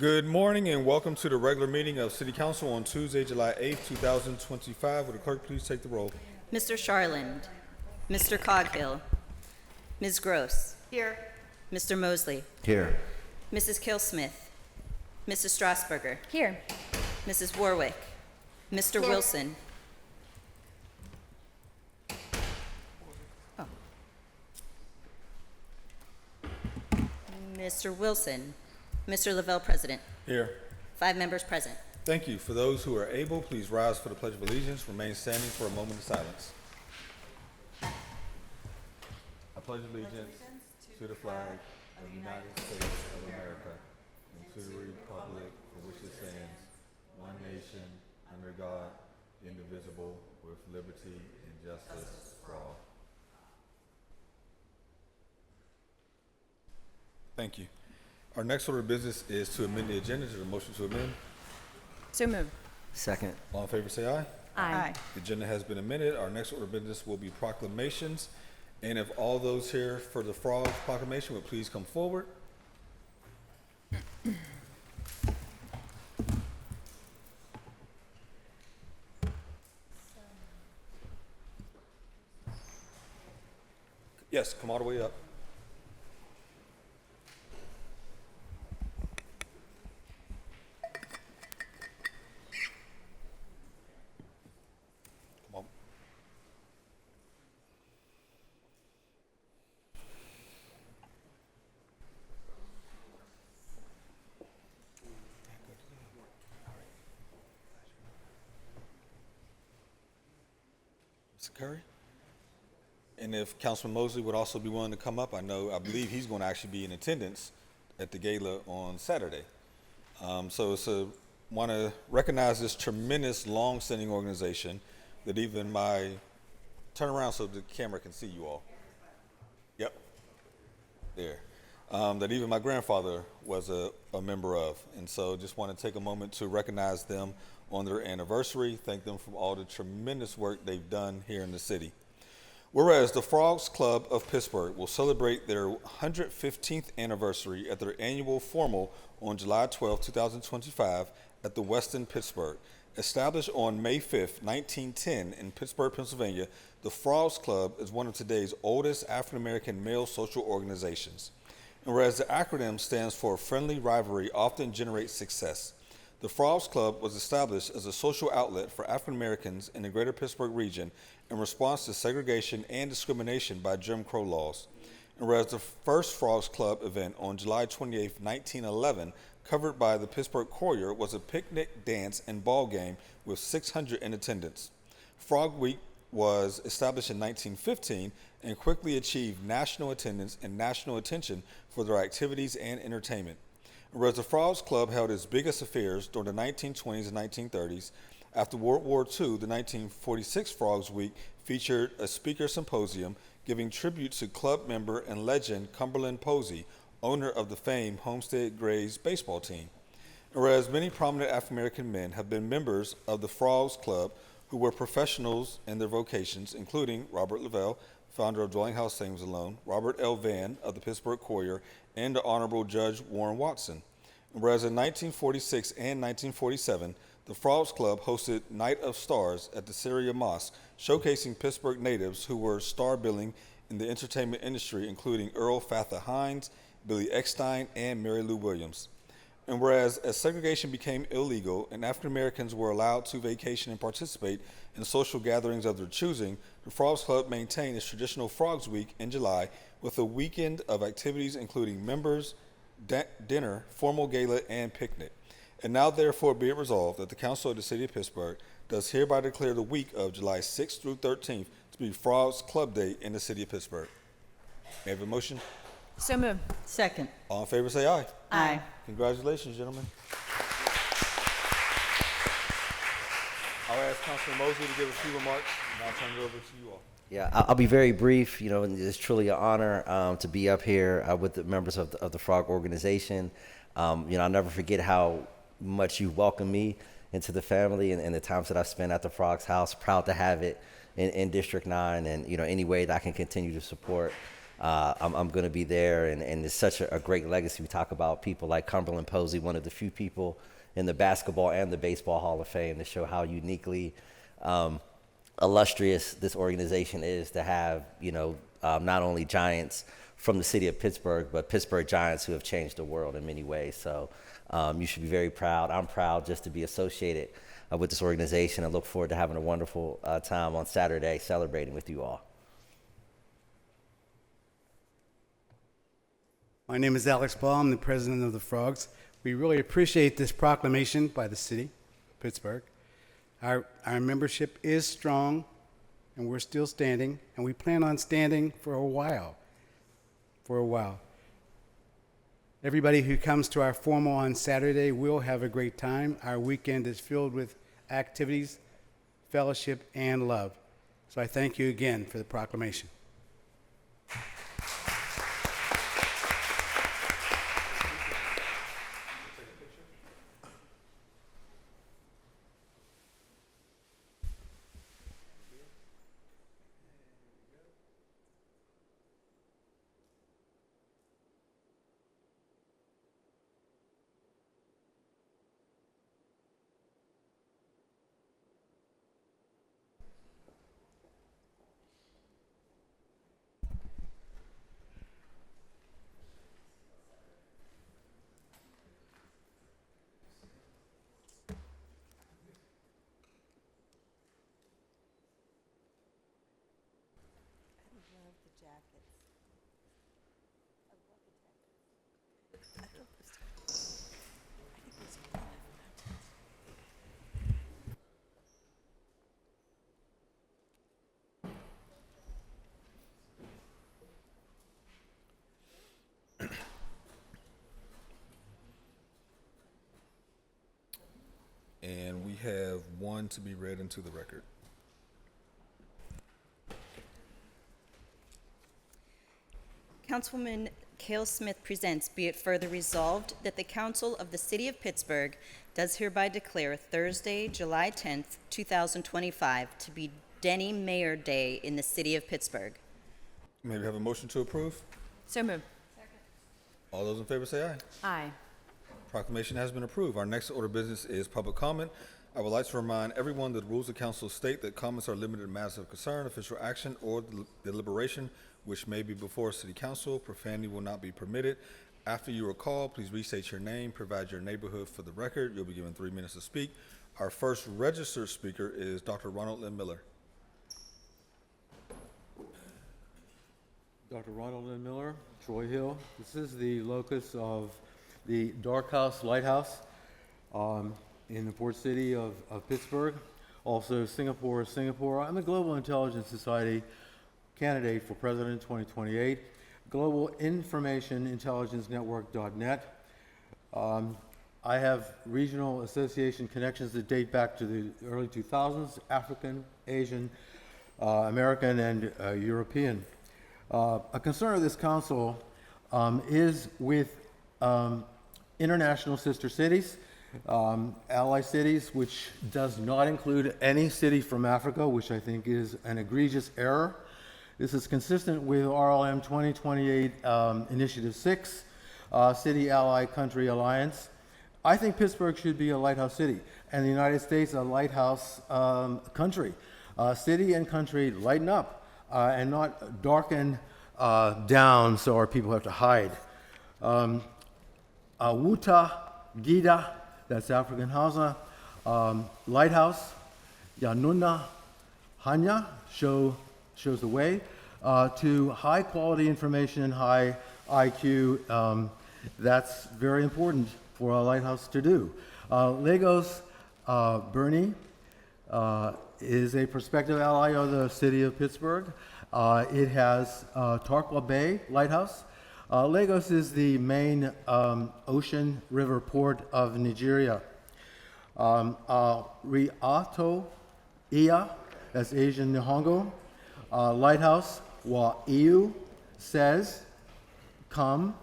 Good morning and welcome to the regular meeting of City Council on Tuesday, July 8th, 2025. Would the clerk please take the roll? Mr. Charland, Mr. Coghill, Ms. Gross, Here. Mr. Mosley, Here. Mrs. Killsmith, Mrs. Strasburger, Here. Mrs. Warwick, Mr. Wilson. Oh. Mr. Wilson, Mr. Lavelle, President. Here. 5 members present. Thank you. For those who are able, please rise for the Pledge of Allegiance. Remain standing for a moment of silence. I pledge allegiance to the flag of the United States of America and to the republic for which it stands, one nation, under God, indivisible, with liberty and justice for all. Thank you. Our next order of business is to amend the agenda. Is there a motion to amend? So moved. Second. All in favor say aye. Aye. The agenda has been amended. Our next order of business will be proclamations. And if all those here for the Frogs proclamation would please come forward. Yes, come all the way up. Come on. Mr. Curry? And if Councilman Mosley would also be willing to come up, I believe he's going to actually be in attendance at the gala on Saturday. Want to recognize this tremendous long-standing organization that even turn around so the camera can see you all. Yep, there. That even my grandfather was a member of. And so just want to take a moment to recognize them on their anniversary, thank them for all the tremendous work they've done here in the city. Whereas the Frogs Club of Pittsburgh will celebrate their 115th anniversary at their annual formal on July 12, 2025 at the Westin Pittsburgh. Established on May 5, 1910 in Pittsburgh, Pennsylvania, the Frogs Club is one of today's oldest African-American male social organizations. And whereas the acronym stands for Friendly Rivalry Often Generates Success, the Frogs Club was established as a social outlet for African Americans in the greater Pittsburgh region in response to segregation and discrimination by Jim Crow laws. And whereas the first Frogs Club event on July 28, 1911, covered by the Pittsburgh Courier, was a picnic, dance, and ball game with 600 in attendance. Frog Week was established in 1915 and quickly achieved national attendance and national attention for their activities and entertainment. Whereas the Frogs Club held its biggest affairs during the 1920s and 1930s, after World War II, the 1946 Frogs Week featured a speaker symposium giving tribute to club member and legend Cumberland Posey, owner of the famed Homestead Grays baseball team. Whereas many prominent African American men have been members of the Frogs Club who were professionals in their vocations, including Robert Lavelle, founder of Dwelling House Savings and Loan, Robert L. Vann of the Pittsburgh Courier, and the Honorable Judge Warren Watson. Whereas in 1946 and 1947, the Frogs Club hosted Night of Stars at the Syria Mosque, showcasing Pittsburgh natives who were star billing in the entertainment industry, including Earl Fatha Hines, Billy Eckstein, and Mary Lou Williams. And whereas as segregation became illegal and African Americans were allowed to vacation and participate in social gatherings of their choosing, the Frogs Club maintained its traditional Frogs Week in July with a weekend of activities including members, dinner, formal gala, and picnic. And now therefore be it resolved that the Council of the City of Pittsburgh does hereby declare the week of July 6th through 13th to be Frogs Club Day in the City of Pittsburgh. May I have a motion? So moved. Second. All in favor say aye. Aye. Congratulations, gentlemen. I'll ask Councilman Mosley to give a few remarks, and I'll turn it over to you all. Yeah, I'll be very brief. And it's truly an honor to be up here with the members of the Frog organization. I'll never forget how much you welcomed me into the family and the times that I've spent at the Frog's house. Proud to have it in District 9 and, any way that I can continue to support I'm going to be there, and it's such a great legacy. We talk about people like Cumberland Posey, one of the few people in the Basketball and the Baseball Hall of Fame, to show how uniquely illustrious this organization is to have, not only giants from the city of Pittsburgh, but Pittsburgh Giants who have changed the world in many ways. So you should be very proud. I'm proud just to be associated with this organization, and look forward to having a wonderful time on Saturday celebrating with you all. My name is Alex Paul. I'm the president of the Frogs. We really appreciate this proclamation by the city of Pittsburgh. Our membership is strong, and we're still standing, and we plan on standing for a while. Everybody who comes to our formal on Saturday will have a great time. Our weekend is filled with activities, fellowship, and love. So I thank you again for the proclamation. And we have one to be read into the record. Councilwoman Cale Smith presents, be it further resolved that the Council of the City of Pittsburgh does hereby declare Thursday, July 10th, 2025 to be Denny Mayor Day in the City of Pittsburgh. May we have a motion to approve? So moved. All those in favor say aye. Aye. Proclamation has been approved. Our next order of business is public comment. I would like to remind everyone that the rules of council state that comments are limited to matters of concern, official action, or deliberation which may be before city council. Profanity will not be permitted. After you are called, please restate your name, provide your neighborhood for the record. You'll be given 3 minutes to speak. Our first registered speaker is Dr. Ronald Lynn Miller. Dr. Ronald Lynn Miller, Troy Hill. This is the locus of the Dark House Lighthouse in the port city of Pittsburgh. Also Singapore. I'm a Global Intelligence Society candidate for President 2028. Global Information Intelligence Network.net. I have regional association connections that date back to the early 2000s, African, Asian, American, and European. A concern of this council is with international sister cities, ally cities, which does not include any city from Africa, which I think is an egregious error. This is consistent with RLM 2028 Initiative 6, City Ally Country Alliance. I think Pittsburgh should be a lighthouse city, and the United States a lighthouse country. City and country lighten up and not darken down so our people have to hide. Wuta Gida, that's African Hausa, lighthouse, Yanuna Hanya shows the way to high quality information and high IQ. That's very important for a lighthouse to do. Lagos Bernie is a prospective ally of the city of Pittsburgh. It has Tarkwa Bay Lighthouse. Lagos is the main ocean river port of Nigeria. Riato Iya, that's Asian Nihongo. Lighthouse Wa Iu says, come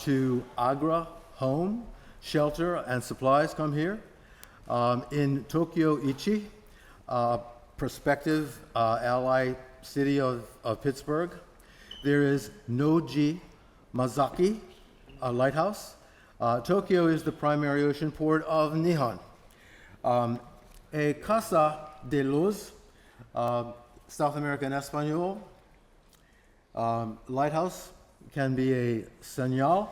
to Agra, home, shelter, and supplies come here. In Tokyo Ichi, prospective ally city of Pittsburgh. there is Noji Mazaki Lighthouse. Tokyo is the primary ocean port of Nihon. A Casa de Luz, South American Espanol, lighthouse can be a señal,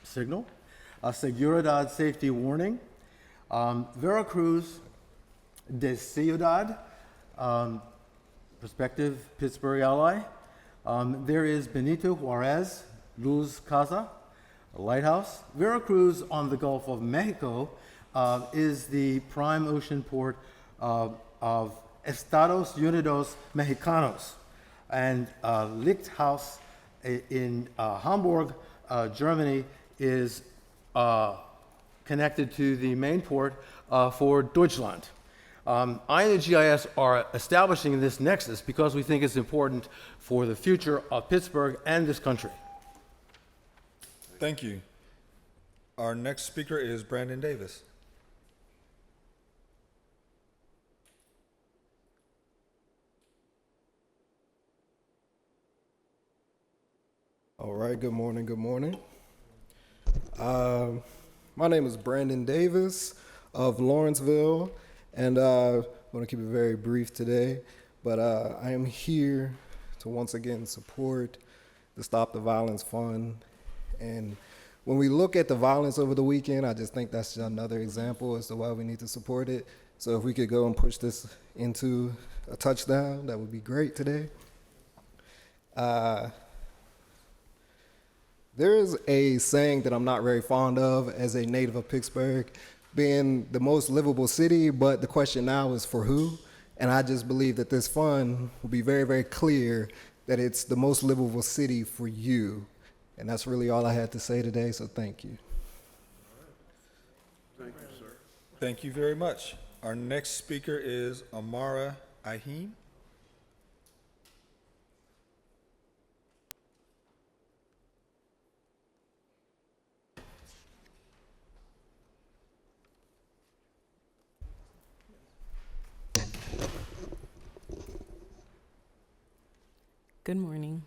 signal, a Seguridad safety warning. Veracruz de Ciudad, prospective Pittsburgh ally. There is Benito Juarez Luz Casa, a lighthouse. Veracruz on the Gulf of Mexico is the prime ocean port of Estados Unidos Mexicanos. And Lichthaus in Hamburg, Germany, is connected to the main port for Deutschland. I and the GIS are establishing this nexus because we think it's important for the future of Pittsburgh and this country. Thank you. Our next speaker is Brandon Davis. All right, good morning, good morning. My name is Brandon Davis of Lawrenceville, and I want to keep it very brief today, but I am here to once again support the Stop the Violence Fund. And when we look at the violence over the weekend, I just think that's another example as to why we need to support it. So if we could go and push this into a touchdown, that would be great today. There is a saying that I'm not very fond of as a native of Pittsburgh, being the most livable city, but the question now is for who? And I just believe that this fund will be very, very clear that it's the most livable city for you. And that's really all I had to say today, so thank you. Thank you, sir. Thank you very much. Our next speaker is Amara Ahim. Good morning.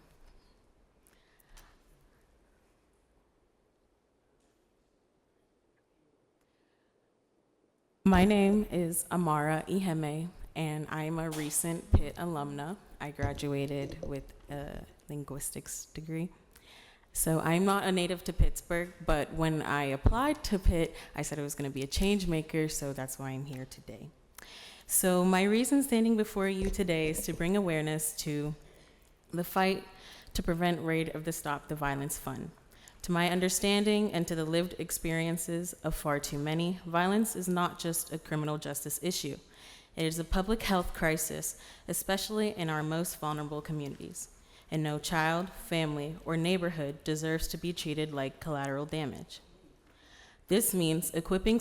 My name is Amara Iheme, and I'm a recent Pitt alumna. I graduated with a linguistics degree. So I'm not a native to Pittsburgh, but when I applied to Pitt, I said I was going to be a change maker, so that's why I'm here today. So my reason standing before you today is to bring awareness to the fight to prevent raid of the Stop the Violence Fund. To my understanding and to the lived experiences of far too many, violence is not just a criminal justice issue. It is a public health crisis, especially in our most vulnerable communities. And no child, family, or neighborhood deserves to be treated like collateral damage. This means equipping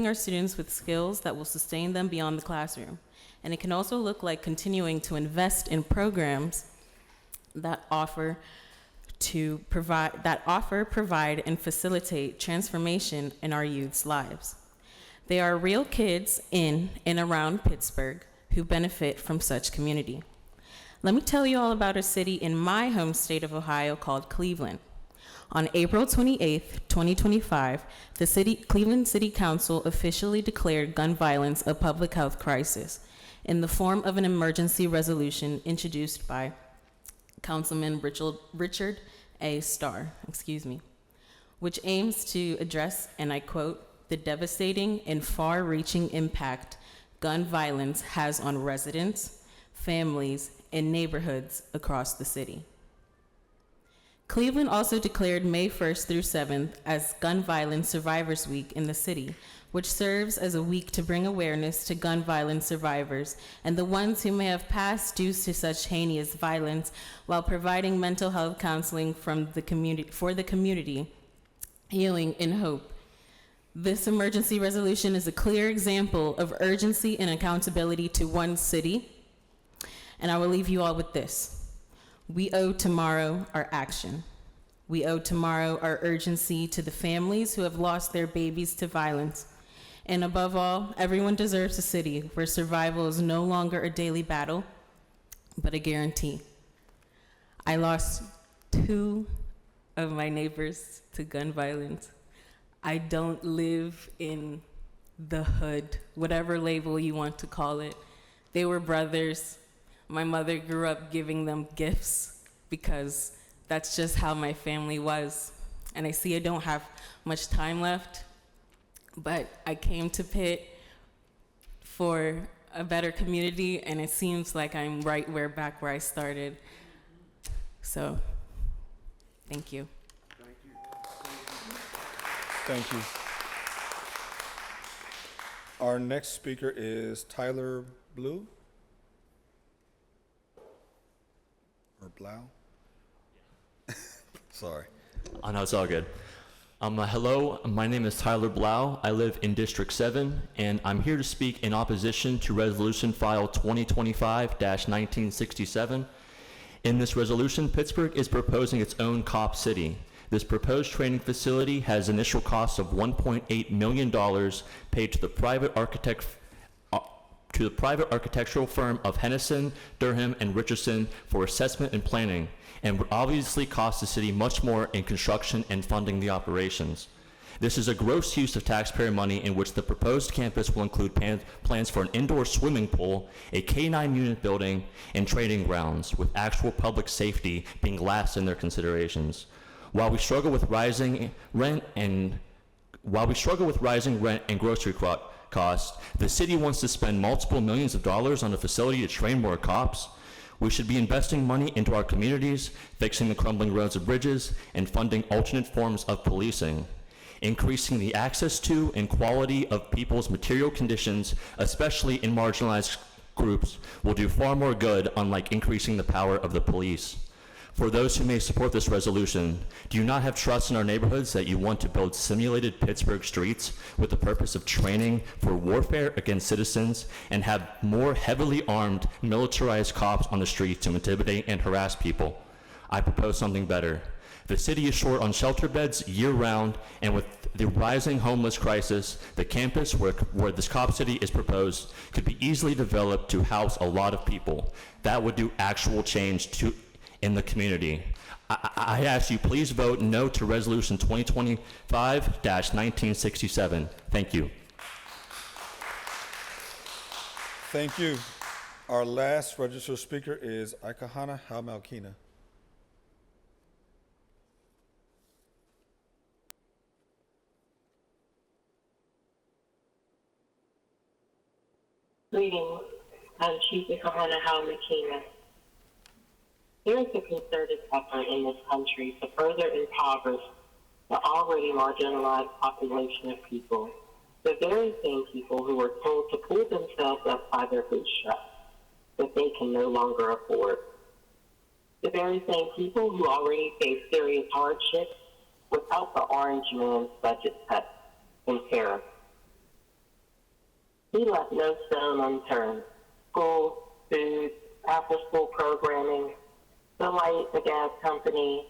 our students with skills that will sustain them beyond the classroom. And it can also look like continuing to invest in programs that provide, and facilitate transformation in our youth's lives. They are real kids in and around Pittsburgh who benefit from such community. Let me tell you all about a city in my home state of Ohio called Cleveland. On April 28th, 2025, the Cleveland City Council officially declared gun violence a public health crisis in the form of an emergency resolution introduced by Councilman Richard A. Starr, which aims to address, and I quote, the devastating and far-reaching impact gun violence has on residents, families, and neighborhoods across the city. Cleveland also declared May 1st through 7th as Gun Violence Survivors Week in the city, which serves as a week to bring awareness to gun violence survivors and the ones who may have passed due to such heinous violence, while providing mental health counseling for the community, healing and hope. This emergency resolution is a clear example of urgency and accountability to one city, and I will leave you all with this. We owe tomorrow our action. We owe tomorrow our urgency to the families who have lost their babies to violence. And above all, everyone deserves a city where survival is no longer a daily battle, but a guarantee. I lost 2 of my neighbors to gun violence. I don't live in the hood, whatever label you want to call it. They were brothers. My mother grew up giving them gifts because that's just how my family was. And I see I don't have much time left, but I came to Pitt for a better community, and it seems like I'm back where I started. So, thank you. Thank you. Our next speaker is Tyler Blue. Or Blau? Sorry. Oh, no, it's all good. Hello, my name is Tyler Blau. I live in District 7, and I'm here to speak in opposition to Resolution File 2025-1967. In this resolution, Pittsburgh is proposing its own cop city. This proposed training facility has initial costs of $1.8 million paid to the private architectural firm of Hennessy, Durham, and Richardson for assessment and planning, and would obviously cost the city much more in construction and funding the operations. This is a gross use of taxpayer money in which the proposed campus will include plans for an indoor swimming pool, a K-9 unit building, and training grounds, with actual public safety being last in their considerations. While we struggle with rising rent and grocery costs, the city wants to spend multiple millions of dollars on a facility to train more cops. We should be investing money into our communities, fixing the crumbling roads and bridges, and funding alternate forms of policing. Increasing the access to and quality of people's material conditions, especially in marginalized groups, will do far more good, unlike increasing the power of the police. For those who may support this resolution, do you not have trust in our neighborhoods that you want to build simulated Pittsburgh streets with the purpose of training for warfare against citizens and have more heavily armed, militarized cops on the streets to intimidate and harass people? I propose something better. The city is short on shelter beds year-round, and with the rising homeless crisis, the campus where this cop city is proposed could be easily developed to house a lot of people. That would do actual change in the community. I ask you, please vote no to Resolution 2025-1967. Thank you. Thank you. Our last registered speaker is Aikahana Halmalkina. Greetings. I'm Chief Aikahana Halmalkina. There is a concerted effort in this country to further impoverish the already marginalized population of people, the very same people who were told to pull themselves up by their bootstraps that they can no longer afford. The very same people who already face serious hardships without the orange man's budget cuts and tariffs. He left no stone unturned. School, food, after-school programming, the light, the gas company,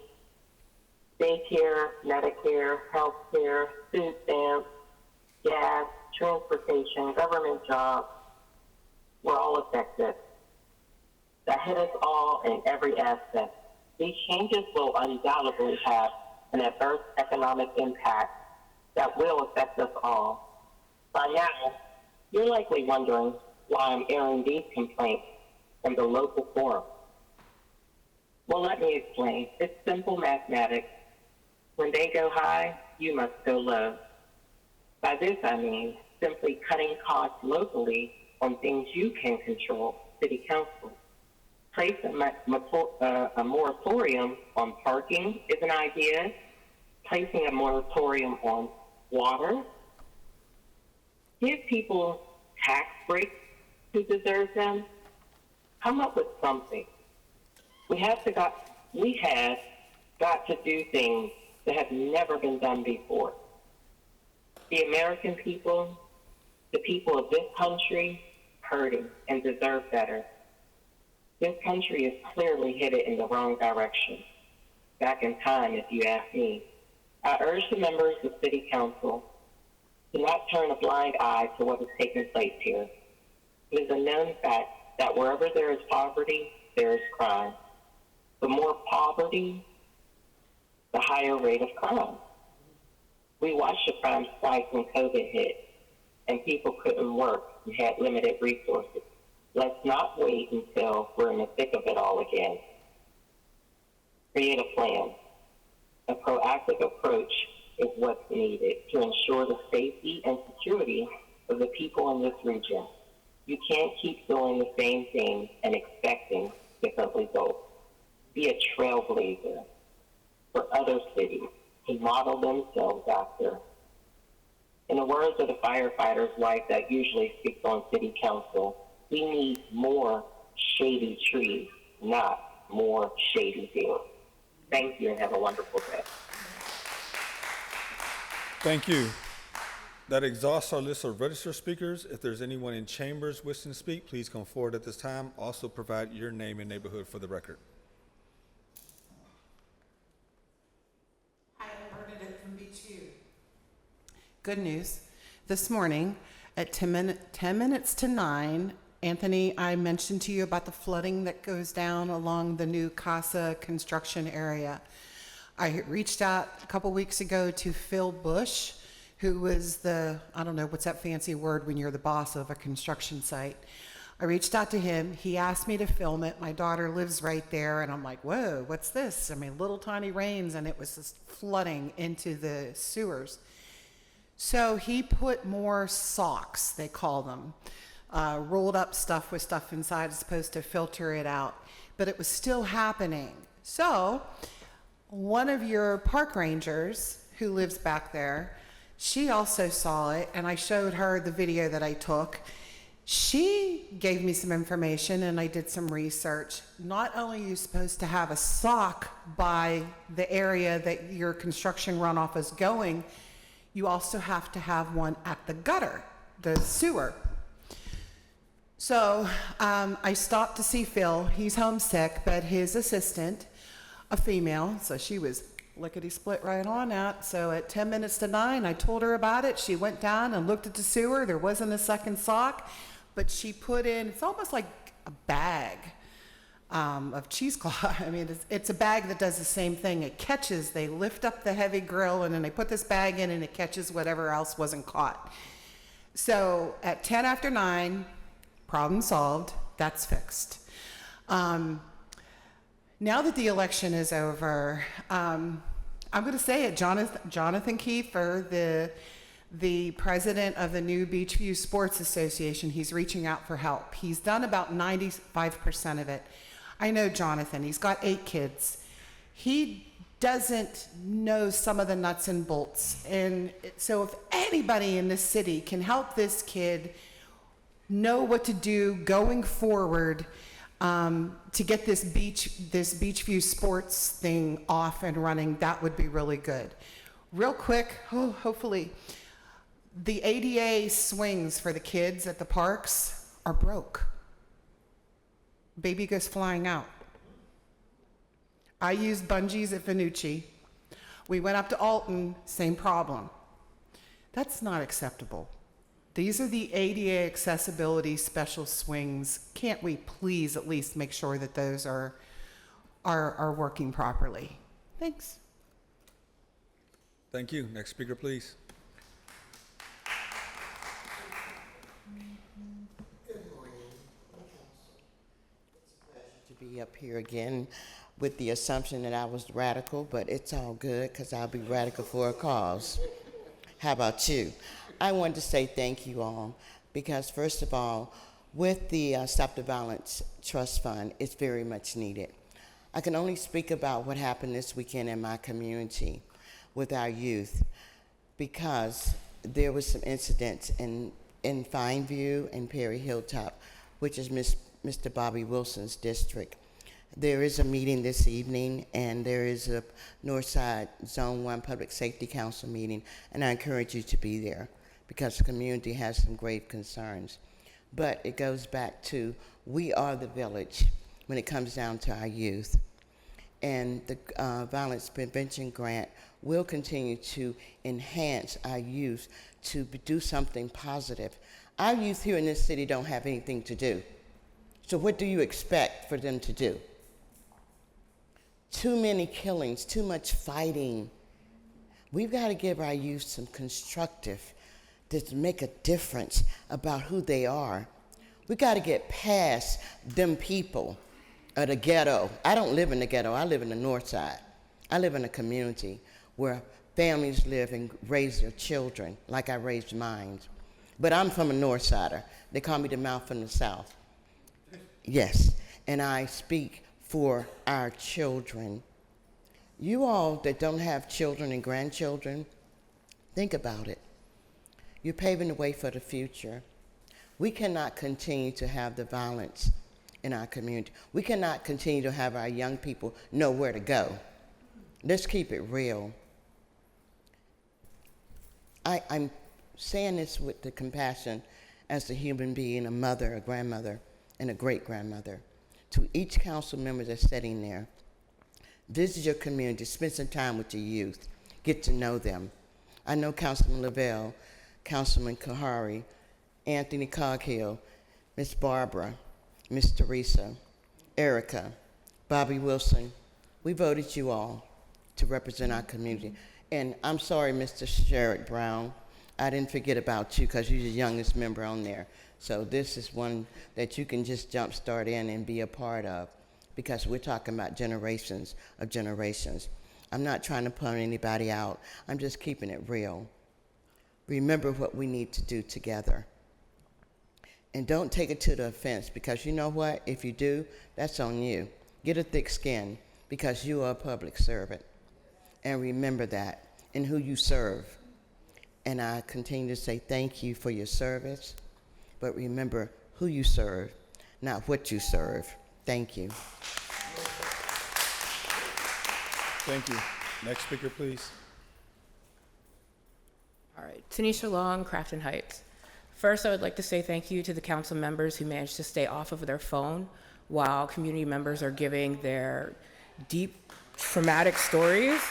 daycare, Medicare, health care, food stamps, gas, transportation, government jobs were all affected. That hit us all in every aspect. These changes will undoubtedly have an adverse economic impact that will affect us all. By now, you're likely wondering why I'm airing these complaints in the local forum. Well, let me explain. It's simple mathematics. When they go high, you must go low. By this, I mean simply cutting costs locally on things you can control, City Council. Place a moratorium on parking is an idea. Placing a moratorium on water. Give people tax breaks who deserve them. Come up with something. We have got to do things that have never been done before. The American people, the people of this country, hurting and deserve better. This country is clearly headed in the wrong direction. Back in time, if you ask me. I urge the members of City Council to not turn a blind eye to what is taking place here. It is a known fact that wherever there is poverty, there is crime. The more poverty, the higher rate of crime. We watched the crime spike when COVID hit and people couldn't work and had limited resources. Let's not wait until we're in the thick of it all again. Create a plan. A proactive approach is what's needed to ensure the safety and security of the people in this region. You can't keep doing the same thing and expecting different results. Be a trailblazer for other cities to model themselves after. In the words of the firefighter's wife that usually speaks on city council, we need more shady trees, not more shady deals. Thank you and have a wonderful day. Thank you. That exhausts our list of registered speakers. If there's anyone in chambers wishing to speak, please come forward at this time. Also provide your name and neighborhood for the record. Hi, I'm Bernadette from Beachview. Good news. This morning at 10 minutes to 9, Anthony, I mentioned to you about the flooding that goes down along the new Casa construction area. I reached out a couple weeks ago to Phil Bush, who was I don't know, what's that fancy word when you're the boss of a construction site? I reached out to him. He asked me to film it. My daughter lives right there, and I'm like, whoa, what's this? I mean, little tiny rains, and it was just flooding into the sewers. So he put more socks, they call them, rolled up stuff with stuff inside, supposed to filter it out, but it was still happening. So one of your park rangers who lives back there, she also saw it, and I showed her the video that I took. She gave me some information, and I did some research. Not only are you supposed to have a sock by the area that your construction runoff is going, you also have to have one at the gutter, the sewer. So I stopped to see Phil. He's homesick, but his assistant, a female, so she was lickety-split right on that. So at 10 minutes to 9, I told her about it. She went down and looked at the sewer. There wasn't a second sock, but she put in, it's almost like a bag of cheesecloth. I mean, it's a bag that does the same thing. It catches, they lift up the heavy grill, and then they put this bag in, and it catches whatever else wasn't caught. So at 10 after 9, problem solved, that's fixed. Now that the election is over, I'm going to say it, Jonathan Kiefer, the president of the new Beachview Sports Association, he's reaching out for help. He's done about 95% of it. I know Jonathan, he's got 8 kids. He doesn't know some of the nuts and bolts. And so if anybody in this city can help this kid know what to do going forward, to get this Beachview Sports thing off and running, that would be really good. Real quick, hopefully, the ADA swings for the kids at the parks are broke. Baby goes flying out. I used bungees at Venucci. We went up to Alton, same problem. That's not acceptable. These are the ADA accessibility special swings. Can't we please at least make sure that those are working properly? Thanks. Thank you. Next speaker, please. Good morning. It's a pleasure to be up here again with the assumption that I was radical, but it's all good because I'll be radical for a cause. How about you? I wanted to say thank you all because, first of all, with the Stop the Violence Trust Fund, it's very much needed. I can only speak about what happened this weekend in my community with our youth because there was some incidents in Fineview and Perry Hilltop, which is Mr. Bobby Wilson's district. There is a meeting this evening, and there is a Northside Zone 1 Public Safety Council meeting, and I encourage you to be there because the community has some grave concerns. But it goes back to we are the village when it comes down to our youth. And the Violence Prevention Grant will continue to enhance our youth to do something positive. Our youth here in this city don't have anything to do. So what do you expect for them to do? Too many killings, too much fighting. We've got to give our youth some constructive to make a difference about who they are. We got to get past them people of the ghetto. I don't live in the ghetto. I live in the north side. I live in a community where families live and raise their children like I raised mine. But I'm from a north sider. They call me the mouth from the south. Yes, and I speak for our children. You all that don't have children and grandchildren, think about it. You're paving the way for the future. We cannot continue to have the violence in our community. We cannot continue to have our young people know where to go. Let's keep it real. I'm saying this with the compassion as a human being, a mother, a grandmother, and a great-grandmother. To each council member that's sitting there, visit your community, spend some time with your youth, get to know them. I know Councilman Lavelle, Councilman Kahari, Anthony Coghill, Miss Barbara, Miss Teresa, Erica, Bobby Wilson. We voted you all to represent our community. And I'm sorry, Mr. Sherrod Brown, I didn't forget about you because you're the youngest member on there. So this is one that you can just jumpstart in and be a part of, because we're talking about generations of generations. I'm not trying to punt anybody out. I'm just keeping it real. Remember what we need to do together. And don't take it to the offense, because you know what? If you do, that's on you. Get a thick skin, because you are a public servant. And remember that in who you serve. And I continue to say thank you for your service, but remember who you serve, not what you serve. Thank you. Thank you. Next speaker, please. All right, Tanisha Long, Crafton Heights. First, I would like to say thank you to the council members who managed to stay off of their phone while community members are giving their deep, traumatic stories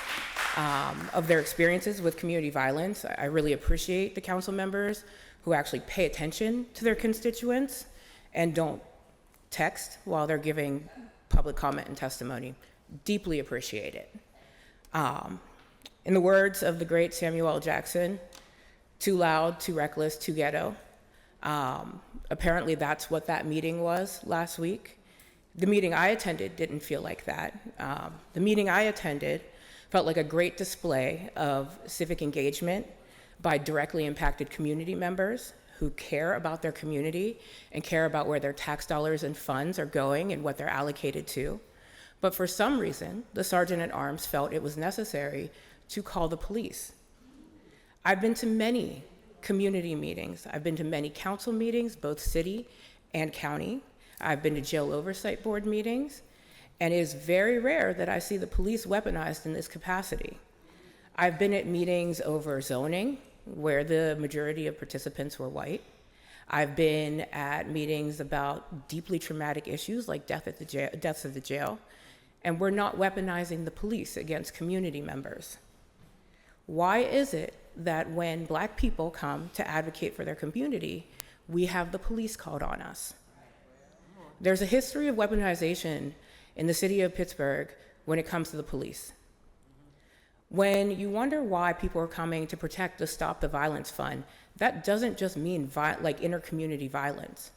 of their experiences with community violence. I really appreciate the council members who actually pay attention to their constituents and don't text while they're giving public comment and testimony. Deeply appreciate it. In the words of the great Samuel L. Jackson, too loud, too reckless, too ghetto. Apparently that's what that meeting was last week. The meeting I attended didn't feel like that. The meeting I attended felt like a great display of civic engagement by directly impacted community members who care about their community and care about where their tax dollars and funds are going and what they're allocated to. But for some reason, the sergeant at arms felt it was necessary to call the police. I've been to many community meetings. I've been to many council meetings, both city and county. I've been to jail oversight board meetings, and it is very rare that I see the police weaponized in this capacity. I've been at meetings over zoning, where the majority of participants were white. I've been at meetings about deeply traumatic issues like deaths of the jail, and we're not weaponizing the police against community members. Why is it that when Black people come to advocate for their community, we have the police called on us? There's a history of weaponization in the city of Pittsburgh when it comes to the police. When you wonder why people are coming to protect the Stop the Violence Fund, that doesn't just mean like inter-community violence.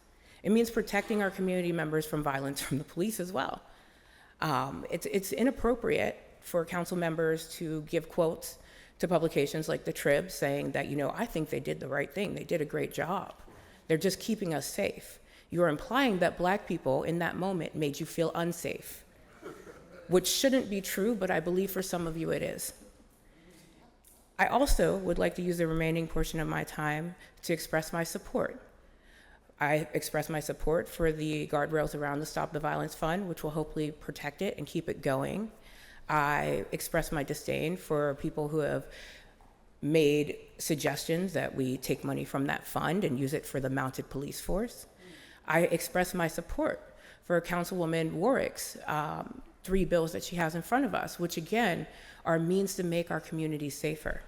It means protecting our community members from violence from the police as well. It's inappropriate for council members to give quotes to publications like the Trib saying that, I think they did the right thing. They did a great job. They're just keeping us safe. You're implying that Black people in that moment made you feel unsafe, which shouldn't be true, but I believe for some of you it is. I also would like to use the remaining portion of my time to express my support. I express my support for the guardrails around the Stop the Violence Fund, which will hopefully protect it and keep it going. I express my disdain for people who have made suggestions that we take money from that fund and use it for the mounted police force. I express my support for Councilwoman Warwick's 3 bills that she has in front of us, which again are means to make our communities safer.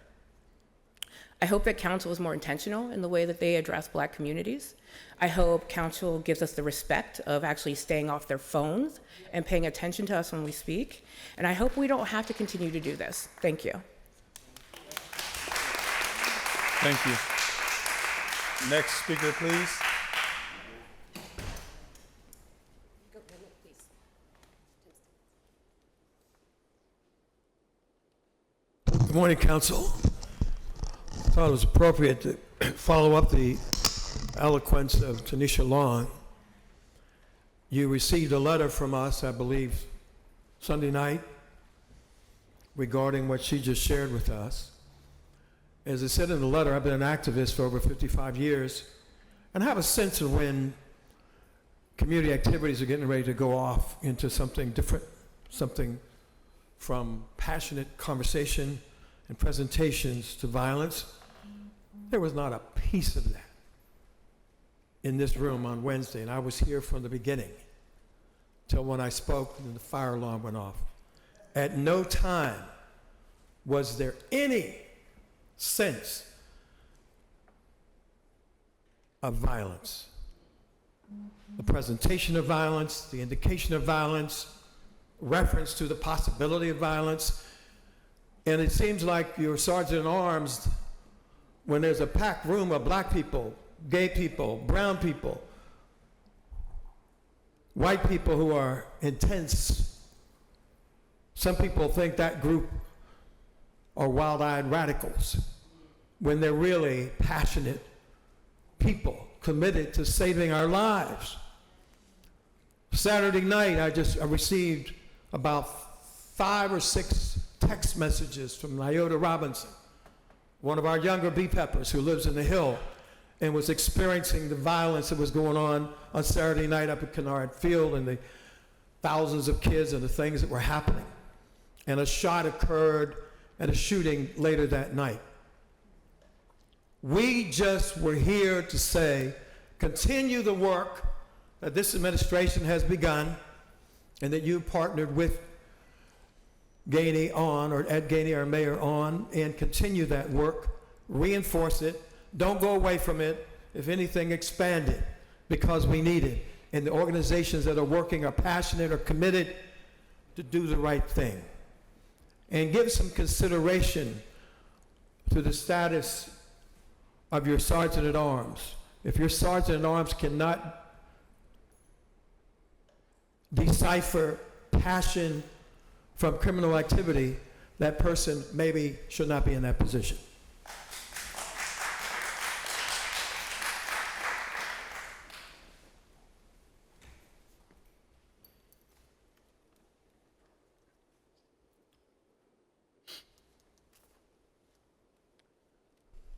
I hope that council is more intentional in the way that they address Black communities. I hope council gives us the respect of actually staying off their phones and paying attention to us when we speak. And I hope we don't have to continue to do this. Thank you. Thank you. Next speaker, please. Good morning, Council. I thought it was appropriate to follow up the eloquence of Tanisha Long. You received a letter from us, I believe, Sunday night regarding what she just shared with us. As I said in the letter, I've been an activist for over 55 years, and I have a sense of when community activities are getting ready to go off into something different, something from passionate conversation and presentations to violence. There was not a piece of that in this room on Wednesday, and I was here from the beginning till when I spoke and the fire alarm went off. At no time was there any sense of violence. The presentation of violence, the indication of violence, reference to the possibility of violence. And it seems like your sergeant at arms, when there's a packed room of Black people, gay people, brown people, white people who are intense. Some people think that group are wild-eyed radicals when they're really passionate people committed to saving our lives. Saturday night, I received about 5 or 6 text messages from Nyota Robinson, one of our younger bee peppers who lives in the Hill and was experiencing the violence that was going on Saturday night up at Kennard Field and the thousands of kids and the things that were happening. And a shot occurred at a shooting later that night. We just were here to say, continue the work that this administration has begun and that you partnered with Gainey on, or Ed Gainey, our mayor, on, and continue that work, reinforce it, don't go away from it, if anything, expand it, because we need it. And the organizations that are working are passionate, are committed to do the right thing. And give some consideration to the status of your sergeant at arms. If your sergeant at arms cannot decipher passion from criminal activity, that person maybe should not be in that position.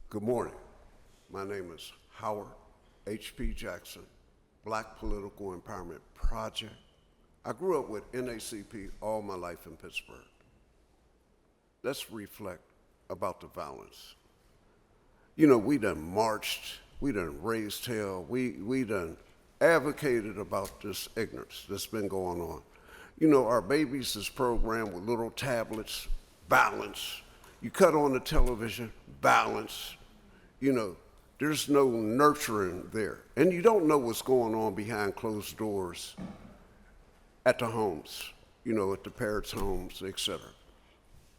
Good morning. My name is Howard H.P. Jackson, Black Political Empowerment Project. I grew up with NAACP all my life in Pittsburgh. Let's reflect about the violence. You know, we done marched, we done raised hell, we done advocated about this ignorance that's been going on. You know, our babies is programmed with little tablets, violence. You cut on the television, violence. You know, there's no nurturing there. And you don't know what's going on behind closed doors at the homes, you know, at the parents' homes, etc.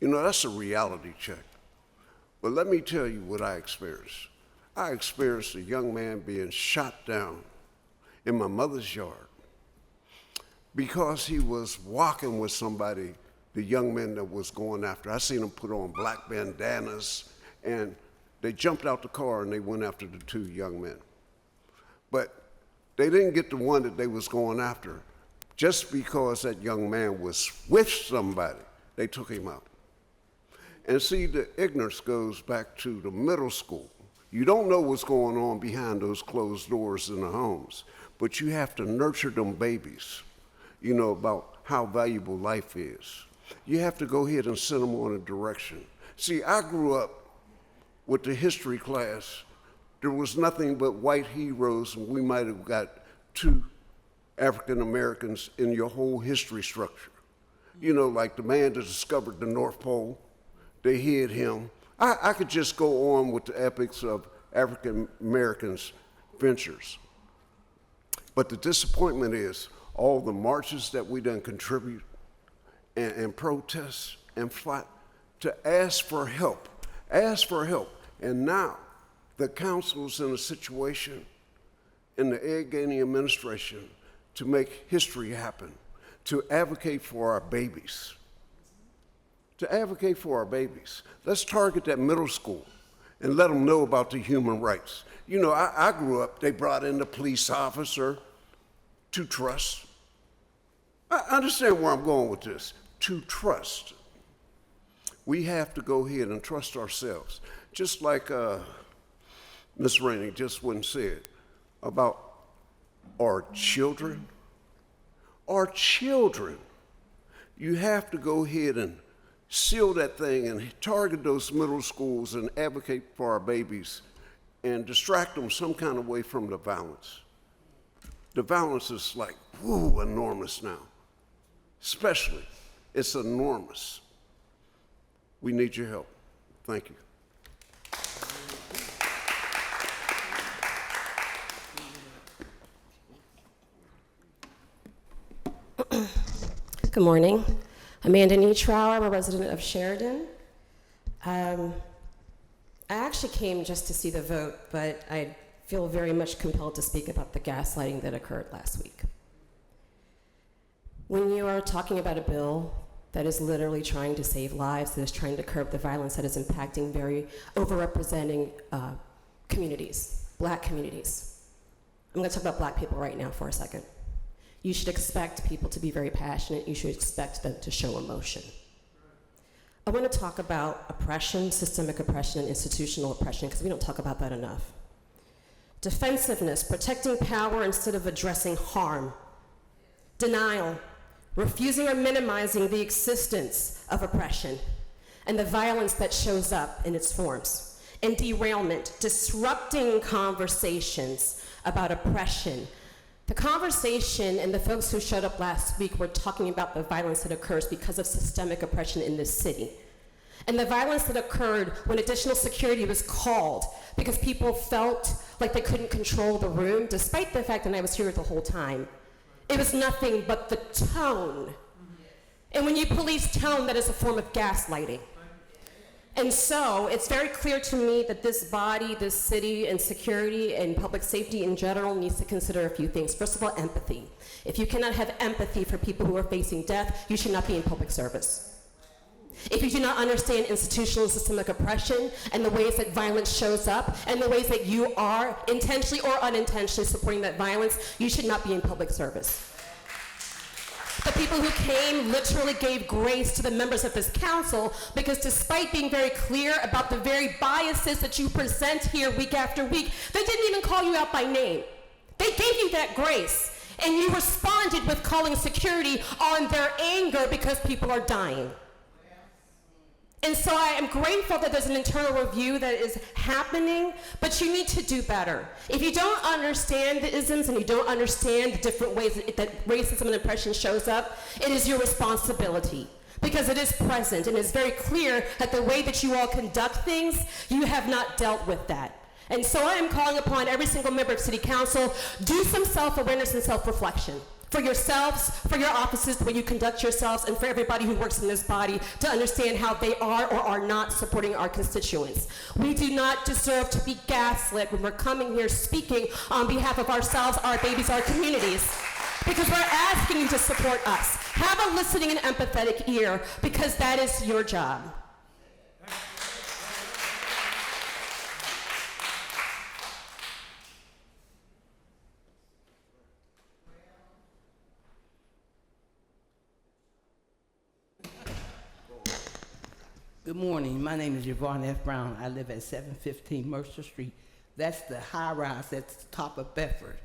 You know, that's a reality check. But let me tell you what I experienced. I experienced a young man being shot down in my mother's yard because he was walking with somebody, the young man that was going after. I seen him put on black bandanas, and they jumped out the car and they went after the 2 young men. But they didn't get the one that they was going after. Just because that young man was with somebody, they took him out. And see, the ignorance goes back to the middle school. You don't know what's going on behind those closed doors in the homes, but you have to nurture them babies, you know, about how valuable life is. You have to go ahead and send them on a direction. See, I grew up with the history class. There was nothing but white heroes, and we might have got 2 African Americans in your whole history structure. You know, like the man that discovered the North Pole, they hid him, I could just go on with the epics of African Americans' ventures. But the disappointment is all the marches that we done contribute and protests and fight to ask for help. And now the council's in a situation in the Ed Gainey administration to make history happen, to advocate for our babies. Let's target that middle school and let them know about the human rights. You know, I grew up, they brought in the police officer to trust. I understand where I'm going with this. To trust. We have to go ahead and trust ourselves. Just like Ms. Rainey just went and said about our children. Our children. You have to go ahead and seal that thing and target those middle schools and advocate for our babies and distract them some kind of way from the violence. The violence is like, whoo, enormous now. Especially, it's enormous. We need your help. Thank you. Good morning. Amanda Nietrow, I'm a resident of Sheridan. I actually came just to see the vote, but I feel very much compelled to speak about the gaslighting that occurred last week. When you are talking about a bill that is literally trying to save lives, that is trying to curb the violence that is impacting very overrepresenting communities, Black communities. I'm going to talk about Black people right now for a second. You should expect people to be very passionate. You should expect them to show emotion. I want to talk about oppression, systemic oppression, and institutional oppression, because we don't talk about that enough. Defensiveness, protecting power instead of addressing harm. Denial, refusing or minimizing the existence of oppression and the violence that shows up in its forms. And derailment, disrupting conversations about oppression. The conversation and the folks who showed up last week were talking about the violence that occurs because of systemic oppression in this city. And the violence that occurred when additional security was called because people felt like they couldn't control the room, despite the fact that I was here the whole time. It was nothing but the tone. And when you police tone, that is a form of gaslighting. And so it's very clear to me that this body, this city, and security and public safety in general needs to consider a few things. First of all, empathy. If you cannot have empathy for people who are facing death, you should not be in public service. If you do not understand institutional and systemic oppression and the ways that violence shows up and the ways that you are intentionally or unintentionally supporting that violence, you should not be in public service. The people who came literally gave grace to the members of this council because despite being very clear about the very biases that you present here week after week, they didn't even call you out by name. They gave you that grace, and you responded with calling security on their anger because people are dying. And so I am grateful that there's an internal review that is happening, but you need to do better. If you don't understand the isms and you don't understand the different ways that racism and oppression shows up, it is your responsibility because it is present and it's very clear that the way that you all conduct things, you have not dealt with that. And so I am calling upon every single member of City Council, do some self-awareness and self-reflection. For yourselves, for your offices, the way you conduct yourselves, and for everybody who works in this body to understand how they are or are not supporting our constituents. We do not deserve to be gaslit when we're coming here speaking on behalf of ourselves, our babies, our communities, because we're asking you to support us. Have a listening and empathetic ear, because that is your job. Good morning. My name is Yvonne F. Brown. I live at 715 Mercer Street. That's the high rise at the top of Bedford.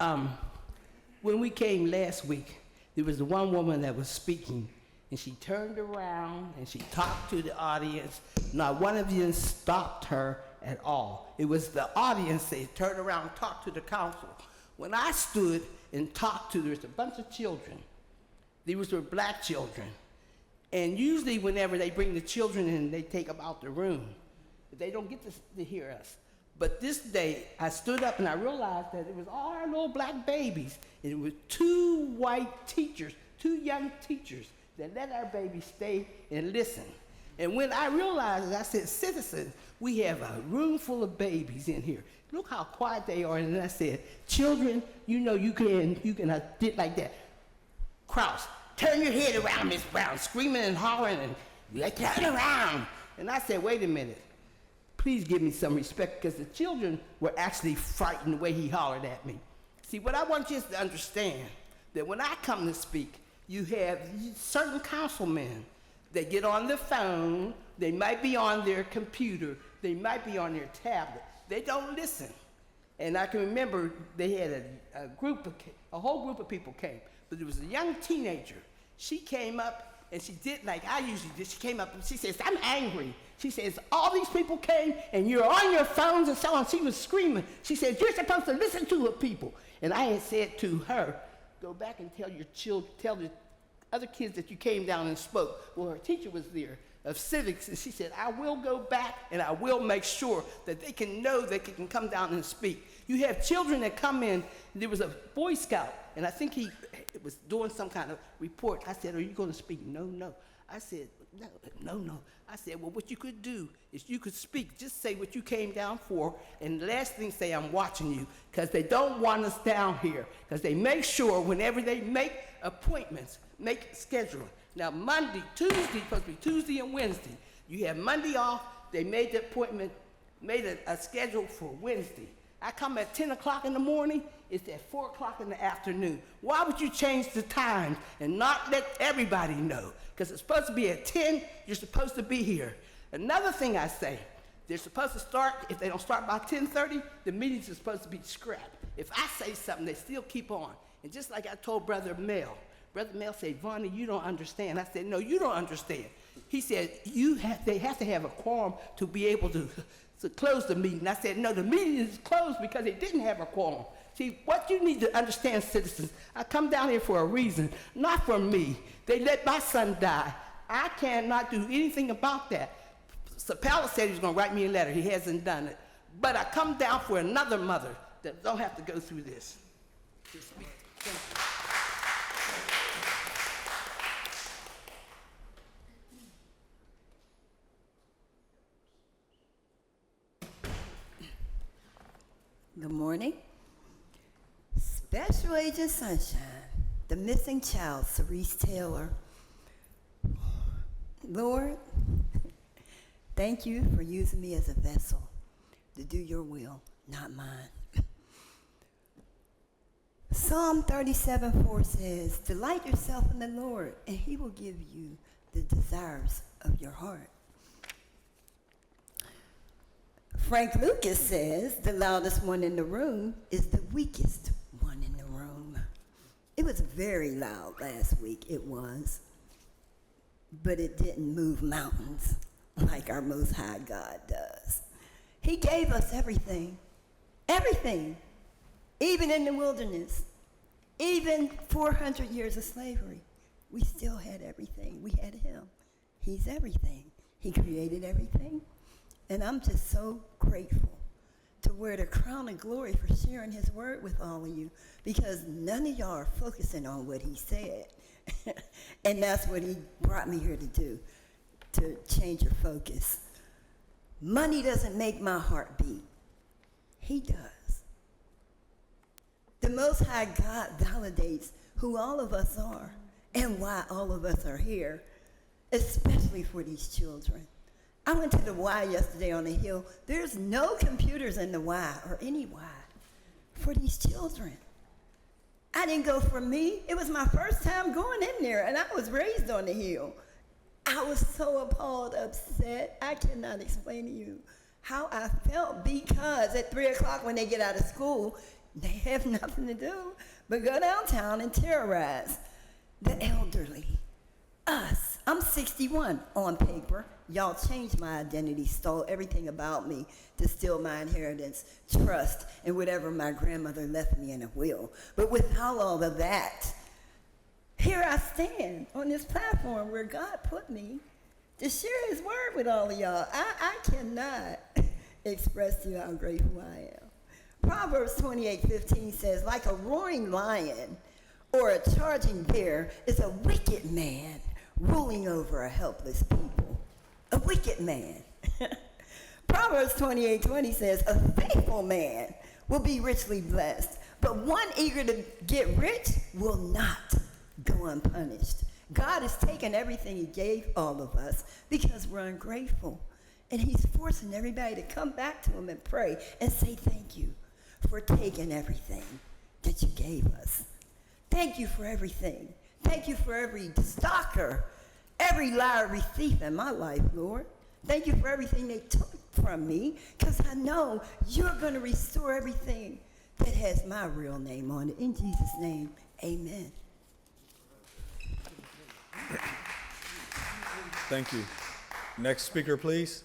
When we came last week, there was one woman that was speaking, and she turned around and she talked to the audience. Not one of you stopped her at all. It was the audience that turned around and talked to the council. When I stood and talked to, there was a bunch of children. These were Black children. And usually whenever they bring the children in, they take them out the room. They don't get to hear us. But this day, I stood up and I realized that it was all our little black babies. And it was 2 white teachers, 2 young teachers that let our babies stay and listen. And when I realized it, I said, citizens, we have a room full of babies in here. Look how quiet they are. And then I said, children, you know you can did like that. Kraus, turn your head around, Miss Brown, screaming and hollering, and you turn around. And I said, wait a minute. Please give me some respect, because the children were actually frightened the way he hollered at me. See, what I want you to understand, that when I come to speak, you have certain councilmen that get on the phone, they might be on their computer, they might be on their tablet, they don't listen. And I can remember they had a whole group of people came, but there was a young teenager. She came up and she did like I usually did. She came up and she says, I'm angry. She says, all these people came and you're on your phones and so on. She was screaming. She said, you're supposed to listen to the people. And I had said to her, go back and tell your children, tell the other kids that you came down and spoke. Well, her teacher was there of civics, and she said, I will go back and I will make sure that they can know they can come down and speak. You have children that come in. There was a Boy Scout, and I think he was doing some kind of report. I said, are you going to speak? No. I said, no. I said, well, what you could do is you could speak. Just say what you came down for, and the last thing, say, I'm watching you, because they don't want us down here, because they make sure whenever they make appointments, make scheduling. Now, Monday, Tuesday, supposed to be Tuesday and Wednesday. You have Monday off. They made the appointment, made a schedule for Wednesday. I come at 10 o'clock in the morning. It's at 4 o'clock in the afternoon. Why would you change the times and not let everybody know? Because it's supposed to be at 10, you're supposed to be here. Another thing I say, they're supposed to start, if they don't start by 10:30, the meetings are supposed to be scrapped. If I say something, they still keep on. And just like I told Brother Mel said, Vonnie, you don't understand. I said, no, you don't understand. He said, they have to have a quorum to be able to close the meeting. I said, no, the meeting is closed because they didn't have a quorum. See, what you need to understand, citizens, I come down here for a reason, not for me. They let my son die. I cannot do anything about that. Sapala said he was going to write me a letter. He hasn't done it. But I come down for another mother that don't have to go through this. Good morning. Special Agent Sunshine, the missing child, Cerise Taylor. Lord, thank you for using me as a vessel to do your will, not mine. Psalm 37:4 says, delight yourself in the Lord, and he will give you the desires of your heart. Frank Lucas says the loudest one in the room is the weakest one in the room. It was very loud last week, it was. But it didn't move mountains like our Most High God does. He gave us everything, even in the wilderness, even 400 years of slavery. We still had everything. We had him. He's everything. He created everything. And I'm just so grateful to wear the crown of glory for sharing his word with all of you, because none of y'all are focusing on what he said. And that's what he brought me here to do, to change your focus. Money doesn't make my heart beat. He does. The Most High God validates who all of us are and why all of us are here, especially for these children. I went to the Y yesterday on the Hill. There's no computers in the Y or any Y for these children. I didn't go for me. It was my first time going in there, and I was raised on the Hill. I was so appalled, upset. I cannot explain to you how I felt, because at 3 o'clock when they get out of school, they have nothing to do but go downtown and terrorize the elderly. Us. I'm 61 on paper. Y'all changed my identity, stole everything about me to steal my inheritance, trust, and whatever my grandmother left me in a will. But without all of that, here I stand on this platform where God put me to share his word with all of y'all. I cannot express to you how grateful I am. Proverbs 28:15 says, like a roaring lion or a charging bear is a wicked man ruling over a helpless people. A wicked man. Proverbs 28:20 says, a faithful man will be richly blessed, but one eager to get rich will not go unpunished. God has taken everything he gave all of us because we're ungrateful. And he's forcing everybody to come back to him and pray and say thank you for taking everything that you gave us. Thank you for everything. Thank you for every stalker, every liar, every thief in my life, Lord. Thank you for everything they took from me, because I know you're going to restore everything that has my real name on it. In Jesus' name, amen. Thank you. Next speaker, please.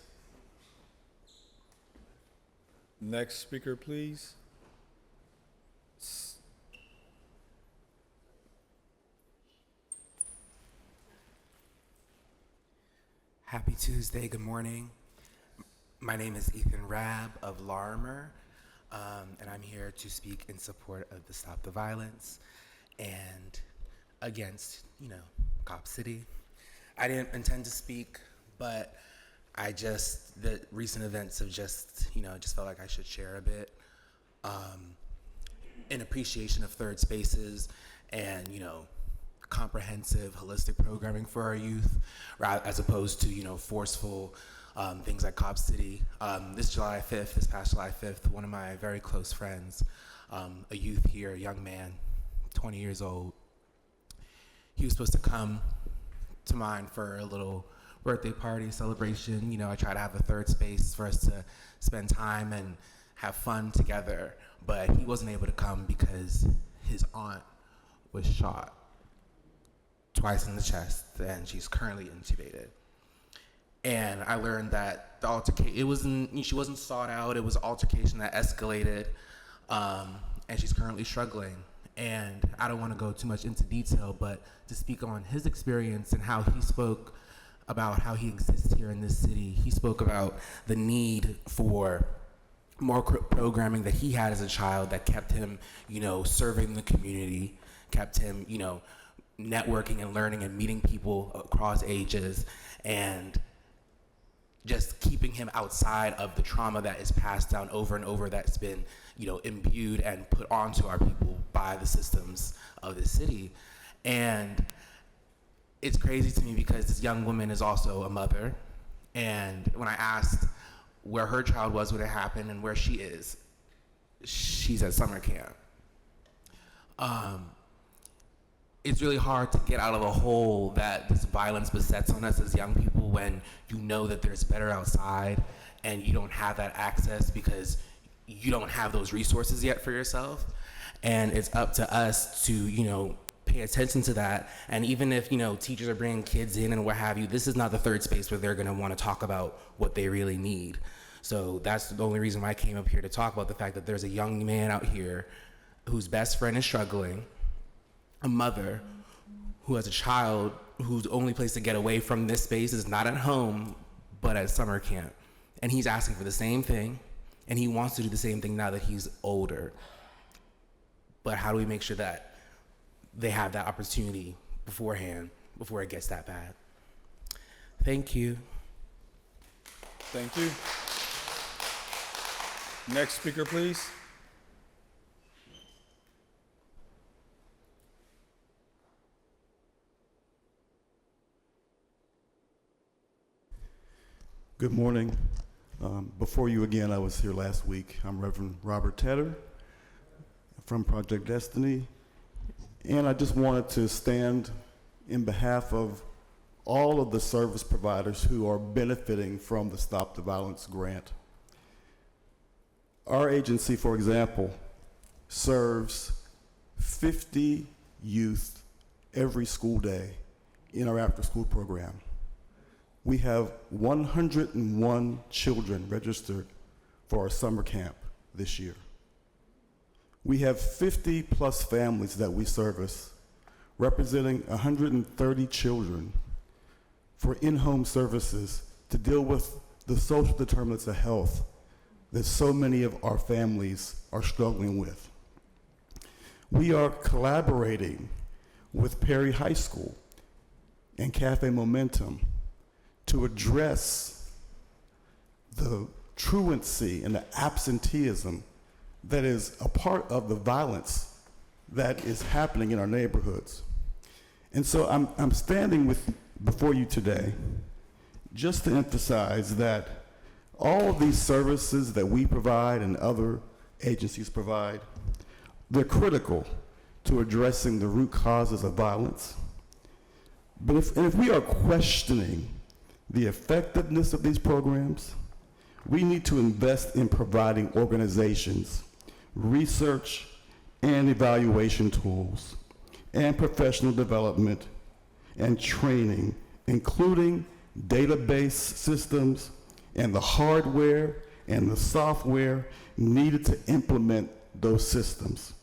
Next speaker, please. Happy Tuesday, good morning. My name is Ethan Rabb of Larimer, and I'm here to speak in support of the Stop the Violence and against, Cop City. I didn't intend to speak, but the recent events have just felt like I should share a bit in appreciation of third spaces and, comprehensive, holistic programming for our youth, as opposed to, forceful things like Cop City. This past July 5th, one of my very close friends, a youth here, a young man, 20 years old, he was supposed to come to mine for a little birthday party celebration. I try to have a third space for us to spend time and have fun together, but he wasn't able to come because his aunt was shot twice in the chest, and she's currently intubated. And I learned that the altercation, she wasn't sought out, it was an altercation that escalated, and she's currently struggling. And I don't want to go too much into detail, but to speak on his experience and how he spoke about how he exists here in this city. He spoke about the need for more programming that he had as a child that kept him, serving the community, kept him, networking and learning and meeting people across ages, and just keeping him outside of the trauma that is passed down over and over, that's been, imbued and put onto our people by the systems of the city. And it's crazy to me because this young woman is also a mother. And when I asked where her child was when it happened and where she is, she's at summer camp. It's really hard to get out of a hole that this violence besets on us as young people when you know that there's better outside and you don't have that access because you don't have those resources yet for yourself. And it's up to us to, pay attention to that. And even if, teachers are bringing kids in and what have you, this is not the third space where they're gonna wanna talk about what they really need. So that's the only reason why I came up here to talk about the fact that there's a young man out here whose best friend is struggling, a mother who has a child whose only place to get away from this space is not at home, but at summer camp. And he's asking for the same thing, and he wants to do the same thing now that he's older. But how do we make sure that they have that opportunity beforehand, before it gets that bad? Thank you. Thank you. Next speaker, please. Good morning. Before you again, I was here last week. I'm Reverend Robert Tedder from Project Destiny, and I just wanted to stand in behalf of all of the service providers who are benefiting from the Stop the Violence grant. Our agency, for example, serves 50 youth every school day in our after-school program. We have 101 children registered for our summer camp this year. We have 50 plus families that we service representing 130 children for in-home services to deal with the social determinants of health that so many of our families are struggling with. We are collaborating with Perry High School and Cafe Momentum to address the truancy and the absenteeism that is a part of the violence that is happening in our neighborhoods. And so I'm standing before you today just to emphasize that all of these services that we provide and other agencies provide, they're critical to addressing the root causes of violence. But if we are questioning the effectiveness of these programs, we need to invest in providing organizations research and evaluation tools and professional development and training, including database systems and the hardware and the software needed to implement those systems.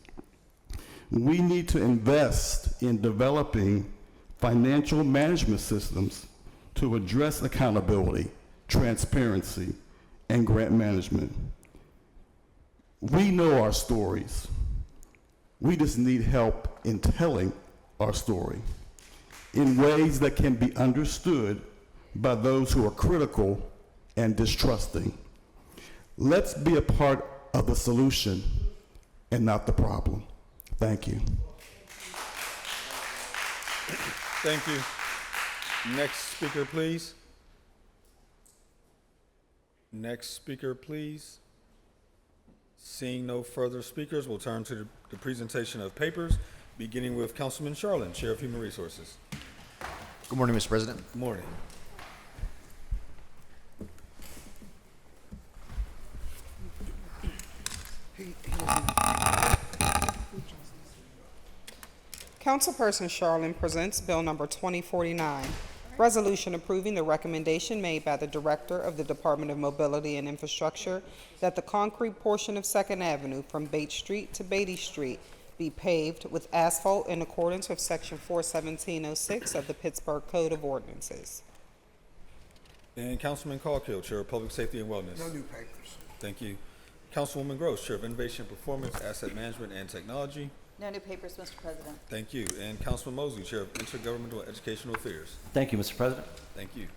We need to invest in developing financial management systems to address accountability, transparency, and grant management. We know our stories. We just need help in telling our story in ways that can be understood by those who are critical and distrusting. Let's be a part of the solution and not the problem. Thank you. Thank you. Next speaker, please. Next speaker, please. Seeing no further speakers, we'll turn to the presentation of papers, beginning with Councilman Sharlin, Chair of Human Resources. Good morning, Mr. President. Good morning. Councilperson Sharlin presents Bill number 2049, resolution approving the recommendation made by the Director of the Department of Mobility and Infrastructure that the concrete portion of 2nd Avenue from Bates Street to Beatty Street be paved with asphalt in accordance with Section 41706 of the Pittsburgh Code of Ordinances. And Councilman Callkill, Chair of Public Safety and Wellness. No new papers. Thank you. Councilwoman Gross, Chair of Innovation, Performance, Asset Management, and Technology. No new papers, Mr. President. Thank you. And Councilman Mosley, Chair of Intergovernmental Educational Affairs. Thank you, Mr. President. Thank you.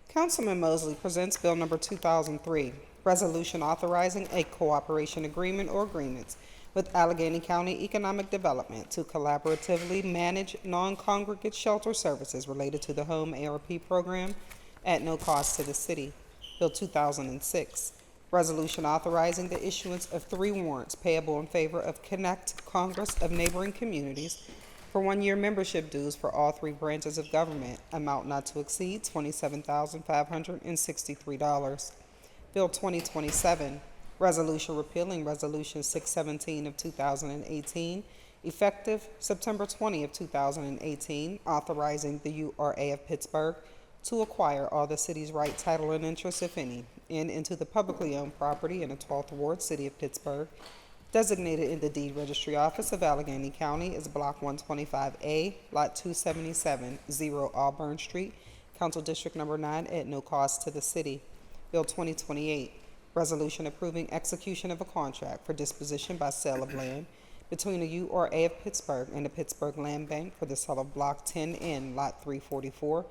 Councilman Mosley presents Bill number 2003, resolution authorizing a cooperation agreement or agreements with Allegheny County Economic Development to collaboratively manage non-congregate shelter services related to the home ARP program at no cost to the city. Bill 2006, resolution authorizing the issuance of 3 warrants payable in favor of Connect Congress of Neighboring Communities for 1-year membership dues for all 3 branches of government, amount not to exceed $27,563. Bill 2027, resolution repealing Resolution 617 of 2018, effective September 20 of 2018, authorizing the URA of Pittsburgh to acquire all the city's right, title, and interest, if any, in into the publicly owned property in the 12th Ward, City of Pittsburgh, designated in the Deed Registry Office of Allegheny County as Block 125A, Lot 277, 0 Auburn Street, Council District Number 9, at no cost to the city. Bill 2028, resolution approving execution of a contract for disposition by sale of land between the URA of Pittsburgh and the Pittsburgh Land Bank for the sale of Block 10N, Lot 344,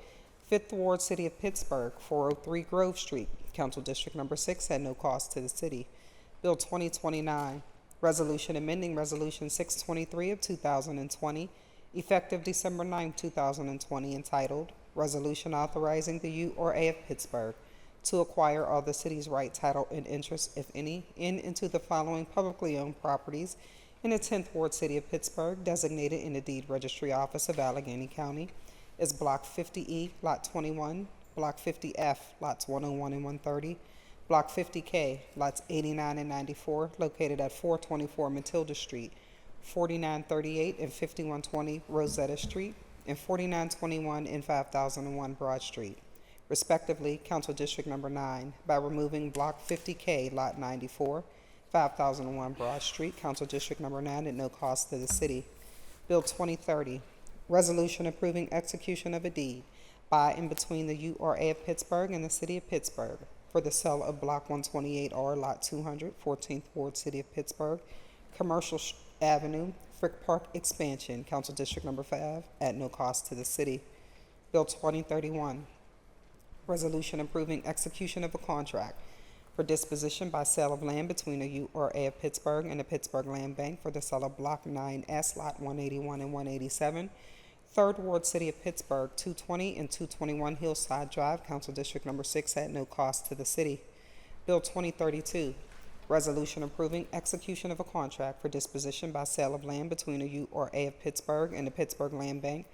5th Ward, City of Pittsburgh, 403 Grove Street, Council District Number 6, at no cost to the city. Bill 2029, resolution amending Resolution 623 of 2020, effective December 9, 2020, entitled Resolution Authorizing the URA of Pittsburgh to acquire all the city's right, title, and interest, if any, in into the following publicly owned properties in the 10th Ward, City of Pittsburgh, designated in the Deed Registry Office of Allegheny County as Block 50E, Lot 21, Block 50F, Lots 101 and 130, Block 50K, Lots 89 and 94, located at 424 Matilda Street, 4938 and 5120 Rosetta Street, and 4921 and 5001 Broad Street. respectively, Council District Number 9, by removing Block 50K, Lot 94, 5001 Broad Street, Council District Number 9, at no cost to the city. Bill 2030, resolution approving execution of a deed by and between the URA of Pittsburgh and the City of Pittsburgh for the sale of Block 128R, Lot 200, 14th Ward, City of Pittsburgh, Commercial Avenue, Frick Park Expansion, Council District Number 5, at no cost to the city. Bill 2031, resolution approving execution of a contract for disposition by sale of land between the URA of Pittsburgh and the Pittsburgh Land Bank for the sale of Block 9S, Lot 181 and 187, 3rd Ward, City of Pittsburgh, 220 and 221 Hillside Drive, Council District Number 6, at no cost to the city. Bill 2032, resolution approving execution of a contract for disposition by sale of land between the URA of Pittsburgh and the Pittsburgh Land Bank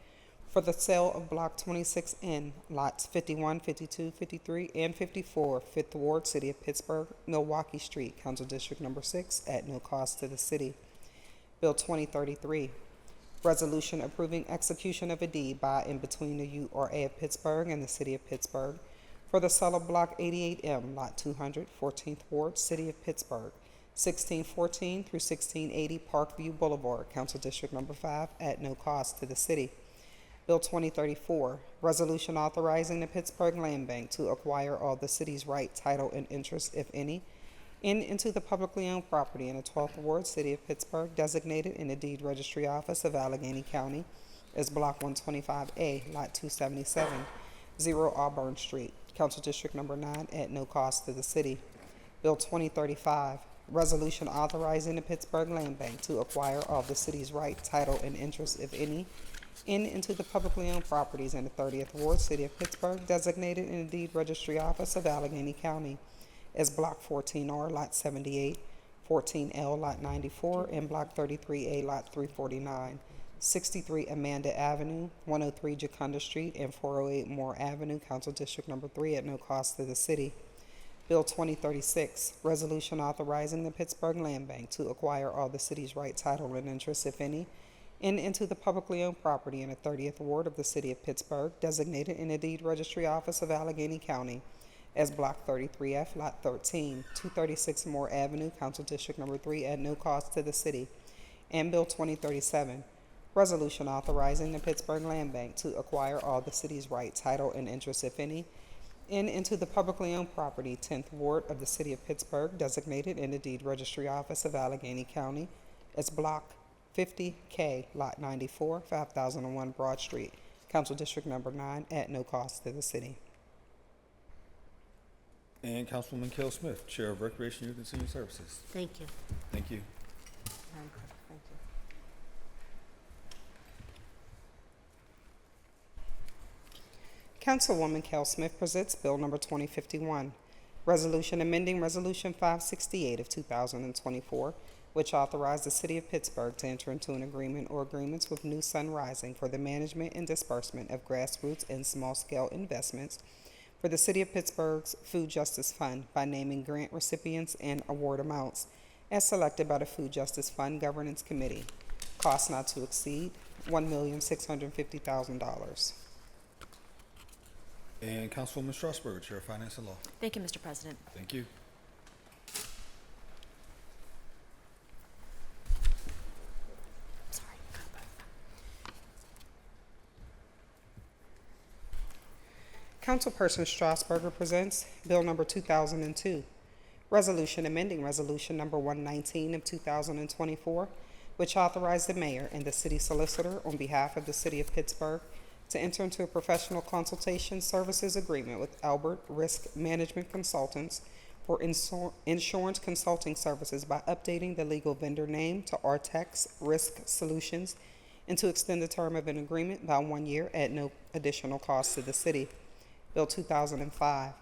for the sale of Block 26N, lots 51, 52, 53, and 54, 5th Ward, City of Pittsburgh, Milwaukee Street, Council District Number 6, at no cost to the city. Bill 2033, resolution approving execution of a deed by and between the URA of Pittsburgh and the City of Pittsburgh for the sale of Block 88M, Lot 200, 14th Ward, City of Pittsburgh, 1614 through 1680 Parkview Boulevard, Council District Number 5, at no cost to the city. Bill 2034, resolution authorizing the Pittsburgh Land Bank to acquire all the city's right, title, and interest, if any, into the publicly owned property in the 12th Ward, City of Pittsburgh, designated in the Deed Registry Office of Allegheny County as Block 125A, Lot 277, 0 Auburn Street, Council District Number 9, at no cost to the city. Bill 2035, resolution authorizing the Pittsburgh Land Bank to acquire all the city's right, title, and interest, if any, into the publicly owned properties in the 30th Ward, City of Pittsburgh, designated in the Deed Registry Office of Allegheny County as Block 14R, Lot 78, 14L, Lot 94, and Block 33A, Lot 349, 63 Amanda Avenue, 103 Jacunda Street, and 408 Moore Avenue, Council District Number 3, at no cost to the city. Bill 2036, resolution authorizing the Pittsburgh Land Bank to acquire all the city's right, title, and interest, if any, into the publicly owned property in the 30th Ward of the City of Pittsburgh, designated in the Deed Registry Office of Allegheny County as Block 33F, Lot 13, 236 Moore Avenue, Council District Number 3, at no cost to the city. And Bill 2037, resolution authorizing the Pittsburgh Land Bank to acquire all the city's right, title, and interest, if any, into the publicly owned property, 10th Ward of the City of Pittsburgh, designated in the Deed Registry Office of Allegheny County as Block 50K, Lot 94, 5001 Broad Street, Council District Number 9, at no cost to the city. And Councilwoman Kell Smith, Chair of Recreation, Youth, and Senior Services. Thank you. Thank you. Thank you. Councilwoman Kell Smith presents Bill Number 2051, resolution amending Resolution 568 of 2024, which authorized the City of Pittsburgh to enter into an agreement or agreements with New Sun Rising for the management and disbursement of grassroots and small-scale investments for the City of Pittsburgh's Food Justice Fund by naming grant recipients and award amounts as selected by the Food Justice Fund Governance Committee. Cost not to exceed $1,650,000. And Councilwoman Strasburger, Chair of Finance and Law. Thank you, Mr. President. Thank you. Councilperson Strasburger presents Bill Number 2002, resolution amending Resolution Number 119 of 2024, which authorized the mayor and the city solicitor on behalf of the City of Pittsburgh to enter into a professional consultation services agreement with Albert Risk Management Consultants for insurance consulting services by updating the legal vendor name to Artex Risk Solutions and to extend the term of an agreement by 1 year at no additional cost to the city. Bill 2005,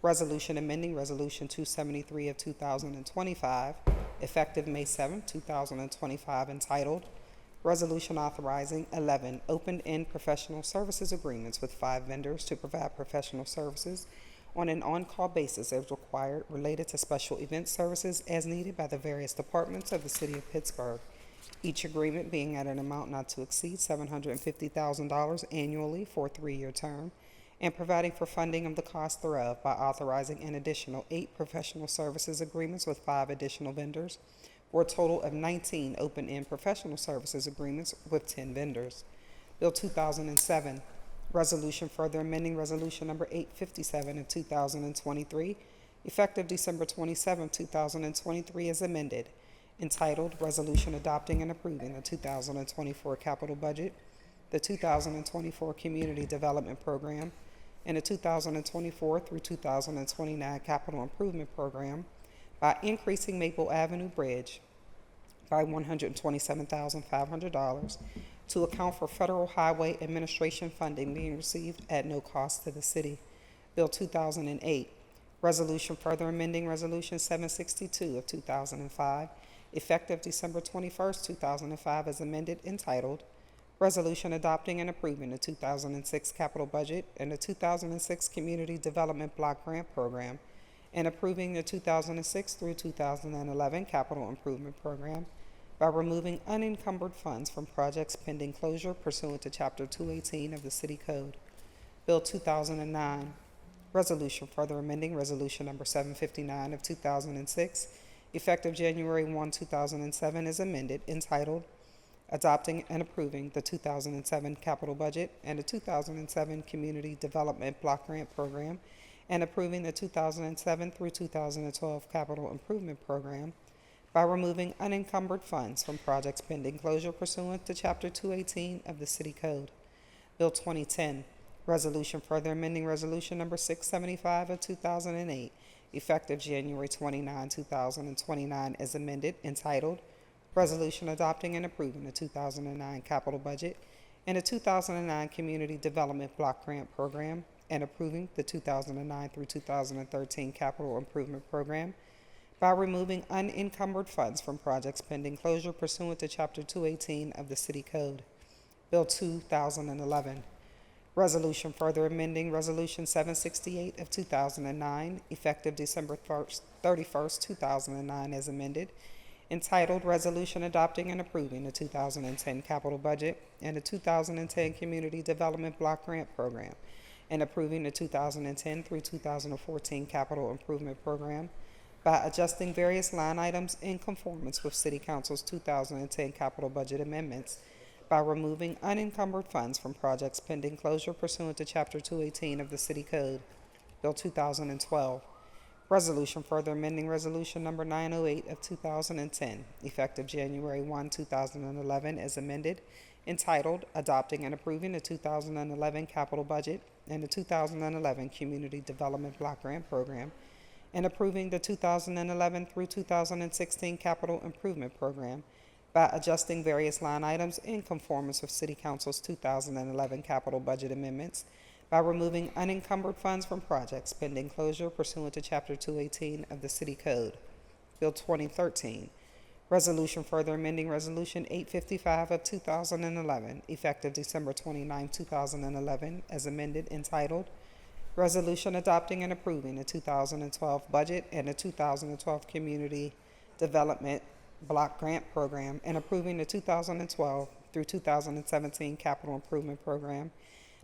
resolution amending Resolution 273 of 2025, effective May 7, 2025, entitled Resolution Authorizing 11 Open-End Professional Services Agreements with 5 vendors to provide professional services on an on-call basis as required related to special event services as needed by the various departments of the City of Pittsburgh, each agreement being at an amount not to exceed $750,000 annually for a 3-year term, and providing for funding of the cost thereof by authorizing an additional 8 professional services agreements with 5 additional vendors, for a total of 19 open-end professional services agreements with 10 vendors. Bill 2007, Resolution further amending Resolution number 857 of 2023, effective December 27, 2023, as amended, entitled Resolution Adopting and Approving the 2024 Capital Budget, the 2024 Community Development Program, and the 2024 through 2029 Capital Improvement Program by increasing Maple Avenue Bridge by $127,500 to account for Federal Highway Administration funding being received at no cost to the city. Bill 2008, Resolution further amending Resolution 762 of 2005, effective December 21, 2005, as amended, entitled Resolution Adopting and Approving the 2006 Capital Budget and the 2006 Community Development Block Grant Program, and approving the 2006 through 2011 Capital Improvement Program by removing unencumbered funds from projects pending closure pursuant to Chapter 218 of the City Code. Bill 2009, Resolution further amending Resolution number 759 of 2006, effective January 1, 2007, as amended, entitled Adopting and Approving the 2007 Capital Budget and the 2007 Community Development Block Grant Program, and approving the 2007 through 2012 Capital Improvement Program by removing unencumbered funds from projects pending closure pursuant to Chapter 218 of the City Code. Bill 2010, Resolution further amending Resolution number 675 of 2008, effective January 29, 2029, as amended, entitled Resolution Adopting and Approving the 2009 Capital Budget and the 2009 Community Development Block Grant Program, and approving the 2009 through 2013 Capital Improvement Program by removing unencumbered funds from projects pending closure pursuant to Chapter 218 of the City Code. Bill 2011, Resolution further amending Resolution 768 of 2009, effective December 31st, 2009, as amended, entitled Resolution Adopting and Approving the 2010 Capital Budget and the 2010 Community Development Block Grant Program, and approving the 2010 through 2014 Capital Improvement Program by adjusting various line items in conformance with City Council's 2010 capital budget amendments by removing unencumbered funds from projects pending closure pursuant to Chapter 218 of the City Code. Bill 2012, Resolution further amending Resolution number 908 of 2010, effective January 1, 2011, as amended, entitled Adopting and Approving the 2011 Capital Budget and the 2011 Community Development Block Grant Program, and approving the 2011 through 2016 Capital Improvement Program by adjusting various line items in conformance with City Council's 2011 capital budget amendments by removing unencumbered funds from projects pending closure pursuant to Chapter 218 of the City Code. Bill 2013, Resolution further amending Resolution 855 of 2011, effective December 29, 2011, as amended, entitled Resolution Adopting and Approving the 2012 Budget and the 2012 Community Development Block Grant Program, and approving the 2012 through 2017 Capital Improvement Program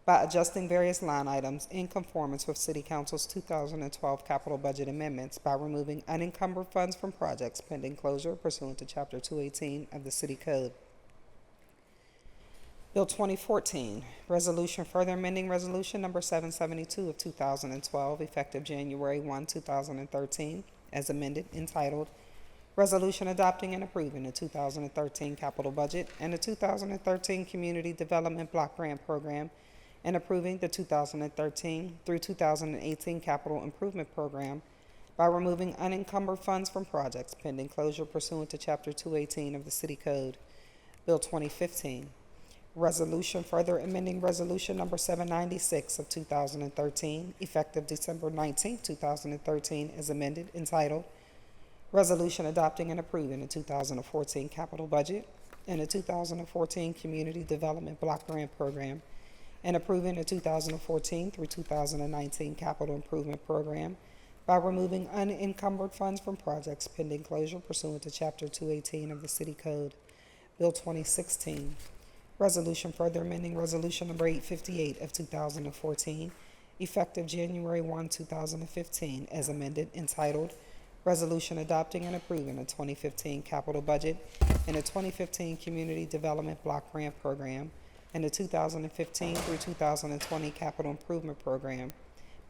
by adjusting various line items in conformance with City Council's 2012 capital budget amendments by removing unencumbered funds from projects pending closure pursuant to Chapter 218 of the City Code. Bill 2014, Resolution further amending Resolution number 772 of 2012, effective January 1, 2013, as amended, entitled Resolution Adopting and Approving the 2013 Capital Budget and the 2013 Community Development Block Grant Program, and approving the 2013 through 2018 Capital Improvement Program by removing unencumbered funds from projects pending closure pursuant to Chapter 218 of the City Code. Bill 2015, Resolution further amending Resolution number 796 of 2013, effective December 19, 2013, as amended, entitled Resolution Adopting and Approving the 2014 Capital Budget and the 2014 Community Development Block Grant Program, and approving the 2014 through 2019 Capital Improvement Program by removing unencumbered funds from projects pending closure pursuant to Chapter 218 of the City Code. Bill 2016, Resolution further amending Resolution number 858 of 2014, effective January 1, 2015, as amended, entitled Resolution Adopting and Approving a 2015 Capital Budget and a 2015 Community Development Block Grant Program and the 2015 through 2020 Capital Improvement Program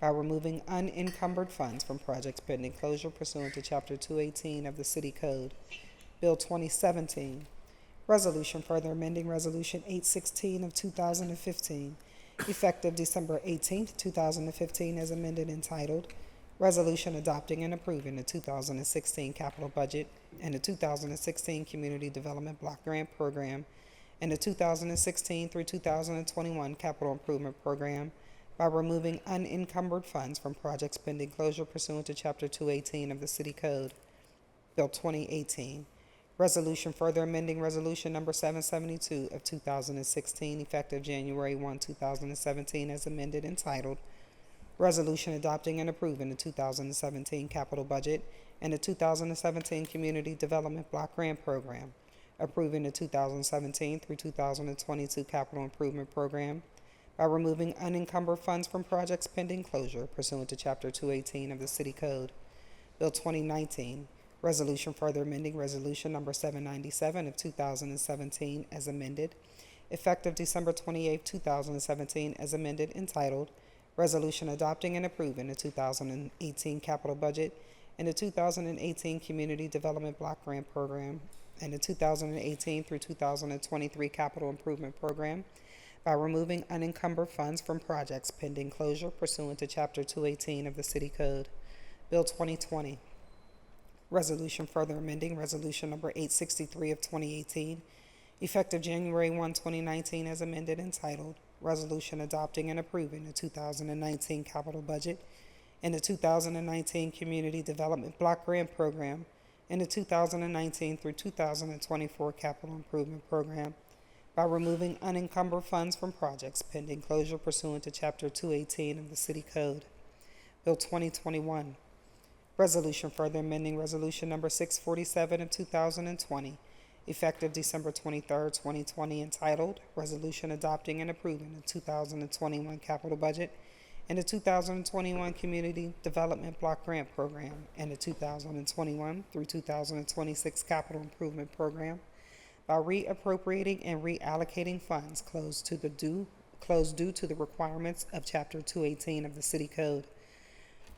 by removing unencumbered funds from projects pending closure pursuant to Chapter 218 of the City Code. Bill 2017, Resolution further amending Resolution 816 of 2015, effective December 18, 2015, as amended, entitled Resolution Adopting and Approving the 2016 Capital Budget and the 2016 Community Development Block Grant Program and the 2016 through 2021 Capital Improvement Program by removing unencumbered funds from projects pending closure pursuant to Chapter 218 of the City Code. Bill 2018, Resolution further amending Resolution number 772 of 2016, effective January 1, 2017, as amended, entitled Resolution Adopting and Approving the 2017 Capital Budget and the 2017 Community Development Block Grant Program, approving the 2017 through 2022 Capital Improvement Program by removing unencumbered funds from projects pending closure pursuant to Chapter 218 of the City Code. Bill 2019, Resolution further amending Resolution number 797 of 2017 as amended, effective December 28, 2017, as amended, entitled Resolution Adopting and Approving the 2018 Capital Budget and the 2018 Community Development Block Grant Program and the 2018 through 2023 Capital Improvement Program by removing unencumbered funds from projects pending closure pursuant to Chapter 218 of the City Code. Bill 2020, Resolution further amending Resolution number 863 of 2018, effective January 1, 2019, as amended, entitled Resolution Adopting and Approving the 2019 Capital Budget and the 2019 Community Development Block Grant Program and the 2019 through 2024 Capital Improvement Program by removing unencumbered funds from projects pending closure pursuant to Chapter 218 of the City Code. Bill 2021, Resolution further amending Resolution number 647 of 2020, effective December 23, 2020, entitled Resolution Adopting and Approving the 2021 Capital Budget and the 2021 Community Development Block Grant Program and the 2021 through 2026 Capital Improvement Program by reappropriating and reallocating funds closed due to the requirements of Chapter 218 of the City Code.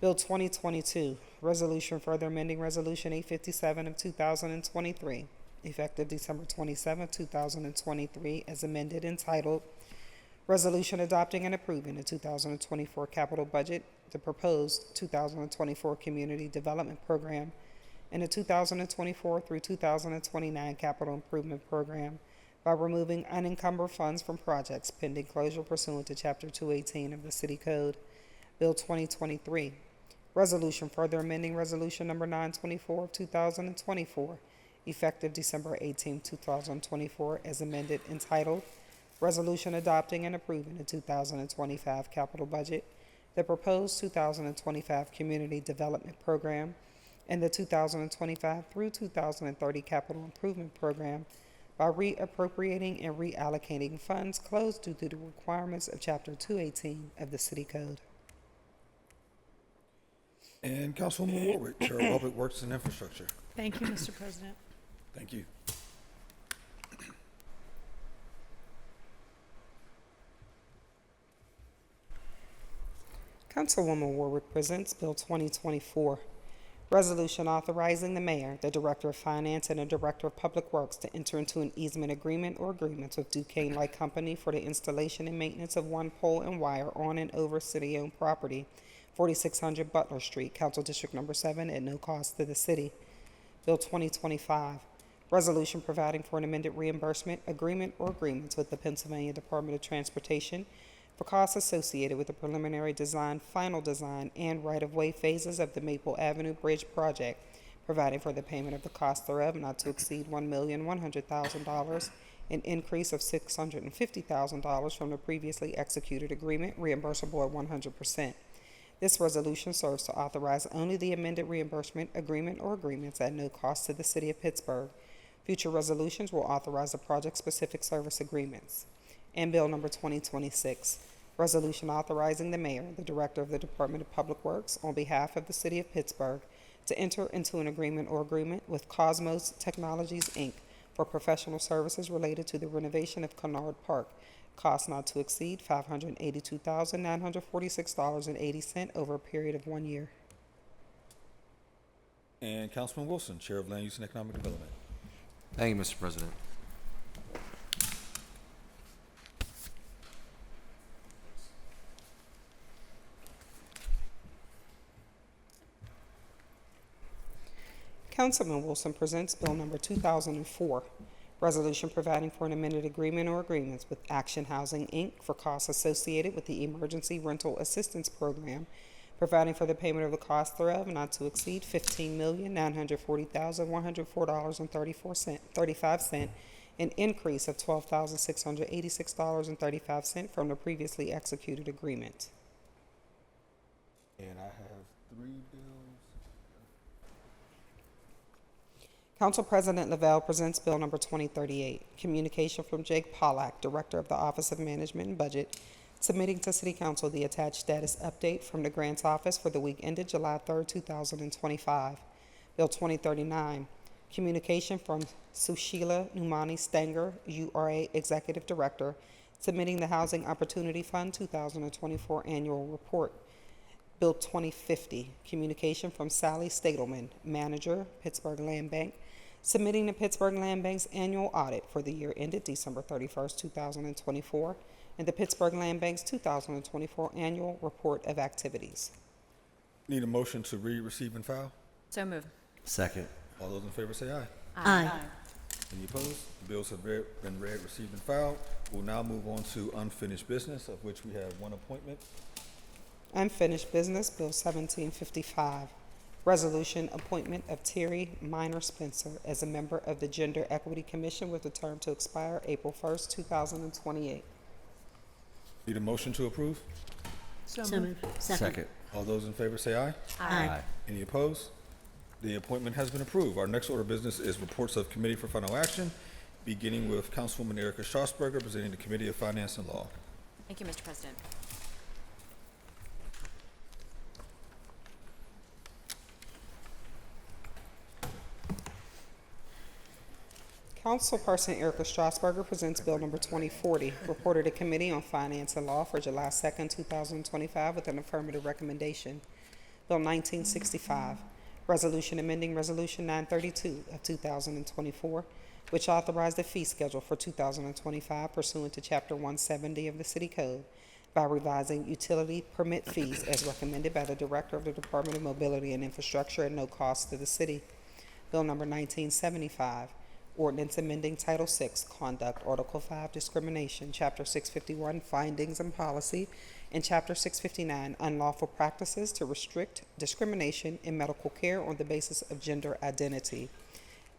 Bill 2022, Resolution further amending Resolution 857 of 2023, effective December 27, 2023, as amended, entitled Resolution Adopting and Approving the 2024 Capital Budget, the proposed 2024 Community Development Program, and the 2024 through 2029 Capital Improvement Program by removing unencumbered funds from projects pending closure pursuant to Chapter 218 of the City Code. Bill 2023, Resolution further amending Resolution number 924 of 2024, effective December 18, 2024, as amended, entitled Resolution Adopting and Approving the 2025 Capital Budget, the proposed 2025 Community Development Program, and the 2025 through 2030 Capital Improvement Program by reappropriating and reallocating funds closed due to the requirements of Chapter 218 of the City Code. And Councilwoman Warwick, Chair of Public Works and Infrastructure. Thank you, Mr. President. Thank you. Councilwoman Warwick presents Bill 2024, Resolution authorizing the mayor, the director of finance, and the director of public works to enter into an easement agreement or agreements with Duquesne Light Company for the installation and maintenance of one pole and wire on and over city-owned property, 4600 Butler Street, Council District Number 7, at no cost to the city. Bill 2025, Resolution providing for an amended reimbursement agreement or agreements with the Pennsylvania Department of Transportation for costs associated with the preliminary design, final design, and right-of-way phases of the Maple Avenue Bridge project, providing for the payment of the cost thereof not to exceed $1,100,000, an increase of $650,000 from the previously executed agreement, reimbursable at 100%. This resolution serves to authorize only the amended reimbursement agreement or agreements at no cost to the City of Pittsburgh. Future resolutions will authorize the project-specific service agreements. And Bill number 2026, Resolution authorizing the mayor, the director of the Department of Public Works, on behalf of the city of Pittsburgh, to enter into an agreement with Cosmos Technologies, Inc. for professional services related to the renovation of Kennard Park. Cost not to exceed $582,946.80 over a period of 1 year. And Councilman Wilson, Chair of Land Use and Economic Development. Thank you, Mr. President. Councilman Wilson presents Bill Number 2004, Resolution providing for an amended agreement or agreements with Action Housing, Inc. for costs associated with the Emergency Rental Assistance Program, providing for the payment of the cost thereof not to exceed $15,940,104.35, an increase of $12,686.35 from the previously executed agreement. And I have 3 bills. Council President Lavelle presents Bill Number 2038, communication from Jake Pollack, Director of the Office of Management and Budget, submitting to City Council the attached status update from the Grants Office for the week ended July 3rd, 2025. Bill 2039, communication from Sushila Numani Stanger, URA Executive Director, submitting the Housing Opportunity Fund 2024 Annual Report. Bill 2050, communication from Sally Stadelman, Manager, Pittsburgh Land Bank, submitting the Pittsburgh Land Bank's annual audit for the year ended December 31st, 2024, and the Pittsburgh Land Bank's 2024 Annual Report of Activities. Need a motion to read, receive, and file? So moved. Second. All those in favor say aye. Aye. Any opposed? The bills have been read, received, and filed. We'll now move on to unfinished business, of which we have one appointment. Unfinished business, Bill 1755, resolution appointment of Terry Minor Spencer as a member of the Gender Equity Commission with a term to expire April 1st, 2028. Need a motion to approve? So moved. Second. All those in favor say aye. Aye. Any opposed? The appointment has been approved. Our next order of business is reports of committee for final action, beginning with Councilwoman Erica Strasburger, presenting the Committee of Finance and Law. Thank you, Mr. President. Councilperson Erica Strasburger presents Bill Number 2040, reported to Committee on Finance and Law for July 2nd, 2025, with an affirmative recommendation. Bill 1965, resolution amending Resolution 932 of 2024, which authorized the fee schedule for 2025 pursuant to Chapter 170 of the City Code by revising utility permit fees as recommended by the Director of the Department of Mobility and Infrastructure at no cost to the city. Bill Number 1975, ordinance amending Title VI, Conduct, Article 5, Discrimination, Chapter 651, Findings and Policy, and Chapter 659, Unlawful Practices to restrict discrimination in medical care on the basis of gender identity.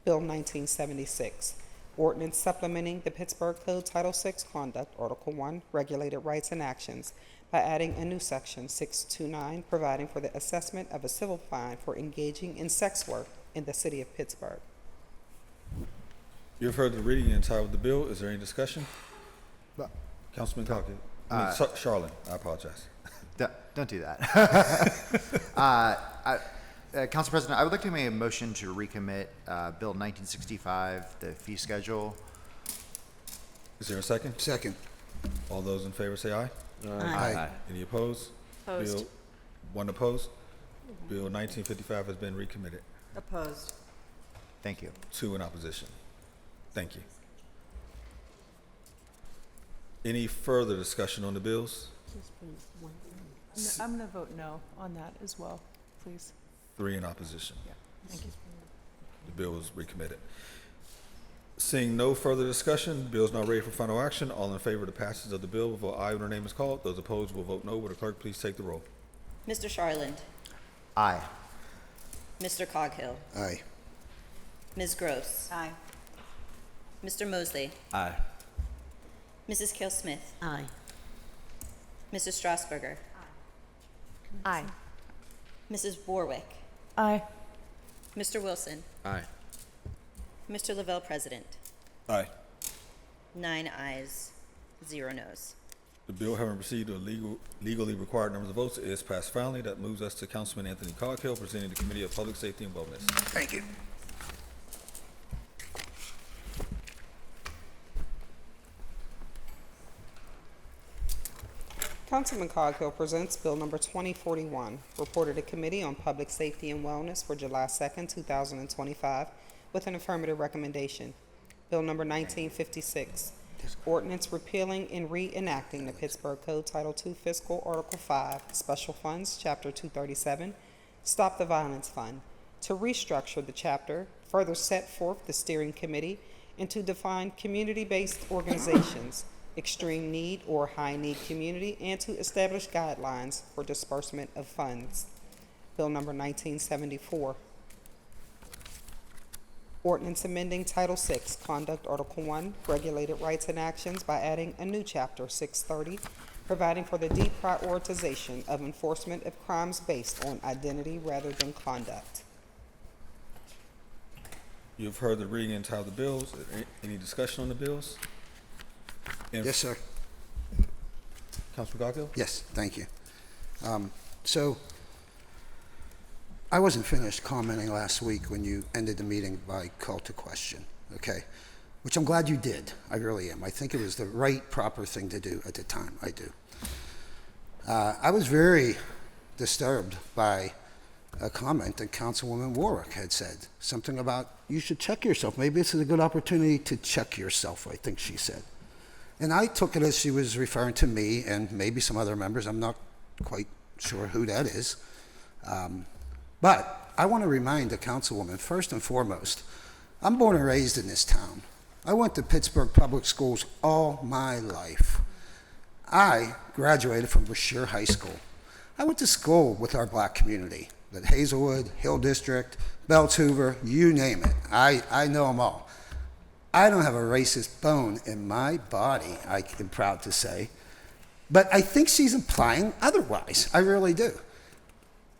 Bill 1976, ordinance supplementing the Pittsburgh Code Title VI, Conduct, Article 1, Regulated Rights and Actions, by adding a new section 629, providing for the assessment of a civil fine for engaging in sex work in the city of Pittsburgh. You've heard the reading and title of the bill. Is there any discussion? Councilman Calkins. Charlene, I apologize. Don't do that. Council President, I would like to make a motion to recommit Bill 1965, the fee schedule. Is there a second? Second. All those in favor say aye. Aye. Any opposed? Opposed. Bill, one opposed? Bill 1955 has been recommitted. Opposed. Thank you. 2 in opposition. Thank you. Any further discussion on the bills? I'm going to vote no on that as well, please. 3 in opposition. Yeah, thank you. The bill is recommitted. Seeing no further discussion, the bill is now ready for final action. All in favor of the passage of the bill will vote aye when their name is called. Those opposed will vote no. Will the clerk please take the roll? Mr. Charland. Aye. Mr. Coghill. Aye. Ms. Gross. Aye. Mr. Mosley. Aye. Mrs. Kill Smith. Aye. Mrs. Strasburger. Aye. Mrs. Warwick. Aye. Mr. Wilson. Aye. Mr. Lavelle, President. Aye. 9 ayes, 0 noes. The bill, having received the legally required numbers of votes, is passed finally. That moves us to Councilman Anthony Coghill, presenting the Committee of Public Safety and Wellness. Thank you. Councilman Coghill presents Bill number 2041, reported to Committee on Public Safety and Wellness for July 2nd, 2025, with an affirmative recommendation. Bill number 1956, ordinance repealing and reenacting the Pittsburgh Code Title II Fiscal Article 5, Special Funds, Chapter 237, Stop the Violence Fund, to restructure the chapter, further set forth the steering committee, and to define community-based organizations, extreme need or high need community, and to establish guidelines for disbursement of funds. Bill number 1974. Ordinance amending Title VI, Conduct Article 1, Regulated Rights and Actions by adding a new chapter 630, providing for the deprioritization of enforcement of crimes based on identity rather than conduct. You've heard the reading and title of the bills. Any discussion on the bills? Yes, sir. Councilman Coghill? Yes, thank you. So I wasn't finished commenting last week when you ended the meeting by call to question, okay? Which I'm glad you did. I really am. I think it was the right, proper thing to do at the time. I do. I was very disturbed by a comment that Councilwoman Warwick had said. Something about, you should check yourself. Maybe this is a good opportunity to check yourself, I think she said. And I took it as she was referring to me and maybe some other members. I'm not quite sure who that is. But I want to remind the councilwoman, first and foremost, I'm born and raised in this town. I went to Pittsburgh public schools all my life. I graduated from Brashear High School. I went to school with our black community, the Hazelwood, Hill District, Belts Hoover, you name it. I know them all. I don't have a racist bone in my body, I am proud to say. But I think she's implying otherwise. I really do.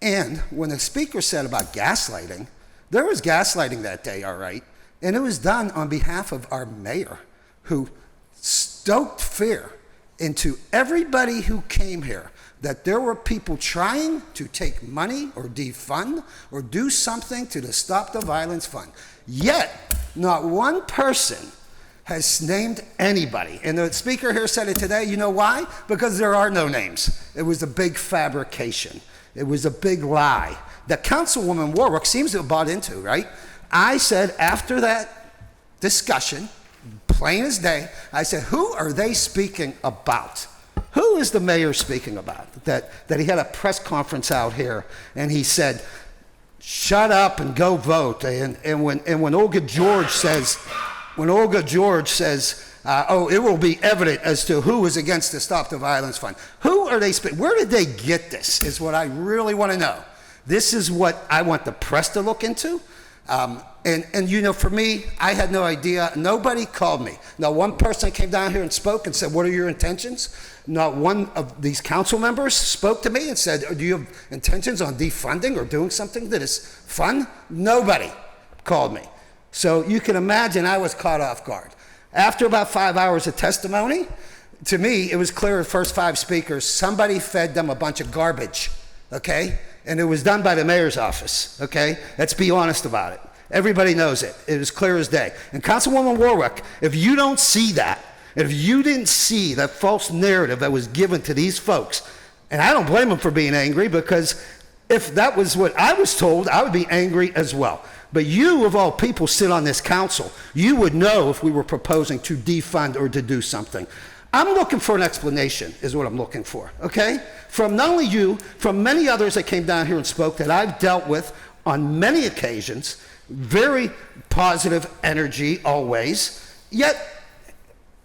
And when the speaker said about gaslighting, there was gaslighting that day, all right. And it was done on behalf of our mayor, who stoked fear into everybody who came here that there were people trying to take money or defund or do something to the Stop the Violence Fund. Yet, not one person has named anybody. And the speaker here said it today. You know why? Because there are no names. It was a big fabrication. It was a big lie that Councilwoman Warwick seems to have bought into, right? I said after that discussion, plain as day, I said, who are they speaking about? Who is the mayor speaking about? That he had a press conference out here and he said, shut up and go vote. And when Olga George says, oh, it will be evident as to who is against the Stop the Violence Fund. Who are they speaking? Where did they get this is what I really want to know. This is what I want the press to look into. And you know, for me, I had no idea. Nobody called me. Not one person came down here and spoke and said, what are your intentions? Not one of these council members spoke to me and said, do you have intentions on defunding or doing something that is fun? Nobody called me. So you can imagine I was caught off guard. After about 5 hours of testimony, to me, it was clear the first 5 speakers, somebody fed them a bunch of garbage, okay? And it was done by the mayor's office, okay? Let's be honest about it. Everybody knows it. It was clear as day. And Councilwoman Warwick, if you don't see that, if you didn't see that false narrative that was given to these folks, and I don't blame them for being angry, because if that was what I was told, I would be angry as well. But you, of all people, sit on this council. You would know if we were proposing to defund or to do something. I'm looking for an explanation, is what I'm looking for, okay? From not only you, from many others that came down here and spoke that I've dealt with on many occasions, very positive energy always, yet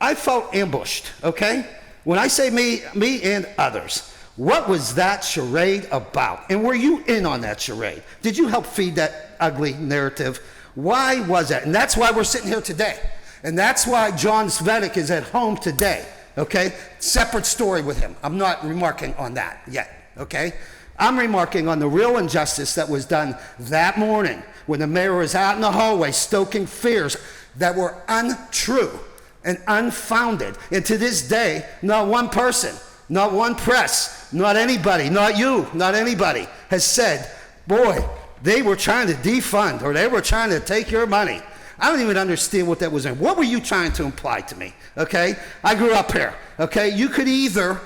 I felt ambushed, okay? When I say me and others, what was that charade about? And were you in on that charade? Did you help feed that ugly narrative? Why was that? And that's why we're sitting here today. And that's why John Svedek is at home today, okay? Separate story with him. I'm not remarking on that yet, okay? I'm remarking on the real injustice that was done that morning when the mayor was out in the hallway stoking fears that were untrue. and unfounded. And to this day, not one person, not one press, not anybody, not you, not anybody has said, boy, they were trying to defund or they were trying to take your money. I don't even understand what that was. What were you trying to imply to me? Okay? I grew up here. Okay? You could either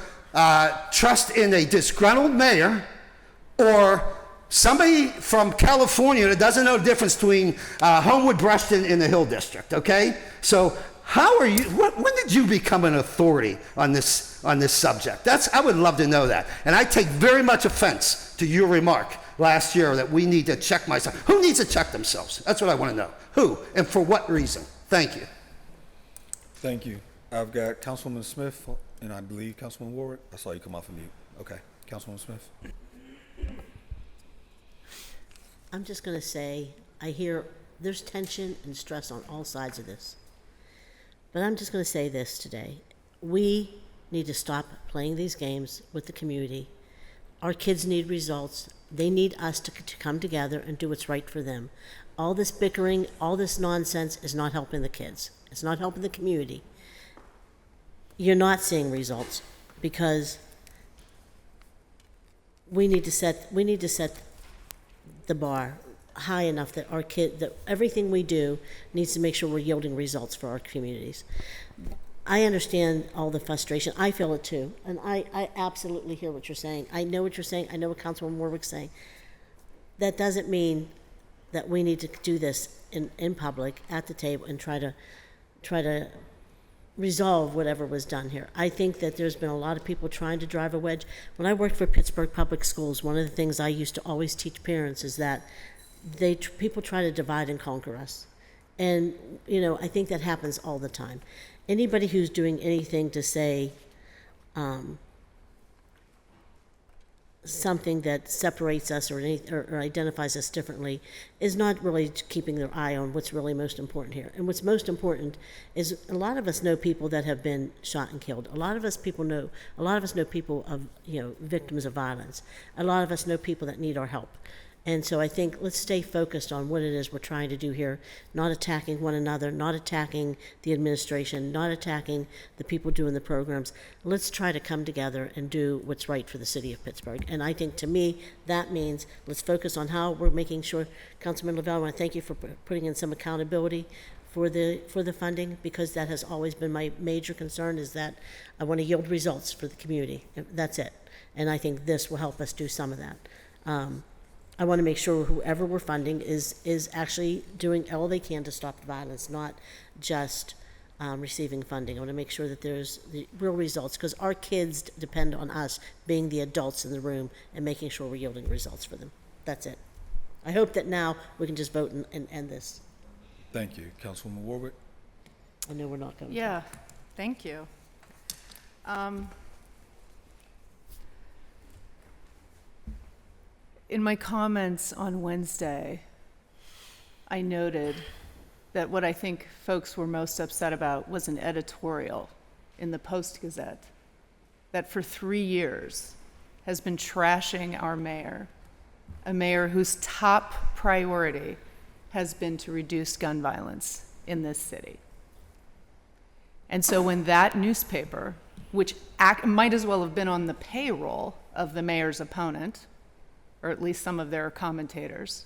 trust in a disgruntled mayor or somebody from California that doesn't know the difference between Homewood, Brushton, and the Hill District. Okay? So how are you? When did you become an authority on this subject? I would love to know that. And I take very much offense to your remark last year that we need to check myself. Who needs to check themselves? That's what I want to know. Who and for what reason? Thank you. Thank you. I've got Councilwoman Smith and I believe Councilman Warwick. I saw you come off of mute. Okay, Councilwoman Smith. I'm just going to say, I hear there's tension and stress on all sides of this. But I'm just going to say this today. We need to stop playing these games with the community. Our kids need results. They need us to come together and do what's right for them. All this bickering, all this nonsense is not helping the kids. It's not helping the community. You're not seeing results because we need to set the bar high enough that that everything we do needs to make sure we're yielding results for our communities. I understand all the frustration. I feel it too. And I absolutely hear what you're saying. I know what you're saying. I know what Councilwoman Warwick's saying. That doesn't mean that we need to do this in public at the table and try to resolve whatever was done here. I think that there's been a lot of people trying to drive a wedge. When I worked for Pittsburgh Public Schools, one of the things I used to always teach parents is that people try to divide and conquer us. And, I think that happens all the time. Anybody who's doing anything to say something that separates us or identifies us differently is not really keeping their eye on what's really most important here. And what's most important is a lot of us know people that have been shot and killed. A lot of us know people of victims of violence. A lot of us know people that need our help. And so I think let's stay focused on what it is we're trying to do here, not attacking one another, not attacking the administration, not attacking the people doing the programs. Let's try to come together and do what's right for the city of Pittsburgh. And I think to me, that means let's focus on how we're making sure, Councilman Lavelle, I want to thank you for putting in some accountability for the funding, because that has always been my major concern, is that I want to yield results for the community. That's it. And I think this will help us do some of that. I want to make sure whoever we're funding is actually doing all they can to stop the violence, not just receiving funding. I want to make sure that there's the real results, because our kids depend on us being the adults in the room and making sure we're yielding results for them. That's it. I hope that now we can just vote and end this. Thank you. Councilwoman Warwick. I know we're not going to. Yeah, thank you. In my comments on Wednesday, I noted that what I think folks were most upset about was an editorial in the Post-Gazette that for 3 years has been trashing our mayor, a mayor whose top priority has been to reduce gun violence in this city. And so when that newspaper, which might as well have been on the payroll of the mayor's opponent, or at least some of their commentators,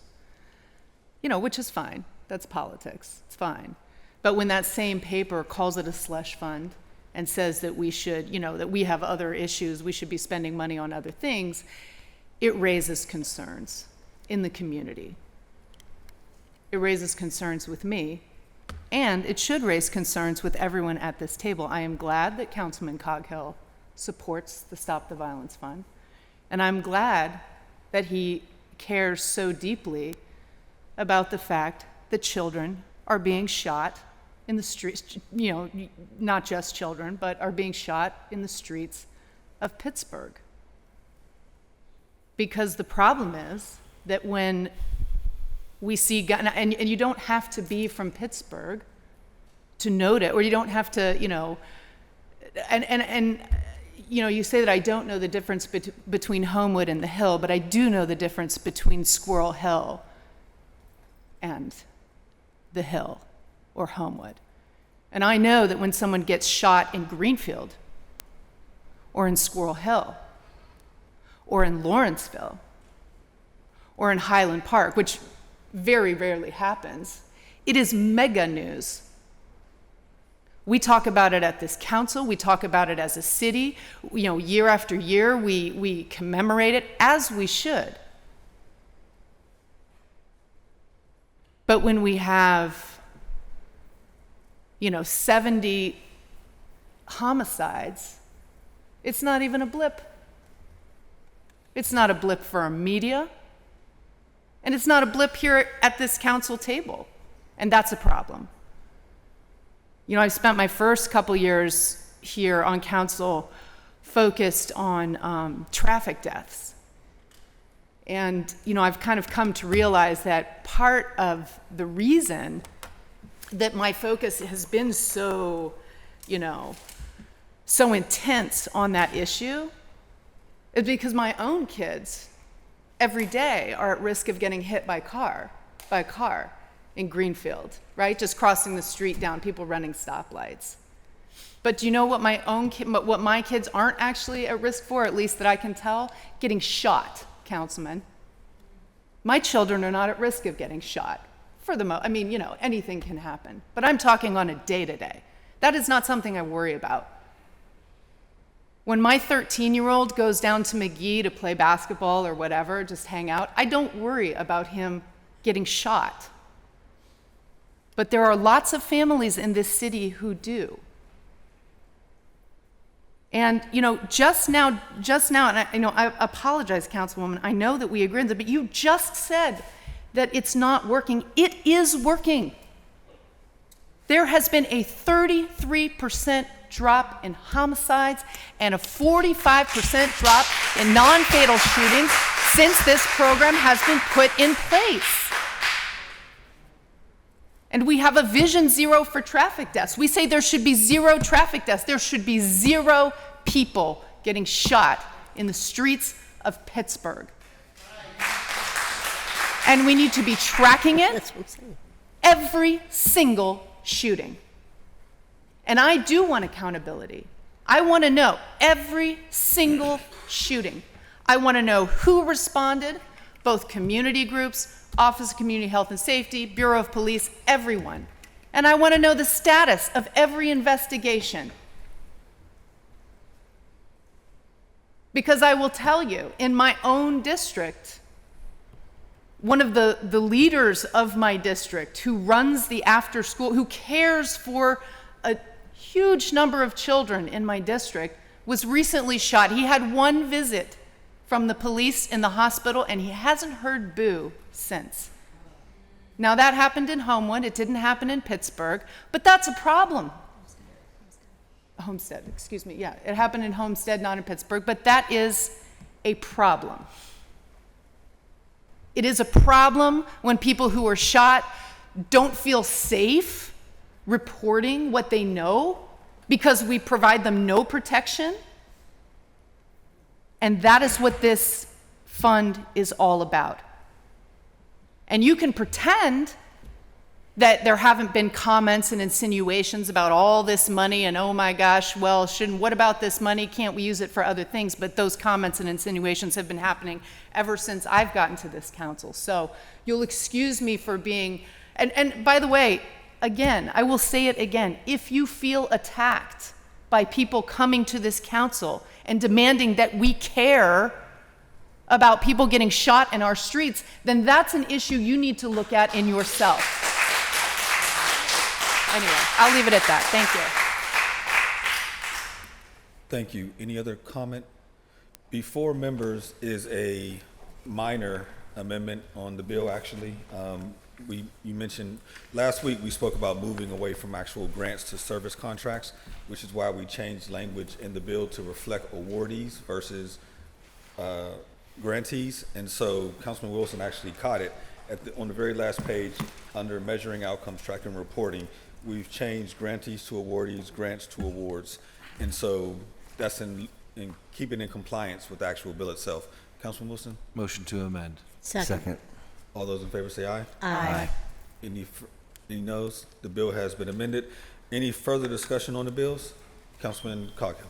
which is fine. That's politics. It's fine. But when that same paper calls it a slush fund and says that we should, that we have other issues, we should be spending money on other things, it raises concerns in the community. It raises concerns with me, and it should raise concerns with everyone at this table. I am glad that Councilman Coghill supports the Stop the Violence Fund, and I'm glad that he cares so deeply about the fact that children are being shot in the streets, not just children, but are being shot in the streets of Pittsburgh. Because the problem is that when we see gun, and you don't have to be from Pittsburgh to note it, or you don't have to, you say that I don't know the difference between Homewood and the Hill, but I do know the difference between Squirrel Hill and the Hill or Homewood. And I know that when someone gets shot in Greenfield, or in Squirrel Hill, or in Lawrenceville, or in Highland Park, which very rarely happens, it is mega news. We talk about it at this council, we talk about it as a city, year after year, we commemorate it, as we should. But when we have, 70 homicides, it's not even a blip. It's not a blip for our media, and it's not a blip here at this council table, and that's a problem. I've spent my first couple years here on council focused on traffic deaths. And, I've kind of come to realize that part of the reason that my focus has been so intense on that issue is because my own kids every day are at risk of getting hit by a car in Greenfield, right? Just crossing the street down, people running stoplights. But do you know what what my kids aren't actually at risk for, at least that I can tell? Getting shot, Councilman. My children are not at risk of getting shot. Anything can happen. But I'm talking on a day-to-day. That is not something I worry about. When my 13-year-old goes down to McGee to play basketball or whatever, just hang out, I don't worry about him getting shot. But there are lots of families in this city who do. And, just now, and I apologize, Councilwoman, I know that we agree on that, but you just said that it's not working. It is working. There has been a 33% drop in homicides and a 45% drop in non-fatal shootings since this program has been put in place. And we have a vision zero for traffic deaths. We say there should be zero traffic deaths. There should be zero people getting shot in the streets of Pittsburgh. And we need to be tracking it, every single shooting. And I do want accountability. I want to know every single shooting. I want to know who responded, both community groups, Office of Community Health and Safety, Bureau of Police, everyone. And I want to know the status of every investigation. Because I will tell you, in my own district, one of the leaders of my district who runs the after school, who cares for a huge number of children in my district, was recently shot. He had one visit from the police in the hospital, and he hasn't heard boo since. Now, that happened in Homewood. It didn't happen in Pittsburgh, but that's a problem. Homestead, excuse me. Yeah, it happened in Homestead, not in Pittsburgh, but that is a problem. It is a problem when people who are shot don't feel safe reporting what they know because we provide them no protection. And that is what this fund is all about. And you can pretend that there haven't been comments and insinuations about all this money and, oh my gosh, well, what about this money? Can't we use it for other things? But those comments and insinuations have been happening ever since I've gotten to this council. So you'll excuse me for being, and by the way, again, I will say it again, if you feel attacked by people coming to this council and demanding that we care about people getting shot in our streets, then that's an issue you need to look at in yourself. Anyway, I'll leave it at that. Thank you. Thank you. Any other comment? Before members is a minor amendment on the bill, actually. You mentioned, last week we spoke about moving away from actual grants to service contracts, which is why we changed language in the bill to reflect awardees versus grantees. And so Councilman Wilson actually caught it. On the very last page, under measuring outcomes, tracking, reporting, we've changed grantees to awardees, grants to awards. And so that's in keeping in compliance with the actual bill itself. Councilman Wilson? Motion to amend. Second. All those in favor say aye. Aye. Any noes? The bill has been amended. Any further discussion on the bills? Councilman Coghill.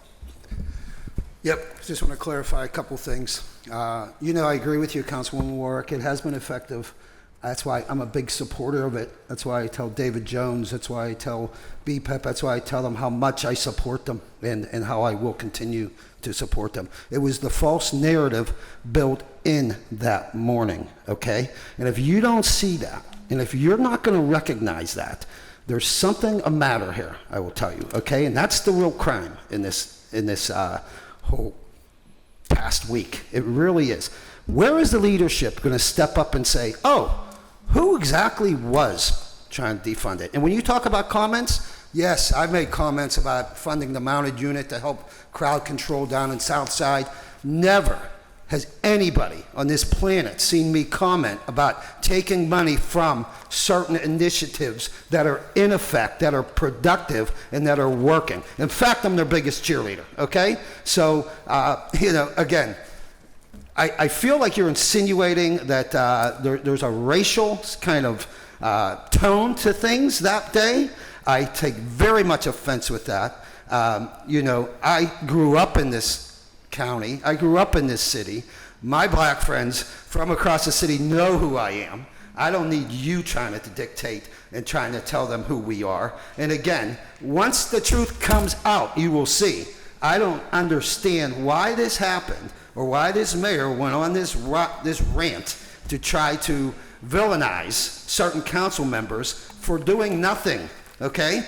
Yep, just want to clarify a couple things. I agree with you, Councilwoman Warwick. It has been effective. That's why I'm a big supporter of it. That's why I tell David Jones. That's why I tell BPEP. That's why I tell them how much I support them and how I will continue to support them. It was the false narrative built in that morning, okay? And if you don't see that, and if you're not going to recognize that, there's something a matter here, I will tell you, okay? And that's the real crime in this whole past week. It really is. Where is the leadership going to step up and say, oh, who exactly was trying to defund it? And when you talk about comments, yes, I've made comments about funding the mounted unit to help crowd control down in Southside. Never has anybody on this planet seen me comment about taking money from certain initiatives that are in effect, that are productive, and that are working. In fact, I'm their biggest cheerleader, okay? So, again, I feel like you're insinuating that there's a racial kind of tone to things that day. I take very much offense with that. I grew up in this county. I grew up in this city. My black friends from across the city know who I am. I don't need you trying to dictate and trying to tell them who we are. And again, once the truth comes out, you will see. I don't understand why this happened or why this mayor went on this rant to try to villainize certain council members for doing nothing, okay?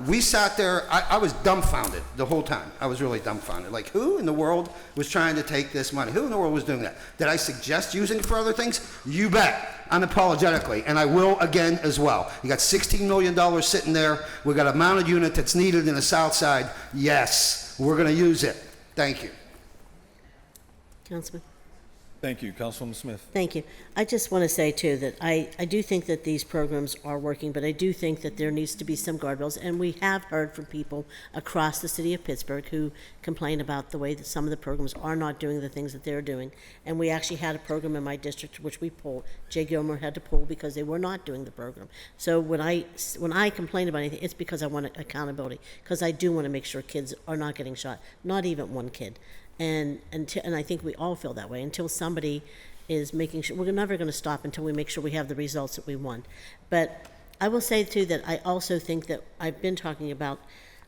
We sat there, I was dumbfounded the whole time. I was really dumbfounded. Like, who in the world was trying to take this money? Who in the world was doing that? Did I suggest using it for other things? You bet, unapologetically, and I will again as well. You got $16 million sitting there. We got a mounted unit that's needed in the South Side. Yes, we're gonna use it. Thank you. Councilman? Thank you. Councilwoman Smith. Thank you. I just want to say, too, that I do think that these programs are working, but I do think that there needs to be some guardrails, and we have heard from people across the city of Pittsburgh who complain about the way that some of the programs are not doing the things that they're doing. And we actually had a program in my district which we pulled. Jay Gilmore had to pull because they were not doing the program. So when I complain about anything, it's because I want accountability, because I do want to make sure kids are not getting shot, not even one kid. And I think we all feel that way until somebody is making sure. We're never going to stop until we make sure we have the results that we want. But I will say, too, that I also think that I've been talking about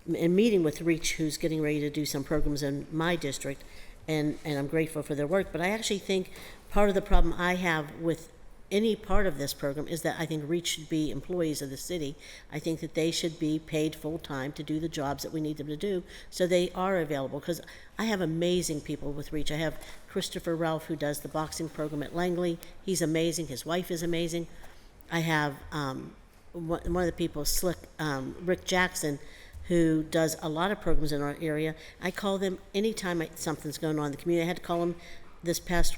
in meeting with Reach, who's getting ready to do some programs in my district, and I'm grateful for their work. But I actually think part of the problem I have with any part of this program is that I think Reach should be employees of the city. I think that they should be paid full-time to do the jobs that we need them to do, so they are available. Because I have amazing people with Reach. I have Christopher Ralph, who does the boxing program at Langley. He's amazing. His wife is amazing. I have one of the people, Rick Jackson, who does a lot of programs in our area. I call them anytime something's going on in the community. I had to call them this past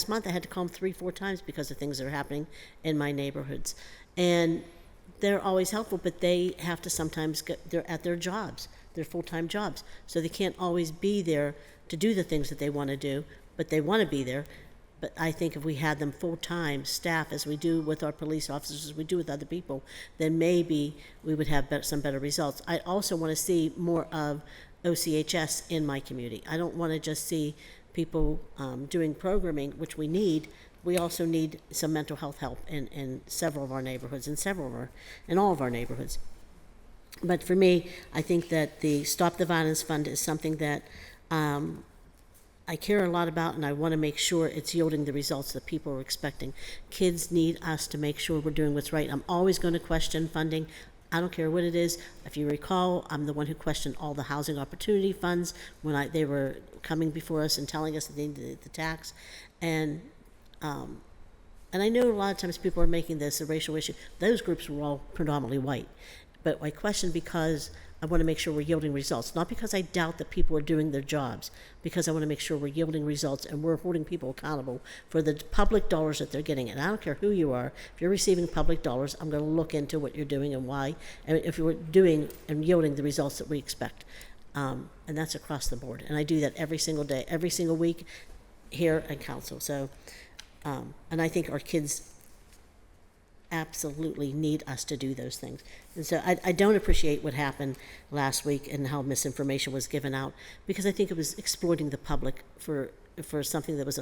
month. I had to call them 3-4 times because of things that are happening in my neighborhoods. And they're always helpful, but they have to sometimes they're at their jobs, their full-time jobs. So they can't always be there to do the things that they want to do, but they want to be there. But I think if we had them full-time staff, as we do with our police officers, as we do with other people, then maybe we would have some better results. I also want to see more of OCHS in my community. I don't want to just see people doing programming, which we need. We also need some mental health help in several of our neighborhoods, in all of our neighborhoods. But for me, I think that the Stop the Violence Fund is something that I care a lot about, and I want to make sure it's yielding the results that people are expecting. Kids need us to make sure we're doing what's right. I'm always going to question funding. I don't care what it is. If you recall, I'm the one who questioned all the housing opportunity funds when they were coming before us and telling us that they needed the tax. And I know a lot of times people are making this a racial issue. Those groups were all predominantly white. But I question because I want to make sure we're yielding results, not because I doubt that people are doing their jobs, because I want to make sure we're yielding results and we're holding people accountable for the public dollars that they're getting. And I don't care who you are. If you're receiving public dollars, I'm going to look into what you're doing and why, and if you're doing and yielding the results that we expect. And that's across the board. And I do that every single day, every single week here at council. So, and I think our kids absolutely need us to do those things. And so I don't appreciate what happened last week and how misinformation was given out, because I think it was exploiting the public for something that was,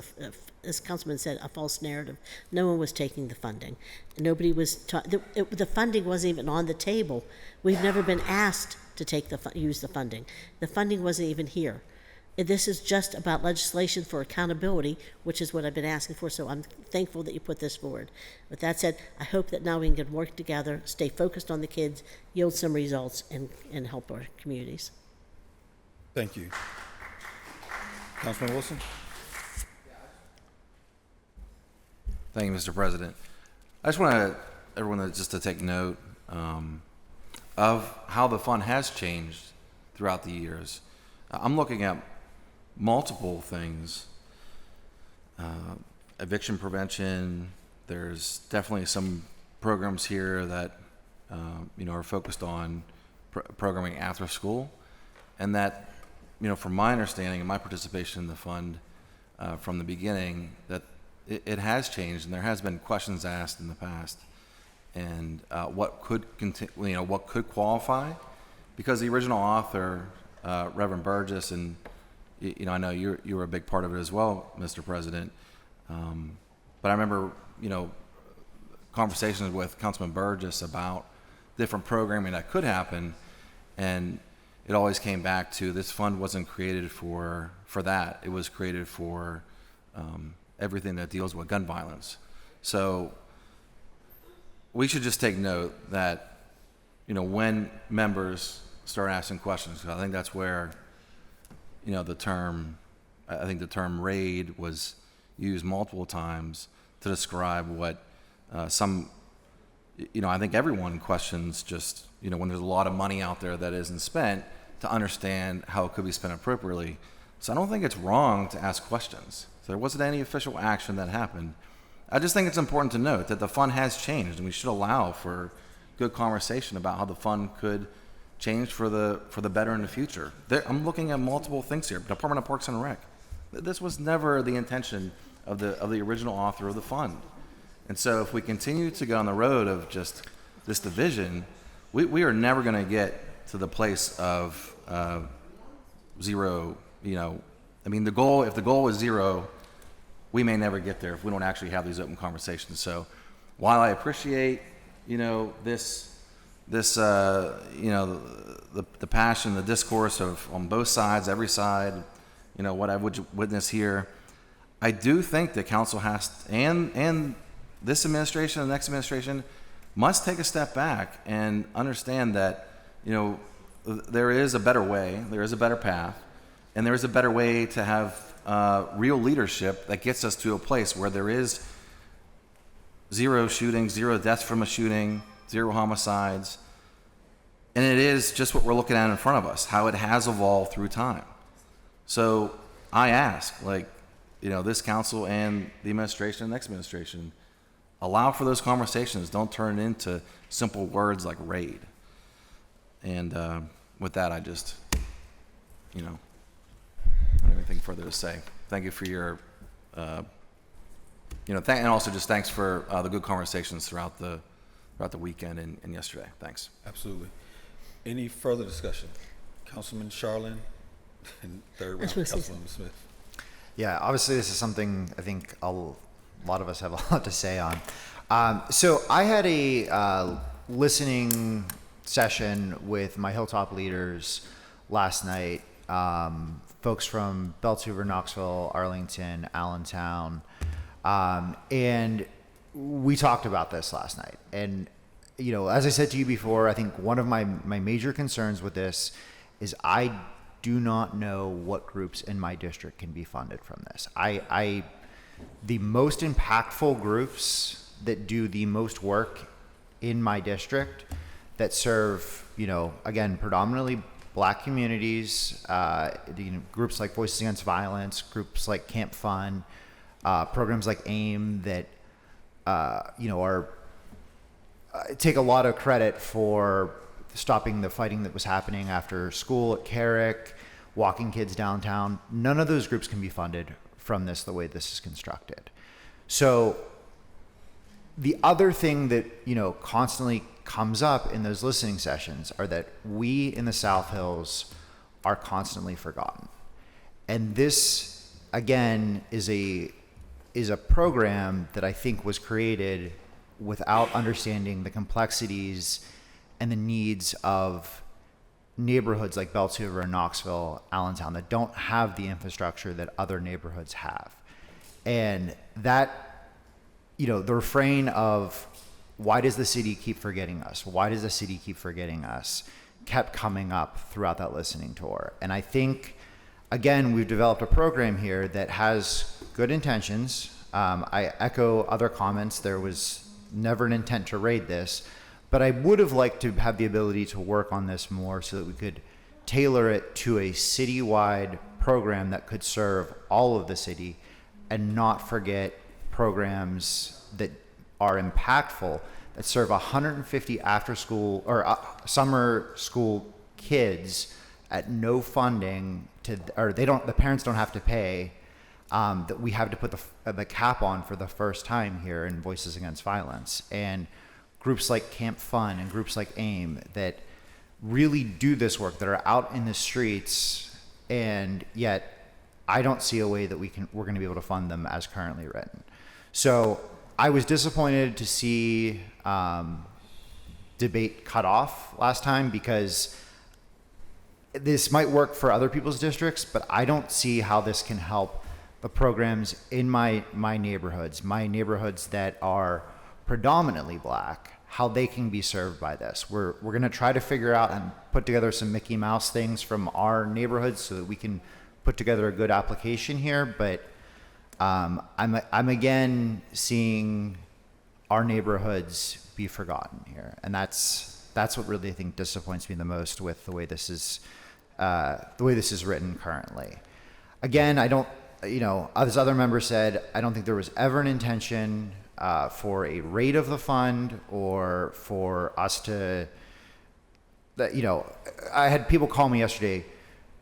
as Councilman said, a false narrative. No one was taking the funding. Nobody was, the funding wasn't even on the table. We've never been asked to use the funding. The funding wasn't even here. This is just about legislation for accountability, which is what I've been asking for, so I'm thankful that you put this forward. With that said, I hope that now we can work together, stay focused on the kids, yield some results, and help our communities. Thank you. Councilman Wilson? Thank you, Mr. President. I just want everyone to take note of how the fund has changed throughout the years. I'm looking at multiple things. Eviction prevention. There's definitely some programs here that are focused on programming after school, and that from my understanding and my participation in the fund from the beginning, that it has changed, and there has been questions asked in the past, and what could what could qualify, because the original author, Reverend Burgess, and I know you were a big part of it as well, Mr. President. But I remember conversations with Councilman Burgess about different programming that could happen, and it always came back to this fund wasn't created for that. It was created for everything that deals with gun violence. So we should just take note that when members start asking questions, 'cause I think that's where the term raid was used multiple times to describe what some I think everyone questions, just when there's a lot of money out there that isn't spent, to understand how it could be spent appropriately. So I don't think it's wrong to ask questions. So there wasn't any official action that happened. I just think it's important to note that the fund has changed, and we should allow for good conversation about how the fund could change for the better in the future. I'm looking at multiple things here. Department of Parks and Rec. This was never the intention of the original author of the fund. And so if we continue to go on the road of just this division, we are never going to get to the place of zero. The goal, if the goal was zero, we may never get there if we don't actually have these open conversations. So while I appreciate the passion, the discourse on both sides, every side, what I would witness here, I do think the council has and this administration and the next administration must take a step back and understand that there is a better way, there is a better path, and there is a better way to have real leadership that gets us to a place where there is zero shootings, zero deaths from a shooting, zero homicides. And it is just what we're looking at in front of us, how it has evolved through time. So I ask, this council and the administration and the next administration, allow for those conversations. Don't turn it into simple words like raid. And with that, I just, I don't have anything further to say. Thank you for your, and also just thanks for the good conversations throughout the weekend and yesterday. Thanks. Absolutely. Any further discussion? Councilman Charlin and third round, Councilman Smith. Yeah, obviously this is something I think a lot of us have a lot to say on. So I had a listening session with my Hilltop leaders last night, folks from Beltoover, Knoxville, Arlington, Allentown, and we talked about this last night. And as I said to you before, I think one of my major concerns with this is I do not know what groups in my district can be funded from this. The most impactful groups that do the most work in my district that serve, again, predominantly Black communities, groups like Voices Against Violence, groups like Camp Fun, programs like AIM that, take a lot of credit for stopping the fighting that was happening after school at Carrick, walking kids downtown. None of those groups can be funded from this the way this is constructed. So The other thing that, constantly comes up in those listening sessions are that we in the South Hills are constantly forgotten. And this, again, is a program that I think was created without understanding the complexities and the needs of neighborhoods like Belts Hoover and Knoxville, Allentown, that don't have the infrastructure that other neighborhoods have. And that, the refrain of, why does the city keep forgetting us? Why does the city keep forgetting us? Kept coming up throughout that listening tour. And I think, again, we've developed a program here that has good intentions. I echo other comments. There was never an intent to raid this, but I would have liked to have the ability to work on this more so that we could tailor it to a citywide program that could serve all of the city and not forget programs that are impactful, that serve 150 after school or summer school kids at no funding the parents don't have to pay, that we have to put the cap on for the first time here in Voices Against Violence. And groups like Camp Fun and groups like AIM that really do this work, that are out in the streets, and yet I don't see a way that we're going to be able to fund them as currently written. So I was disappointed to see debate cut off last time, because this might work for other people's districts, but I don't see how this can help the programs in my neighborhoods that are predominantly Black, how they can be served by this. We're going to try to figure out and put together some Mickey Mouse things from our neighborhoods so that we can put together a good application here. But I'm again seeing our neighborhoods be forgotten here, and that's what really I think disappoints me the most with the way this is written currently. Again, I don't, as other members said, I don't think there was ever an intention for a rate of the fund or for us to, I had people call me yesterday,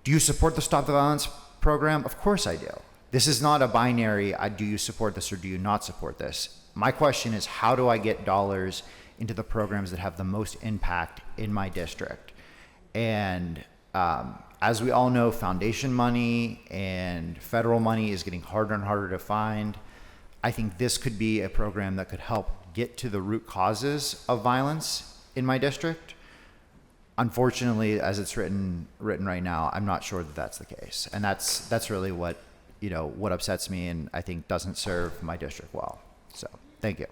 do you support the Stop the Violence program? Of course I do. This is not a binary, do you support this or do you not support this? My question is, how do I get dollars into the programs that have the most impact in my district? And as we all know, foundation money and federal money is getting harder and harder to find. I think this could be a program that could help get to the root causes of violence in my district. Unfortunately, as it's written right now, I'm not sure that that's the case. And that's really what upsets me and I think doesn't serve my district well. So, thank you.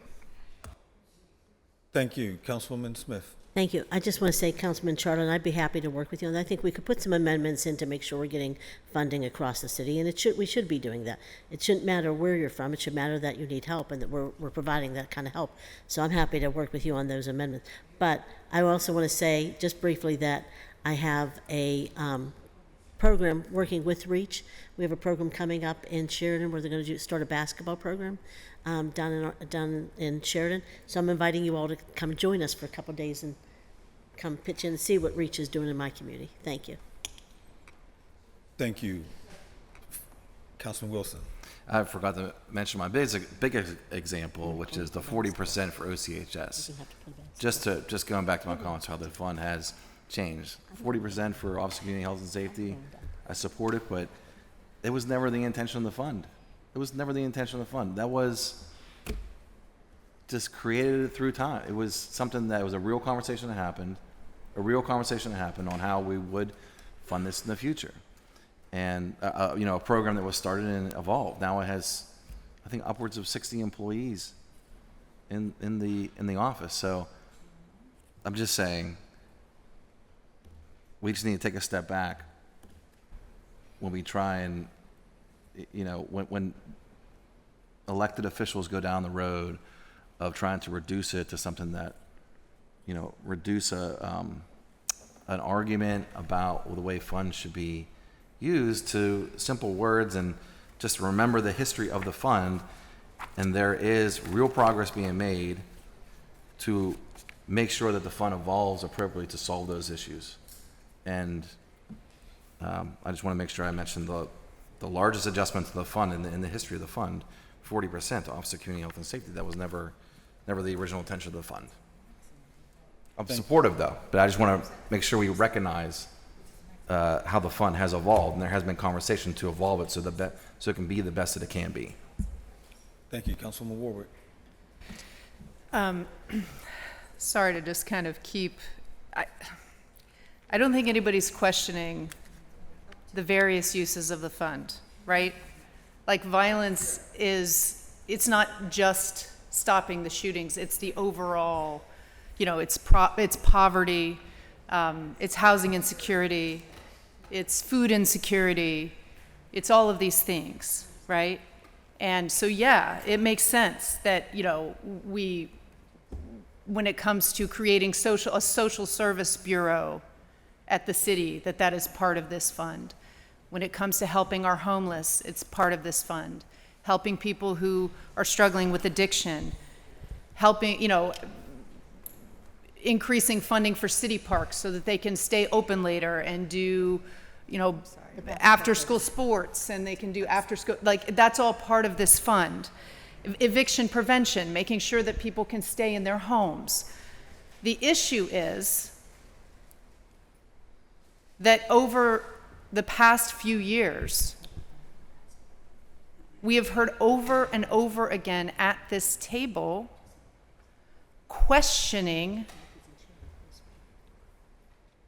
Thank you. Councilwoman Smith. Thank you. I just want to say, Councilman Charlton, I'd be happy to work with you, and I think we could put some amendments in to make sure we're getting funding across the city, and we should be doing that. It shouldn't matter where you're from. It should matter that you need help and that we're providing that kind of help. So I'm happy to work with you on those amendments. But I also want to say, just briefly, that I have a program working with REACH. We have a program coming up in Sheridan where they're going to start a basketball program down in Sheridan. So I'm inviting you all to come join us for a couple of days and come pitch in and see what REACH is doing in my community. Thank you. Thank you. Councilman Wilson. I forgot to mention my big example, which is the 40% for OCHS. Just going back to my comments, how the fund has changed. 40% for Office of Community Health and Safety, I support it, but it was never the intention of the fund. That was just created through time. It was something that was a real conversation that happened on how we would fund this in the future. And, a program that was started and evolved. Now it has, I think, upwards of 60 employees in the office. So I'm just saying, we just need to take a step back when we try and, when elected officials go down the road of trying to reduce it to something that, reduce an argument about the way funds should be used to simple words and just remember the history of the fund. And there is real progress being made to make sure that the fund evolves appropriately to solve those issues. And I just want to make sure I mention the largest adjustment to the fund in the history of the fund, 40% to Office of Community Health and Safety. That was never never the original intention of the fund. I'm supportive though, but I just want to make sure we recognize how the fund has evolved, and there has been conversation to evolve it so so it can be the best that it can be. Thank you, Councilwoman Warwick. Sorry to just kind of keep, I don't think anybody's questioning the various uses of the fund, right? Like violence it's not just stopping the shootings, it's the overall, it's poverty, it's housing insecurity, it's food insecurity, it's all of these things, right? And so, yeah, it makes sense that, when it comes to creating a social service bureau at the city, that is part of this fund. When it comes to helping our homeless, it's part of this fund. Helping people who are struggling with addiction, helping, increasing funding for city parks so that they can stay open later and do, after school sports, and they can do after school, that's all part of this fund. Eviction prevention, making sure that people can stay in their homes. The issue is that over the past few years, we have heard over and over again at this table questioning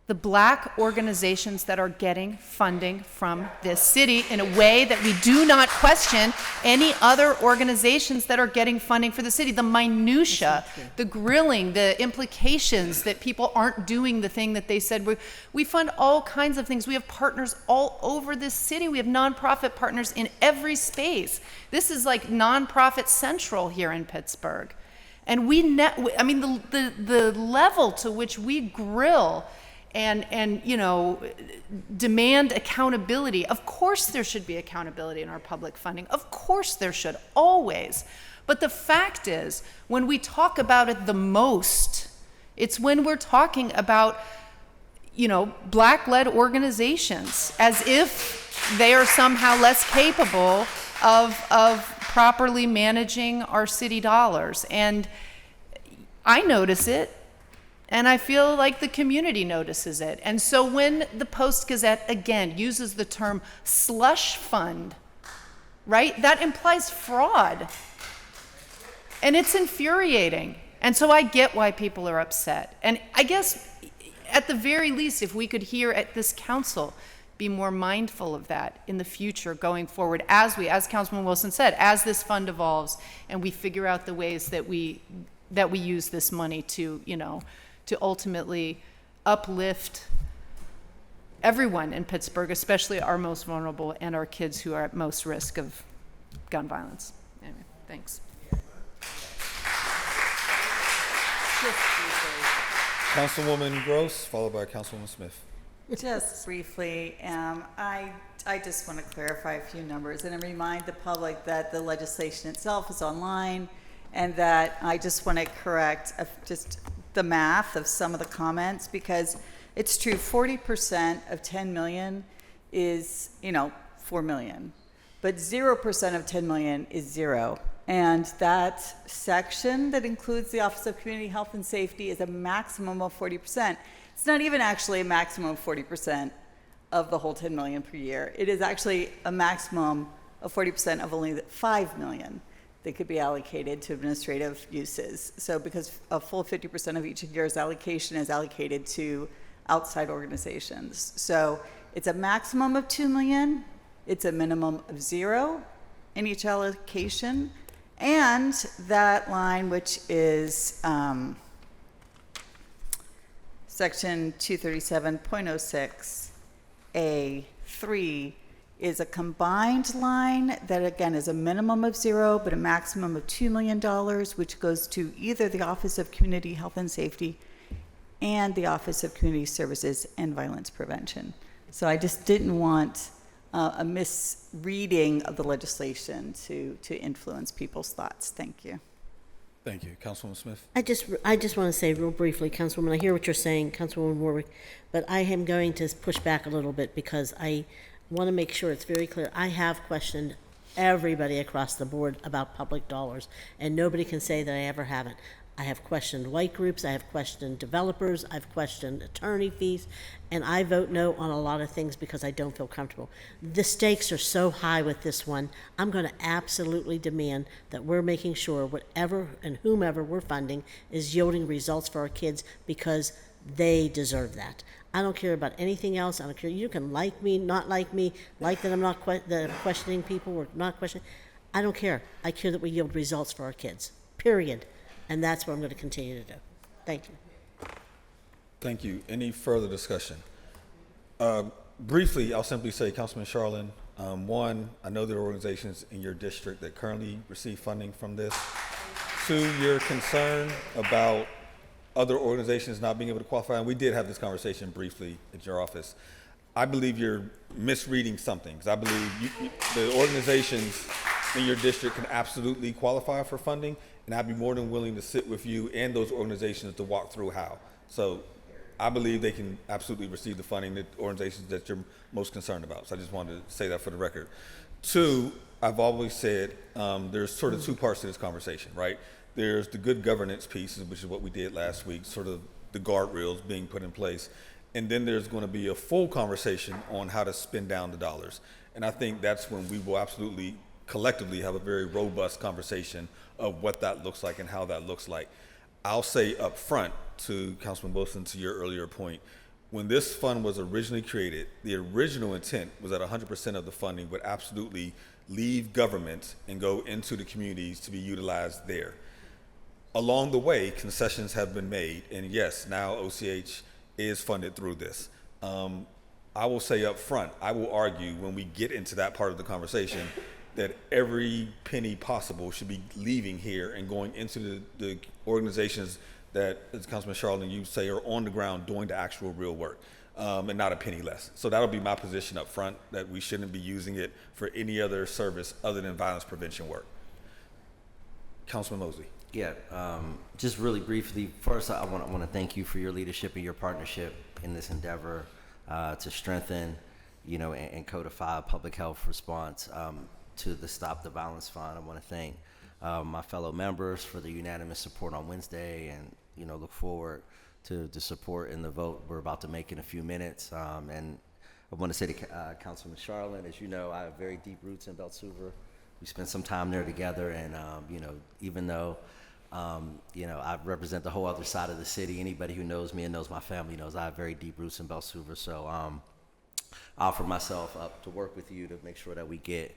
the Black organizations that are getting funding from this city in a way that we do not question any other organizations that are getting funding for the city. The minutia, the grilling, the implications that people aren't doing the thing that they said. We fund all kinds of things. We have partners all over this city. We have nonprofit partners in every space. This is like nonprofit central here in Pittsburgh. And the level to which we grill and demand accountability. Of course there should be accountability in our public funding. Of course there should, always. But the fact is, when we talk about it the most, it's when we're talking about, Black-led organizations, as if they are somehow less capable of properly managing our city dollars. And I notice it. And I feel like the community notices it. And so when the Post-Gazette, again, uses the term slush fund, right, that implies fraud. And it's infuriating. And so I get why people are upset. And I guess, at the very least, if we could hear at this council be more mindful of that in the future going forward, as Councilman Wilson said, as this fund evolves and we figure out the ways that we use this money to ultimately uplift everyone in Pittsburgh, especially our most vulnerable and our kids who are at most risk of gun violence. Anyway, thanks. Councilwoman Gross, followed by Councilwoman Smith. Just briefly, I just want to clarify a few numbers and remind the public that the legislation itself is online, and that I just want to correct just the math of some of the comments, because it's true, 40% of 10 million is, 4 million, but 0% of 10 million is zero. And that section that includes the Office of Community Health and Safety is a maximum of 40%. It's not even actually a maximum of 40% of the whole 10 million per year. It is actually a maximum of 40% of only 5 million that could be allocated to administrative uses. So because a full 50% of each year's allocation is allocated to outside organizations. So it's a maximum of 2 million, it's a minimum of 0 in each allocation, and that line, which is section 237.06A3, is a combined line that, again, is a minimum of 0, but a maximum of $2 million, which goes to either the Office of Community Health and Safety and the Office of Community Services and Violence Prevention. So I just didn't want a misreading of the legislation to influence people's thoughts. Thank you. Thank you. Councilwoman Smith. I just want to say real briefly, Councilwoman, I hear what you're saying, Councilwoman Warwick, but I am going to push back a little bit because I want to make sure it's very clear. I have questioned everybody across the board about public dollars, and nobody can say that I ever haven't. I have questioned white groups, I have questioned developers, I've questioned attorney fees, and I vote no on a lot of things because I don't feel comfortable. The stakes are so high with this one. I'm going to absolutely demand that we're making sure whatever and whomever we're funding is yielding results for our kids because they deserve that. I don't care about anything else. I don't care. You can like me, not like me, like that I'm not that I'm questioning people or not questioning. I don't care. I care that we yield results for our kids, period. And that's what I'm going to continue to do. Thank you. Thank you. Any further discussion? Briefly, I'll simply say, Councilman Charlin, one, I know there are organizations in your district that currently receive funding from this. Two, your concern about other organizations not being able to qualify, and we did have this conversation briefly at your office. I believe you're misreading something, because I believe the organizations in your district can absolutely qualify for funding, and I'd be more than willing to sit with you and those organizations to walk through how. So I believe they can absolutely receive the funding, the organizations that you're most concerned about. So I just wanted to say that for the record. Two, I've always said there's sort of two parts to this conversation, right? There's the good governance piece, which is what we did last week, sort of the guardrails being put in place. And then there's going to be a full conversation on how to spend down the dollars. And I think that's when we will absolutely collectively have a very robust conversation of what that looks like and how that looks like. I'll say up front to Councilman Wilson, to your earlier point, when this fund was originally created, the original intent was that 100% of the funding would absolutely leave government and go into the communities to be utilized there. Along the way, concessions have been made, and yes, now OCH is funded through this. I will say up front, I will argue when we get into that part of the conversation that every penny possible should be leaving here and going into the organizations that, as Councilman Charlton, you say, are on the ground doing the actual real work, and not a penny less. So that'll be my position up front, that we shouldn't be using it for any other service other than violence prevention work. Councilman Mosley. Yeah, just really briefly, first I want to thank you for your leadership and your partnership in this endeavor to strengthen, and codify a public health response to the Stop the Violence Fund. I want to thank my fellow members for the unanimous support on Wednesday, and look forward to the support in the vote we're about to make in a few minutes. And I want to say to Councilman Charlin, as you know, I have very deep roots in Beltsuver. We spent some time there together, and even though I represent the whole other side of the city, anybody who knows me and knows my family knows I have very deep roots in Beltsuver. So I offer myself up to work with you to make sure that we get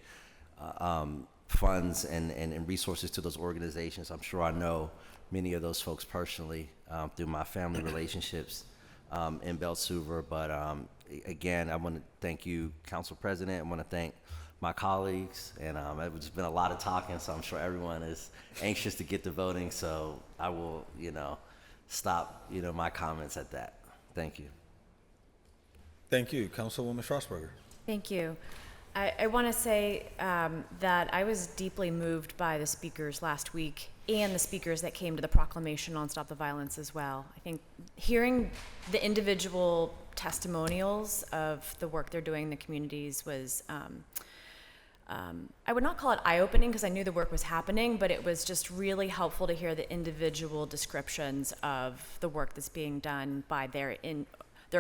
funds and resources to those organizations. I'm sure I know many of those folks personally through my family relationships in Beltsuver. But again, I want to thank you, Council President. I want to thank my colleagues, and it's been a lot of talking, so I'm sure everyone is anxious to get to voting. So I will, stop, my comments at that. Thank you. Thank you, Councilwoman Strasburger. Thank you. I want to say that I was deeply moved by the speakers last week and the speakers that came to the proclamation on Stop the Violence as well. I think hearing the individual testimonials of the work they're doing in the communities was, I would not call it eye-opening because I knew the work was happening, but it was just really helpful to hear the individual descriptions of the work that's being done by their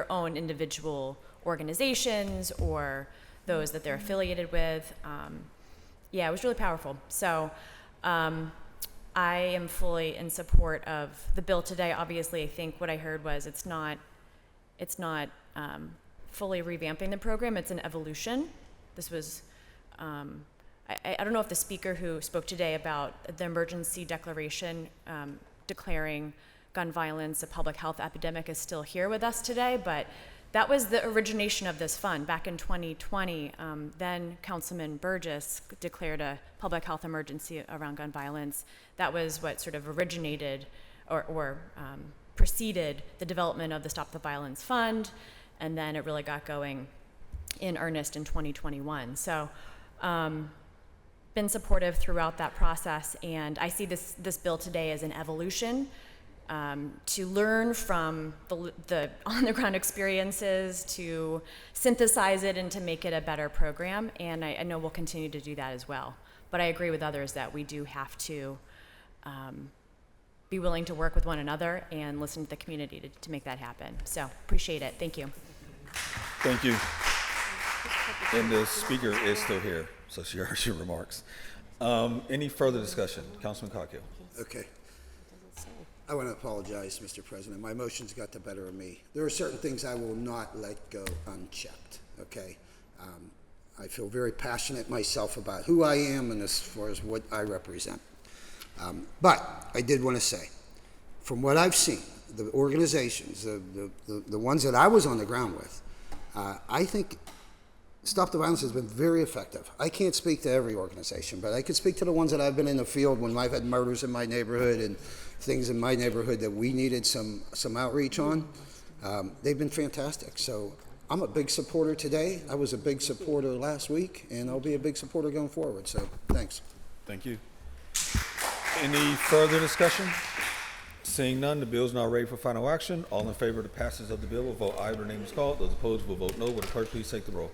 own individual organizations or those that they're affiliated with. Yeah, it was really powerful. So I am fully in support of the bill today. Obviously, I think what I heard was it's not fully revamping the program. It's an evolution. This was, I don't know if the speaker who spoke today about the emergency declaration declaring gun violence a public health epidemic is still here with us today, but that was the origination of this fund back in 2020. Then Councilman Burgess declared a public health emergency around gun violence. That was what sort of originated or preceded the development of the Stop the Violence Fund, and then it really got going in earnest in 2021. So been supportive throughout that process, and I see this bill today as an evolution to learn from the on-the-ground experiences, to synthesize it and to make it a better program. And I know we'll continue to do that as well. But I agree with others that we do have to be willing to work with one another and listen to the community to make that happen. So appreciate it. Thank you. Thank you. And the speaker is still here, so she heard your remarks. Any further discussion? Councilman Coghill. Okay. I want to apologize, Mr. President. My emotions got the better of me. There are certain things I will not let go unchecked, okay? I feel very passionate myself about who I am and as far as what I represent. But I did want to say, from what I've seen, the organizations, the ones that I was on the ground with, I think Stop the Violence has been very effective. I can't speak to every organization, but I can speak to the ones that I've been in the field when I've had murders in my neighborhood and things in my neighborhood that we needed some outreach on. They've been fantastic. So I'm a big supporter today. I was a big supporter last week, and I'll be a big supporter going forward. So thanks. Thank you. Any further discussion? Seeing none, the bill is now ready for final action. All in favor of the passage of the bill will vote aye when the name is called. Those opposed will vote no. Will the clerk please take the roll?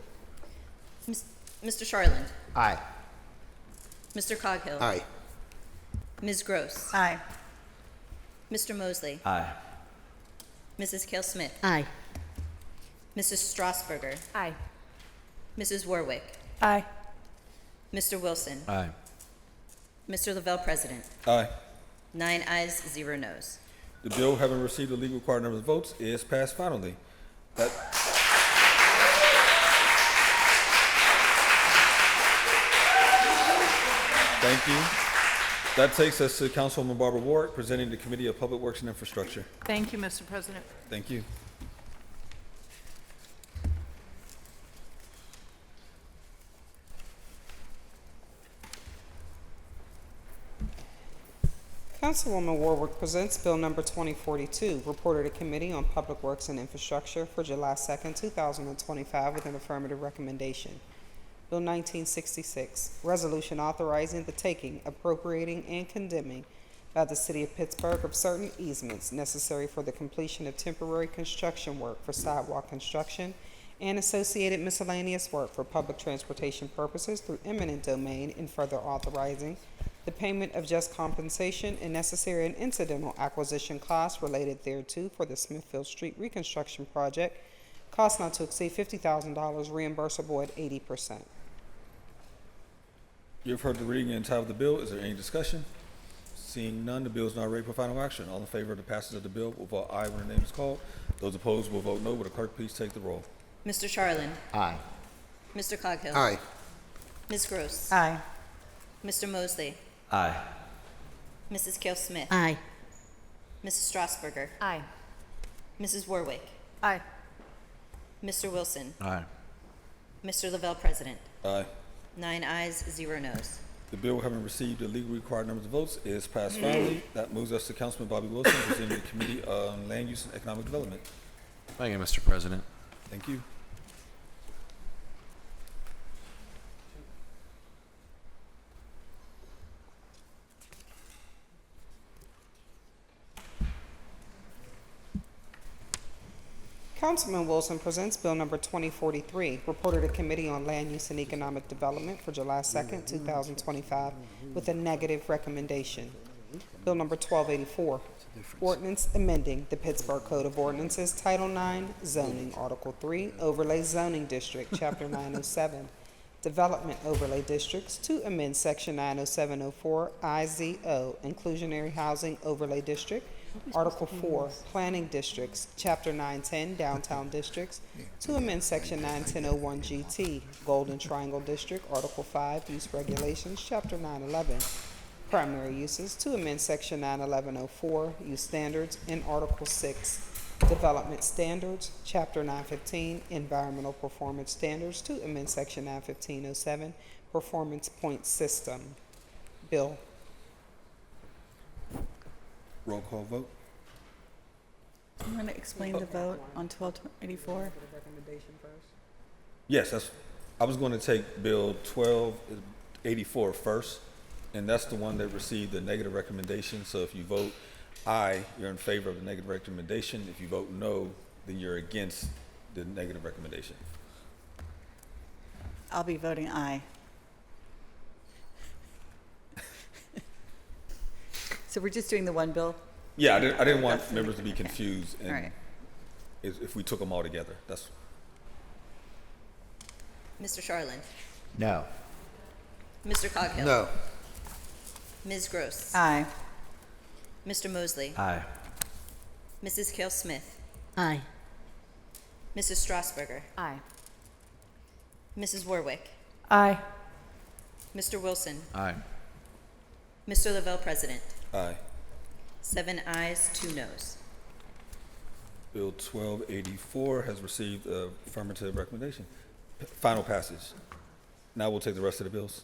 Mr. Charland. Aye. Mr. Coghill. Aye. Ms. Gross. Aye. Mr. Mosley. Aye. Mrs. Kale Smith. Aye. Mrs. Strasburger. Aye. Mrs. Warwick. Aye. Mr. Wilson. Aye. Mr. Lavelle, President. Aye. 9 ayes, 0 noes. The bill, having received the legal required number of votes, is passed finally. Thank you. That takes us to Councilwoman Barbara Ward, presenting the Committee of Public Works and Infrastructure. Thank you, Mr. President. Thank you. Councilwoman Warwick presents Bill Number 2042, reported to Committee on Public Works and Infrastructure for July 2nd, 2025, with an affirmative recommendation. Bill 1966, resolution authorizing the taking, appropriating, and condemning by the City of Pittsburgh of certain easements necessary for the completion of temporary construction work for sidewalk construction and associated miscellaneous work for public transportation purposes through eminent domain, and further authorizing the payment of just compensation and necessary and incidental acquisition costs related thereto for the Smithfield Street reconstruction project, cost not to exceed $50,000, reimbursable at 80%. You have heard the reading and title of the bill. Is there any discussion? Seeing none, the bill is now ready for final action. All in favor of the passage of the bill will vote aye when the name is called. Those opposed will vote no. Will the clerk please take the roll? Mr. Charland. Aye. Mr. Coghill. Aye. Ms. Gross. Aye. Mr. Mosley. Aye. Mrs. Kale Smith. Aye. Mrs. Strasburger. Aye. Mrs. Warwick. Aye. Mr. Wilson. Aye. Mr. Lavelle, President. Aye. 9 ayes, 0 noes. The bill, having received the legally required numbers of votes, is passed finally. That moves us to Councilman Bobby Wilson, presenting the Committee on Land Use and Economic Development. Thank you, Mr. President. Thank you. Councilman Wilson presents Bill Number 2043, reported to Committee on Land Use and Economic Development for July 2nd, 2025, with a negative recommendation. Bill Number 1284, ordinance amending the Pittsburgh Code of Ordinances, Title 9, Zoning, Article 3, Overlay Zoning District, Chapter 907, Development Overlay Districts, to amend Section 90704 IZO, Inclusionary Housing Overlay District, Article 4, Planning Districts, Chapter 910, Downtown Districts, to amend Section 91001 GT, Golden Triangle District, Article 5, Use Regulations, Chapter 911, Primary Uses, to amend Section 91104, Use Standards, and Article 6, Development Standards, Chapter 915, Environmental Performance Standards, to amend Section 91507, Performance Point System. Bill. Roll call vote. I'm going to explain the vote on 1284. Yes, I was going to take Bill 1284 first, and that's the one that received the negative recommendation. So if you vote Aye, you're in favor of the negative recommendation. If you vote no, then you're against the negative recommendation. I'll be voting aye. So we're just doing the one bill? Yeah, I didn't want That's- members to be okay. confused All right. if we took them all together. That's Mr. Charland, No. Mr. Coghill. No. Ms. Gross. Aye. Mr. Mosley. Aye. Mrs. Kale Smith. Aye. Mrs. Strasburger. Aye. Mrs. Warwick. Aye. Mr. Wilson. Aye. Mr. Lavelle, President. aye. 7 ayes, 2 noes. Bill 1284 has received affirmative recommendation. Final passage. Now we'll take the rest of the bills.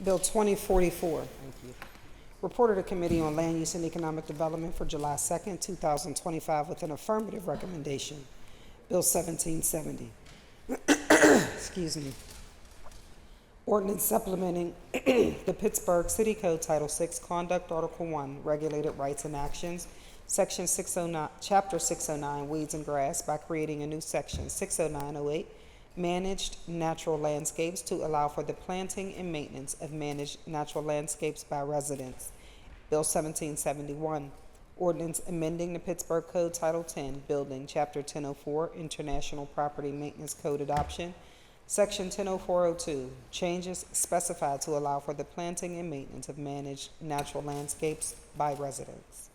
Bill 2044. Reported to Committee on Land Use and Economic Development for July 2nd, 2025 with an affirmative recommendation. Bill 1770. Excuse me. Ordinance supplementing the Pittsburgh City Code Title VI, Conduct Article 1, Regulated Rights and Actions, Section 609, Chapter 609, Weeds and Grass, by creating a new section, 60908, Managed Natural Landscapes, to allow for the planting and maintenance of managed natural landscapes by residents. Bill 1771, Ordinance amending the Pittsburgh Code Title 10, Building, Chapter 1004, International Property Maintenance Code Adoption, Section 100402, changes specified to allow for the planting and maintenance of managed natural landscapes by residents.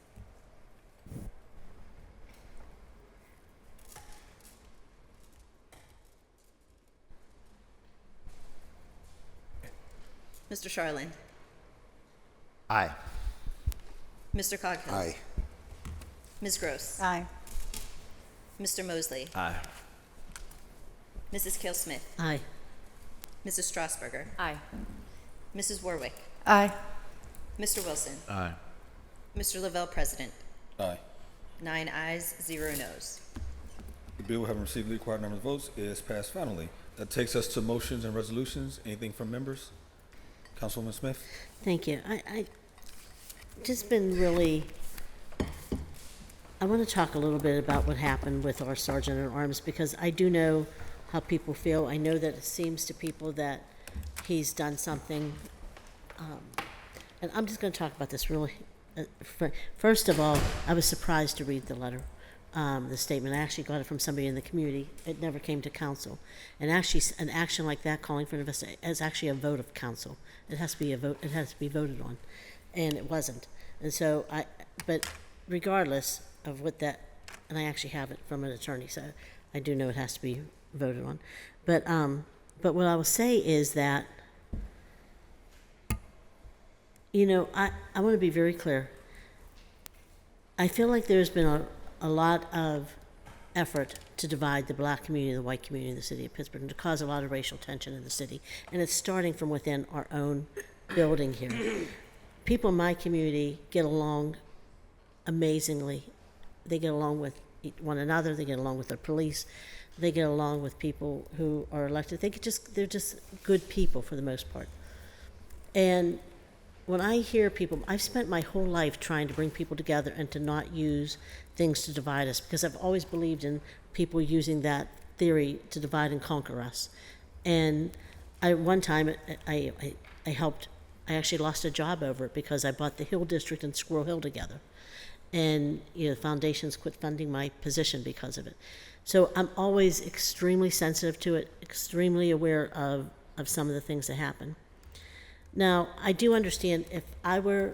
Mr. Charland. Aye. Mr. Coghill. Aye. Ms. Gross. Aye. Mr. Mosley. Aye. Mrs. Kale Smith. Aye. Mrs. Strasburger. Aye. Mrs. Warwick. Aye. Mr. Wilson. Aye. Mr. Lavelle, President. Aye. 9 ayes, 0 noes. The bill, having received the required number of votes, is passed finally. That takes us to motions and resolutions. Anything from members? Councilwoman Smith? Thank you. I just been really, I want to talk a little bit about what happened with our Sergeant at Arms, because I do know how people feel. I know that it seems to people that he's done something. And I'm just going to talk about this really. First of all, I was surprised to read the letter, the statement. I actually got it from somebody in the community. It never came to council. And actually, an action like that, calling for an investigation, is actually a vote of council. It has to be a vote. It has to be voted on, and it wasn't. And so but regardless of what that, and I actually have it from an attorney, so I do know it has to be voted on. But what I will say is that, you know, I want to be very clear. I feel like there's been a lot of effort to divide the black community and the white community in the city of Pittsburgh, and to cause a lot of racial tension in the city. And it's starting from within our own building here. People in my community get along amazingly. They get along with one another. They get along with their police. They get along with people who are elected. They're just good people for the most part. And when I hear people, I've spent my whole life trying to bring people together and to not use things to divide us, because I've always believed in people using that theory to divide and conquer us. And one time I actually lost a job over it, because I bought the Hill District and Squirrel Hill together. And, you know, foundations quit funding my position because of it. So I'm always extremely sensitive to it, extremely aware of some of the things that happen. Now, I do understand if I were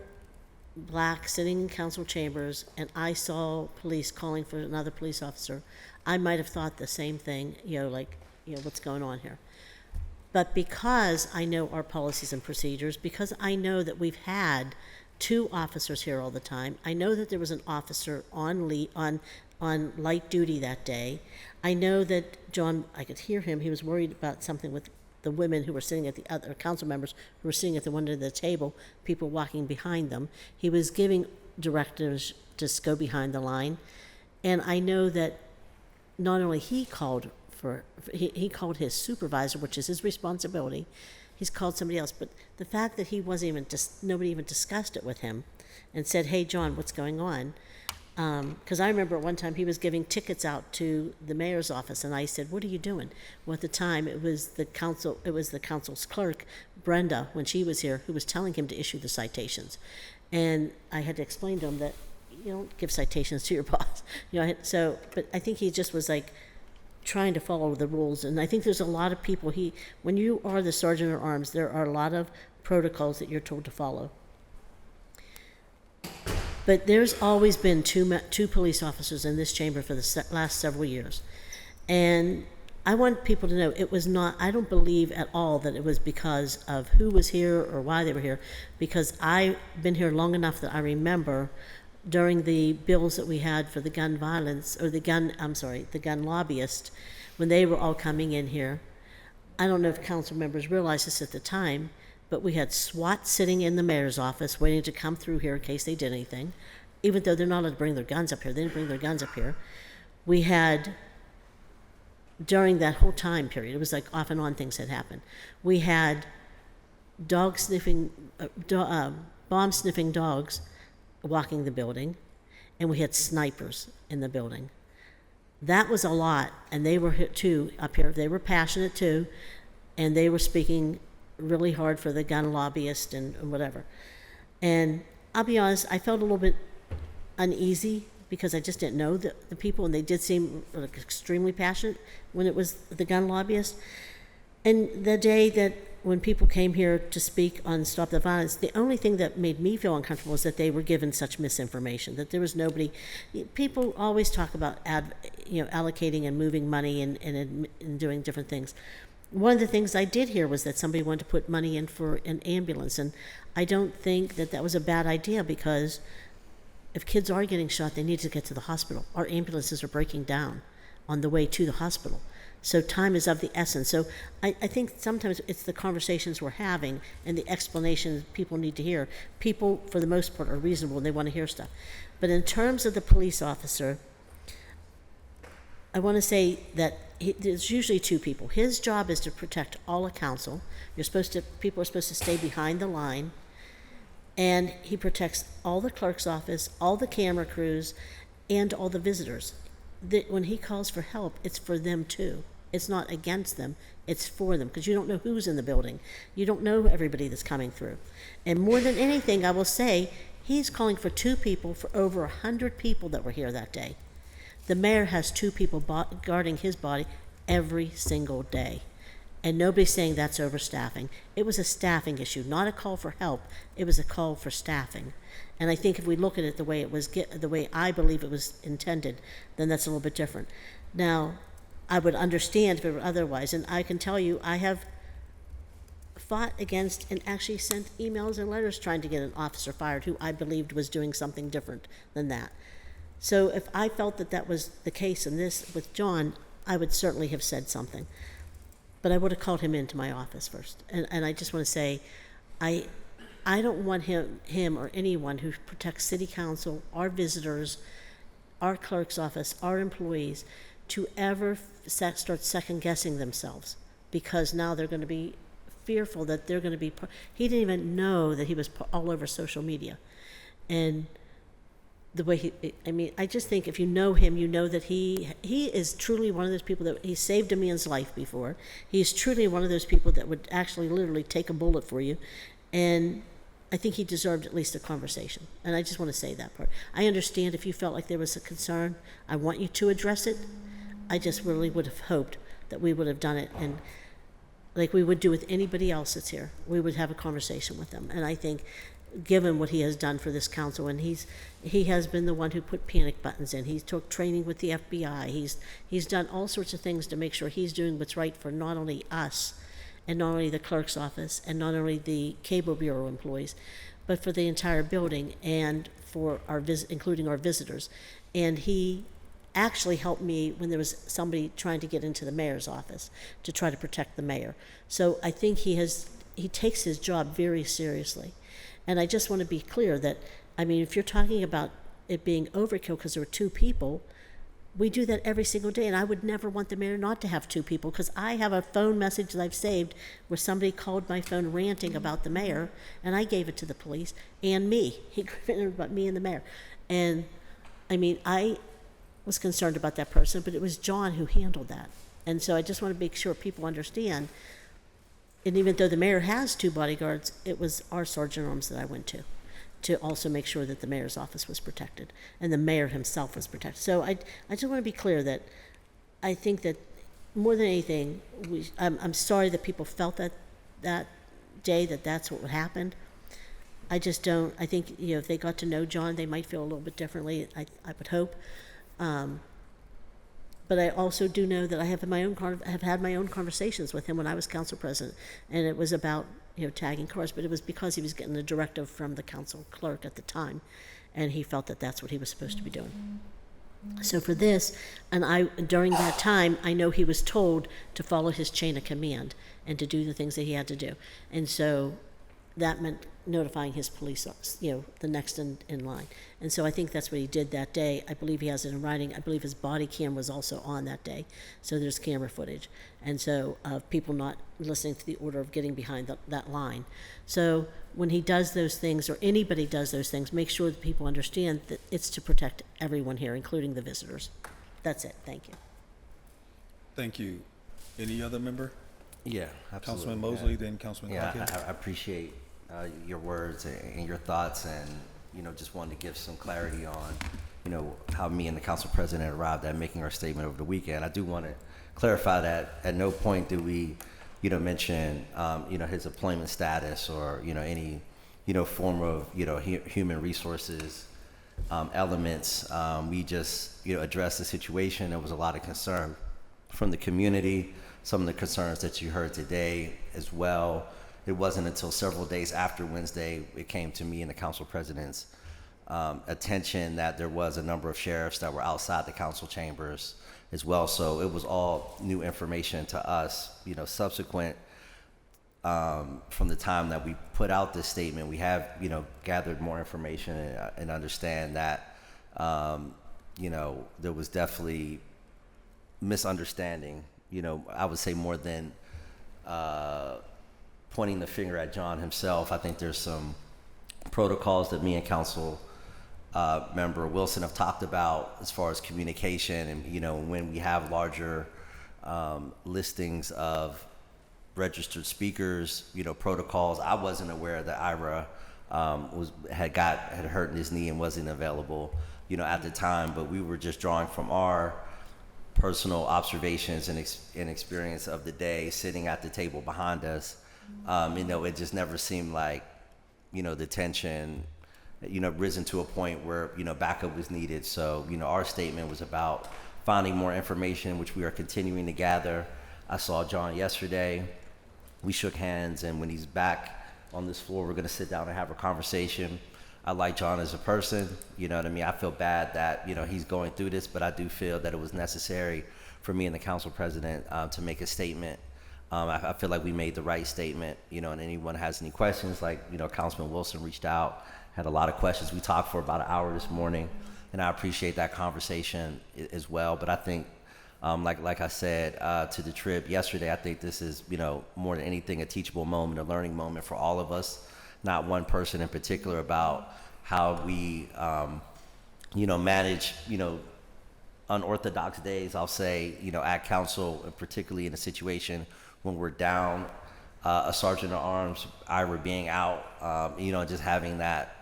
black sitting in council chambers and I saw police calling for another police officer, I might have thought the same thing, what's going on here? But because I know our policies and procedures, because I know that we've had 2 officers here all the time, I know that there was an officer on light duty that day. I know that John, I could hear him, he was worried about something with the women who were sitting at the other council members who were sitting at the one end of the table, people walking behind them. He was giving directives to go behind the line. And I know that not only he called he called his supervisor, which is his responsibility. He's called somebody else, but the fact that he wasn't even nobody even discussed it with him, and said, "Hey, John, what's going on?" Because I remember at one time he was giving tickets out to the mayor's office, and I said, "What are you doing?" Well, at the time it was the council's clerk, Brenda, when she was here, who was telling him to issue the citations, and I had to explain to him that you don't give citations to your boss, but I think he just was like trying to follow the rules, and I think there's a lot of people. When you are the sergeant at arms, there are a lot of protocols that you're told to follow. But there's always been two police officers in this chamber for the last several years. And I want people to know it was not, I don't believe at all that it was because of who was here or why they were here, because I've been here long enough that I remember during the bills that we had for the gun violence, or the gun lobbyist, when they were all coming in here. I don't know if council members realized this at the time, but we had SWAT sitting in the mayor's office waiting to come through here in case they did anything, even though they're not allowed to bring their guns up here. They didn't bring their guns up here. We had, during that whole time period, it was like off and on things had happened. We had bomb-sniffing dogs walking the building, and we had snipers in the building. That was a lot, and they were hit too up here. They were passionate too, and they were speaking really hard for the gun lobbyist and whatever. And I'll be honest, I felt a little bit uneasy because I just didn't know the people, and they did seem like extremely passionate when it was the gun lobbyist. And the day that when people came here to speak on Stop the Violence, the only thing that made me feel uncomfortable is that they were given such misinformation, that there was nobody. People always talk about allocating and moving money and doing different things. One of the things I did hear was that somebody wanted to put money in for an ambulance, and I don't think that was a bad idea, because if kids are getting shot, they need to get to the hospital. Our ambulances are breaking down on the way to the hospital. So time is of the essence. So I think sometimes it's the conversations we're having and the explanations people need to hear. People, for the most part, are reasonable and they want to hear stuff. But in terms of the police officer, I want to say that there's usually two people. His job is to protect all of council. People are supposed to stay behind the line, and he protects all the clerk's office, all the camera crews, and all the visitors. When he calls for help, it's for them too. It's not against them, it's for them, because you don't know who's in the building. You don't know everybody that's coming through. And more than anything, I will say, he's calling for two people for over 100 people that were here that day. The mayor has two people guarding his body every single day. And nobody's saying that's overstaffing. It was a staffing issue, not a call for help. It was a call for staffing. And I think if we look at it the way I believe it was intended, then that's a little bit different. Now, I would understand if it were otherwise. And I can tell you, I have fought against and actually sent emails and letters trying to get an officer fired who I believed was doing something different than that. So if I felt that was the case in this with John, I would certainly have said something. But I would have called him into my office first. And I just want to say, I don't want him or anyone who protects city council, our visitors, our clerk's office, our employees, to ever start second-guessing themselves, because now they're going to be fearful that they're going to be... He didn't even know that he was all over social media. And the way I just think if you know him, you know that he is truly one of those people that he saved a man's life before. He's truly one of those people that would actually literally take a bullet for you. And I think he deserved at least a conversation. And I just want to say that part. I understand if you felt like there was a concern. I want you to address it. I just really would have hoped that we would have done it, and like we would do with anybody else that's here, we would have a conversation with them. And I think given what he has done for this council, and he has been the one who put panic buttons in. He took training with the FBI. He's done all sorts of things to make sure he's doing what's right for not only us and not only the clerk's office and not only the cable bureau employees, but for the entire building and for including our visitors. And he actually helped me when there was somebody trying to get into the mayor's office to try to protect the mayor. So I think he takes his job very seriously. And I just want to be clear that, if you're talking about it being overkill because there were two people, We do that every single day, and I would never want the mayor not to have two people, because I have a phone message that I've saved where somebody called my phone ranting about the mayor, and I gave it to the police and me. He written about me and the mayor. And I mean, I was concerned about that person, but it was John who handled that. And so I just want to make sure people understand. And even though the mayor has two bodyguards, it was our sergeant arms that I went to also make sure that the mayor's office was protected and the mayor himself was protected. So I just want to be clear that I think that more than anything, I'm sorry that people felt that day that's what happened. I just don't. I think, you know, if they got to know John, they might feel a little bit differently. I would hope. But I also do know that I have had my own conversations with him when I was council president, and it was about, you know, tagging cars. But it was because he was getting a directive from the council clerk at the time, and he felt that that's what he was supposed to be doing. So for this, and during that time, I know he was told to follow his chain of command and to do the things that he had to do, and so that meant notifying his police, you know, the next in line. And so I think that's what he did that day. I believe he has it in writing. I believe his body cam was also on that day. So there's camera footage. And so of people not listening to the order of getting behind that line. So when he does those things, or anybody does those things, make sure that people understand that it's to protect everyone here, including the visitors. That's it. Thank you. Thank you. Any other member? Yeah, absolutely. Councilman Mosley, then Councilman Clark. I appreciate your words and your thoughts, and, you know, just wanted to give some clarity on, you know, how me and the council president arrived at making our statement over the weekend. I do want to clarify that at no point do we, you know, mention, you know, his employment status or, you know, any, you know, form of, you know, human resources elements. We just, you know, addressed the situation. There was a lot of concern from the community, some of the concerns that you heard today as well. It wasn't until several days after Wednesday it came to me and the council president's attention that there was a number of sheriffs that were outside the council chambers as well. So it was all new information to us. You know, subsequent from the time that we put out this statement, we have, you know, gathered more information and understand that, you know, there was definitely misunderstanding. You know, I would say more than pointing the finger at John himself. I think there's some protocols that me and council member Wilson have talked about as far as communication, and, you know, when we have larger listings of registered speakers, you know, protocols. I wasn't aware that Ira had hurt his knee and wasn't available, you know, at the time, but we were just drawing from our personal observations and experience of the day sitting at the table behind us. You know, it just never seemed like, you know, the tension, you know, risen to a point where, you know, backup was needed. So, you know, our statement was about finding more information, which we are continuing to gather. I saw John yesterday. We shook hands, and when he's back on this floor, we're going to sit down and have a conversation. I like John as a person, you know what I mean? I feel bad that, you know, he's going through this, but I do feel that it was necessary for me and the council president to make a statement. I feel like we made the right statement, you know, and anyone has any questions, like, you know, Councilman Wilson reached out, had a lot of questions. We talked for about an hour this morning, and I appreciate that conversation as well. But I think, like I said to the trip yesterday, I think this is, you know, more than anything, a teachable moment, a learning moment for all of us, not one person in particular, about how we, you know, manage, you know, unorthodox days, I'll say, you know, at council, and particularly in a situation when we're down a sergeant at arms, Ira being out, you know, just having that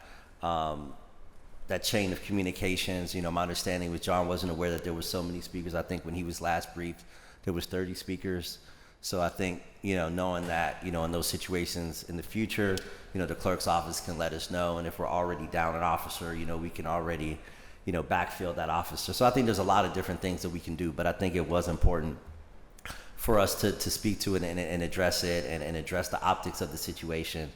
that chain of communications. You know, my understanding was John wasn't aware that there was so many speakers. I think when he was last briefed, there was 30 speakers. So I think, you know, knowing that, you know, in those situations in the future, you know, the clerk's office can let us know, and if we're already down an officer, you know, we can already, you know, backfill that officer. So I think there's a lot of different things that we can do, but I think it was important for us to speak to it and address it and address the optics of the situation.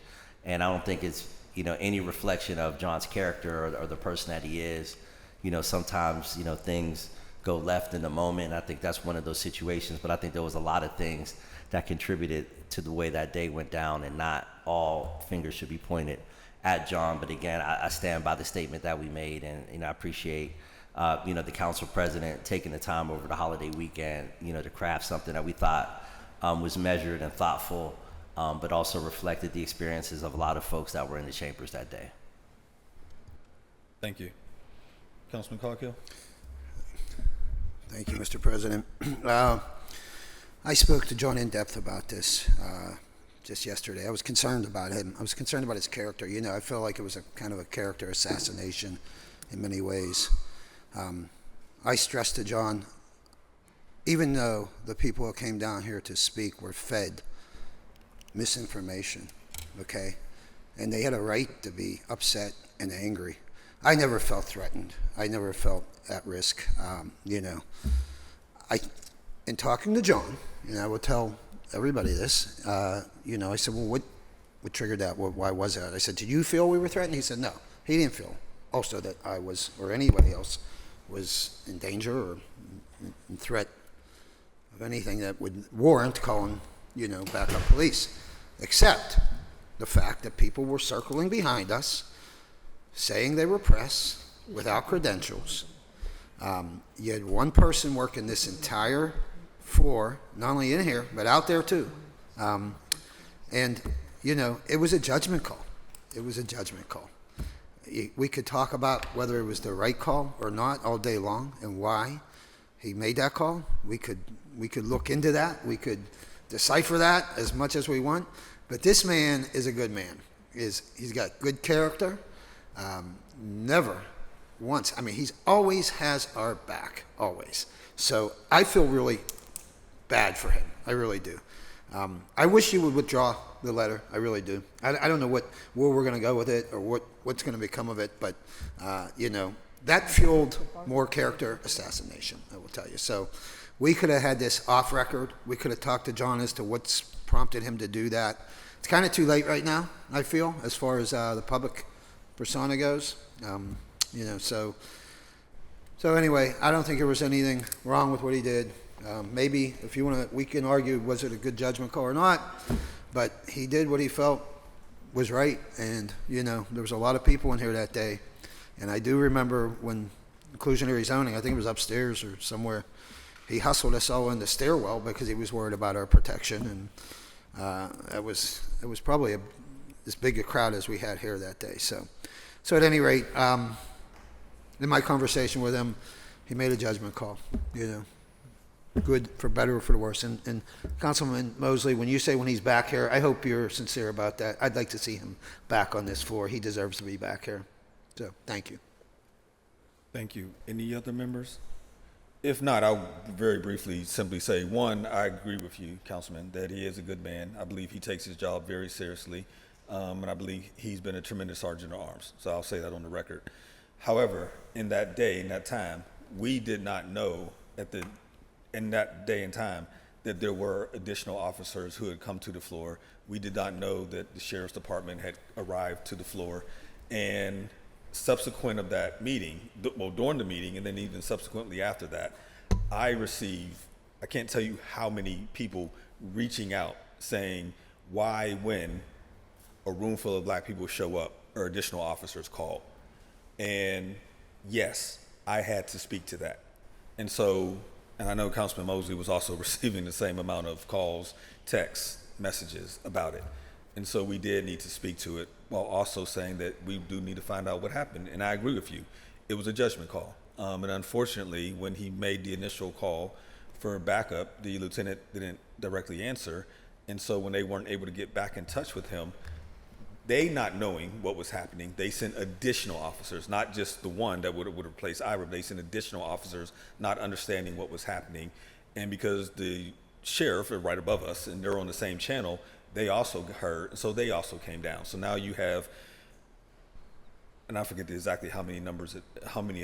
And I don't think it's, you know, any reflection of John's character or the person that he is. You know, sometimes, you know, things go left in the moment. I think that's one of those situations, but I think there was a lot of things that contributed to the way that day went down, and not all fingers should be pointed at John. But again, I stand by the statement that we made, and, you know, I appreciate the council president taking the time over the holiday weekend, to craft something that we thought was measured and thoughtful, but also reflected the experiences of a lot of folks that were in the chambers that day. Thank you. Councilman Coghill? Thank you, Mr. President. I spoke to John in depth about this just yesterday. I was concerned about him. I was concerned about his character. I felt like it was a kind of a character assassination in many ways. I stressed to John, even though the people who came down here to speak were fed misinformation, okay? And they had a right to be upset and angry. I never felt threatened. I never felt at risk. In talking to John, and I will tell everybody this, I said, well, what triggered that? Why was that? I said, did you feel we were threatened? He said, no. He didn't feel also that I was, or anybody else, was in danger or in threat of anything that would warrant calling, backup police, except the fact that people were circling behind us, saying they were press without credentials. You had one person working this entire floor, not only in here, but out there too. And it was a judgment call. It was a judgment call. We could talk about whether it was the right call or not all day long and why he made that call. We could look into that. We could decipher that as much as we want. But this man is a good man. He's got good character. Never once. He's always has our back, always. So I feel really bad for him. I really do. I wish you would withdraw the letter. I really do. I don't know where we're going to go with it or what's going to become of it, but that fueled more character assassination, I will tell you. So we could have had this off record. We could have talked to John as to what's prompted him to do that. It's kind of too late right now, I feel, as far as the public persona goes. So anyway, I don't think there was anything wrong with what he did. Maybe if you want to, we can argue, was it a good judgment call or not? But he did what he felt was right. And, there was a lot of people in here that day. And I do remember when inclusionary zoning, I think it was upstairs or somewhere, he hustled us all in the stairwell because he was worried about our protection. And it was probably as big a crowd as we had here that day. So at any rate, in my conversation with him, he made a judgment call, good for better or for the worse. And Councilman Mosley, when you say when he's back here, I hope you're sincere about that. I'd like to see him back on this floor. He deserves to be back here. So thank you. Thank you. Any other members? If not, I'll very briefly simply say, one, I agree with you, Councilman, that he is a good man. I believe he takes his job very seriously, and I believe he's been a tremendous sergeant of arms. So I'll say that on the record. However, in that day, in that time, we did not know in that day and time that there were additional officers who had come to the floor. We did not know that the sheriff's department had arrived to the floor. And subsequent of that meeting, during the meeting and then even subsequently after that, I can't tell you how many people reaching out saying, why, when a room full of black people show up or additional officers call. And yes, I had to speak to that. And I know Councilman Mosley was also receiving the same amount of calls, texts, messages about it. And so we did need to speak to it while also saying that we do need to find out what happened. And I agree with you. It was a judgment call. And unfortunately, when he made the initial call for backup, the lieutenant didn't directly answer. And so when they weren't able to get back in touch with him, they not knowing what was happening, they sent additional officers, not just the one that would replace Ira, they sent additional officers not understanding what was happening. And because the sheriff is right above us and they're on the same channel, they also heard, so they also came down. So now you have, and I forget exactly how many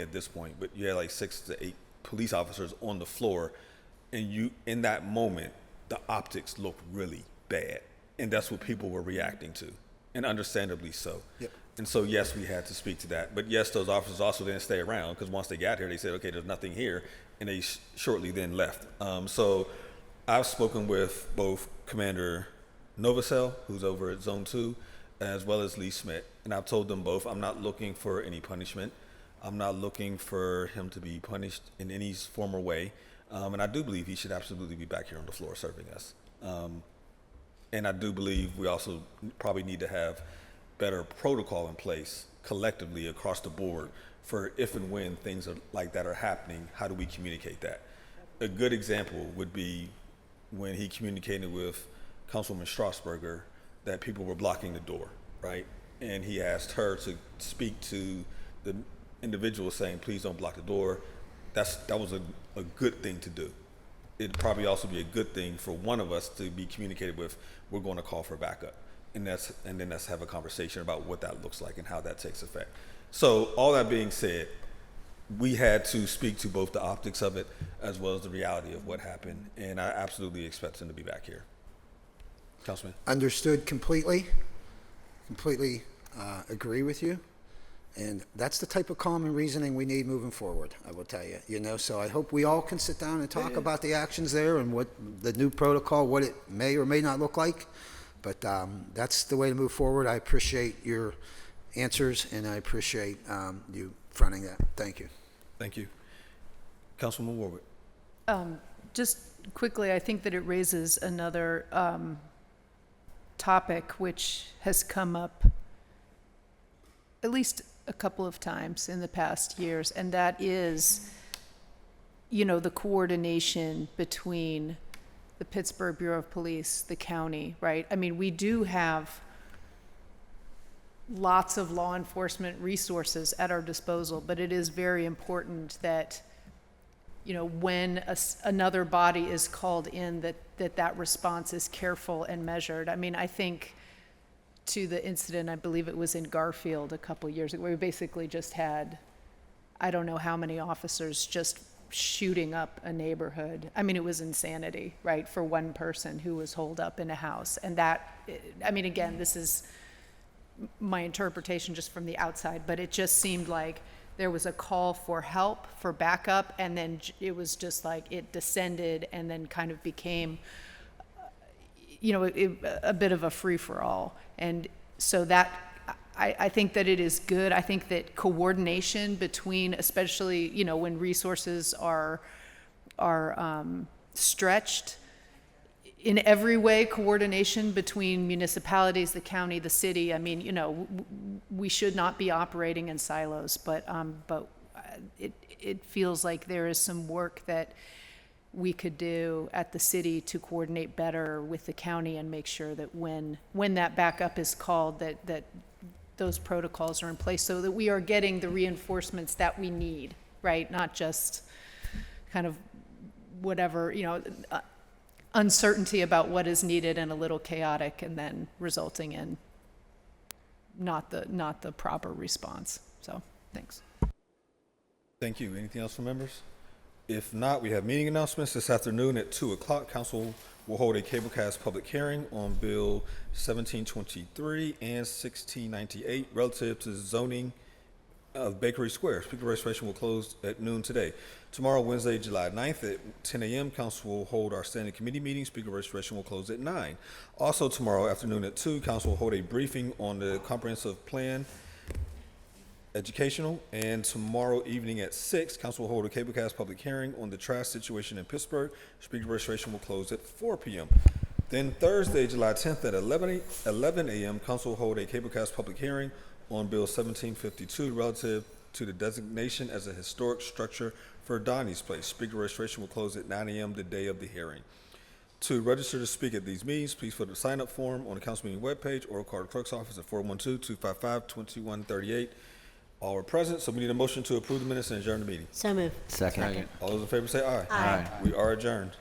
at this point, but you had like 6 to 8 police officers on the floor. And in that moment, the optics looked really bad. And that's what people were reacting to. And understandably so. Yep. And so, yes, we had to speak to that. But yes, those officers also didn't stay around because once they got here, they said, okay, there's nothing here. And they shortly then left. So I've spoken with both Commander Novacell, who's over at Zone 2, as well as Lee Smith. And I've told them both, I'm not looking for any punishment. I'm not looking for him to be punished in any form or way. And I do believe he should absolutely be back here on the floor serving us. And I do believe we also probably need to have better protocol in place collectively across the board for if and when things like that are happening, how do we communicate that? A good example would be when he communicated with Councilwoman Strasburger that people were blocking the door, right? And he asked her to speak to the individual saying, please don't block the door. That was a good thing to do. It'd probably also be a good thing for one of us to be communicated with, we're going to call for backup. And then let's have a conversation about what that looks like and how that takes effect. So all that being said, we had to speak to both the optics of it as well as the reality of what happened. And I absolutely expect him to be back here. Councilman? Understood completely. Completely agree with you. And that's the type of calm and reasoning we need moving forward, I will tell you. You know, so I hope we all can sit down and talk about the actions there and what the new protocol, what it may or may not look like. But that's the way to move forward. I appreciate your answers, and I appreciate you fronting that. Thank you. Thank you. Councilwoman Warwick. Just quickly, I think that it raises another topic which has come up at least a couple of times in the past years, and that is, you know, the coordination between the Pittsburgh Bureau of Police, the county, right? I mean, we do have lots of law enforcement resources at our disposal, but it is very important that, you know, when another body is called in, that response is careful and measured. I mean, I think to the incident, I believe it was in Garfield a couple years ago, where we basically just had, I don't know how many officers just shooting up a neighborhood. I mean, it was insanity, right, for one person who was holed up in a house. And that, I mean, again, this is my interpretation just from the outside, but it just seemed like there was a call for help, for backup, and then it was just like it descended and then kind of became, you know, a bit of a free-for-all. And so that, I think that it is good. I think that coordination between, especially, you know, when resources are stretched, in every way, coordination between municipalities, the county, the city. I mean, you know, we should not be operating in silos, but it feels like there is some work that we could do at the city to coordinate better with the county and make sure that when that backup is called, that those protocols are in place so that we are getting the reinforcements that we need, right? Not just kind of whatever, you know, uncertainty about what is needed and a little chaotic and then resulting in not the proper response. So, thanks. Thank you. Anything else from members? If not, we have meeting announcements. This afternoon at 2 o'clock, Council will hold a cablecast public hearing on Bill 1723 and 1698 relative to zoning of Bakery Square. Speaker registration will close at noon today. Tomorrow, Wednesday, July 9th at 10 a.m., Council will hold our standing committee meeting. Speaker registration will close at 9. Also tomorrow afternoon at 2, Council will hold a briefing on the comprehensive plan educational, and tomorrow evening at 6, Council will hold a cablecast public hearing on the trash situation in Pittsburgh. Speaker registration will close at 4 p.m. Then Thursday, July 10th at 11 a.m., Council will hold a cablecast public hearing on Bill 1752 relative to the designation as a historic structure for Donnie's Place. Speaker registration will close at 9 a.m. the day of the hearing. To register to speak at these meetings, please fill out the sign-up form on the council meeting webpage or call the clerk's office at 412-255-2138. All are present, so we need a motion to approve the minutes and adjourn the meeting. So moved. Second. All those in favor say aye. Aye. We are adjourned.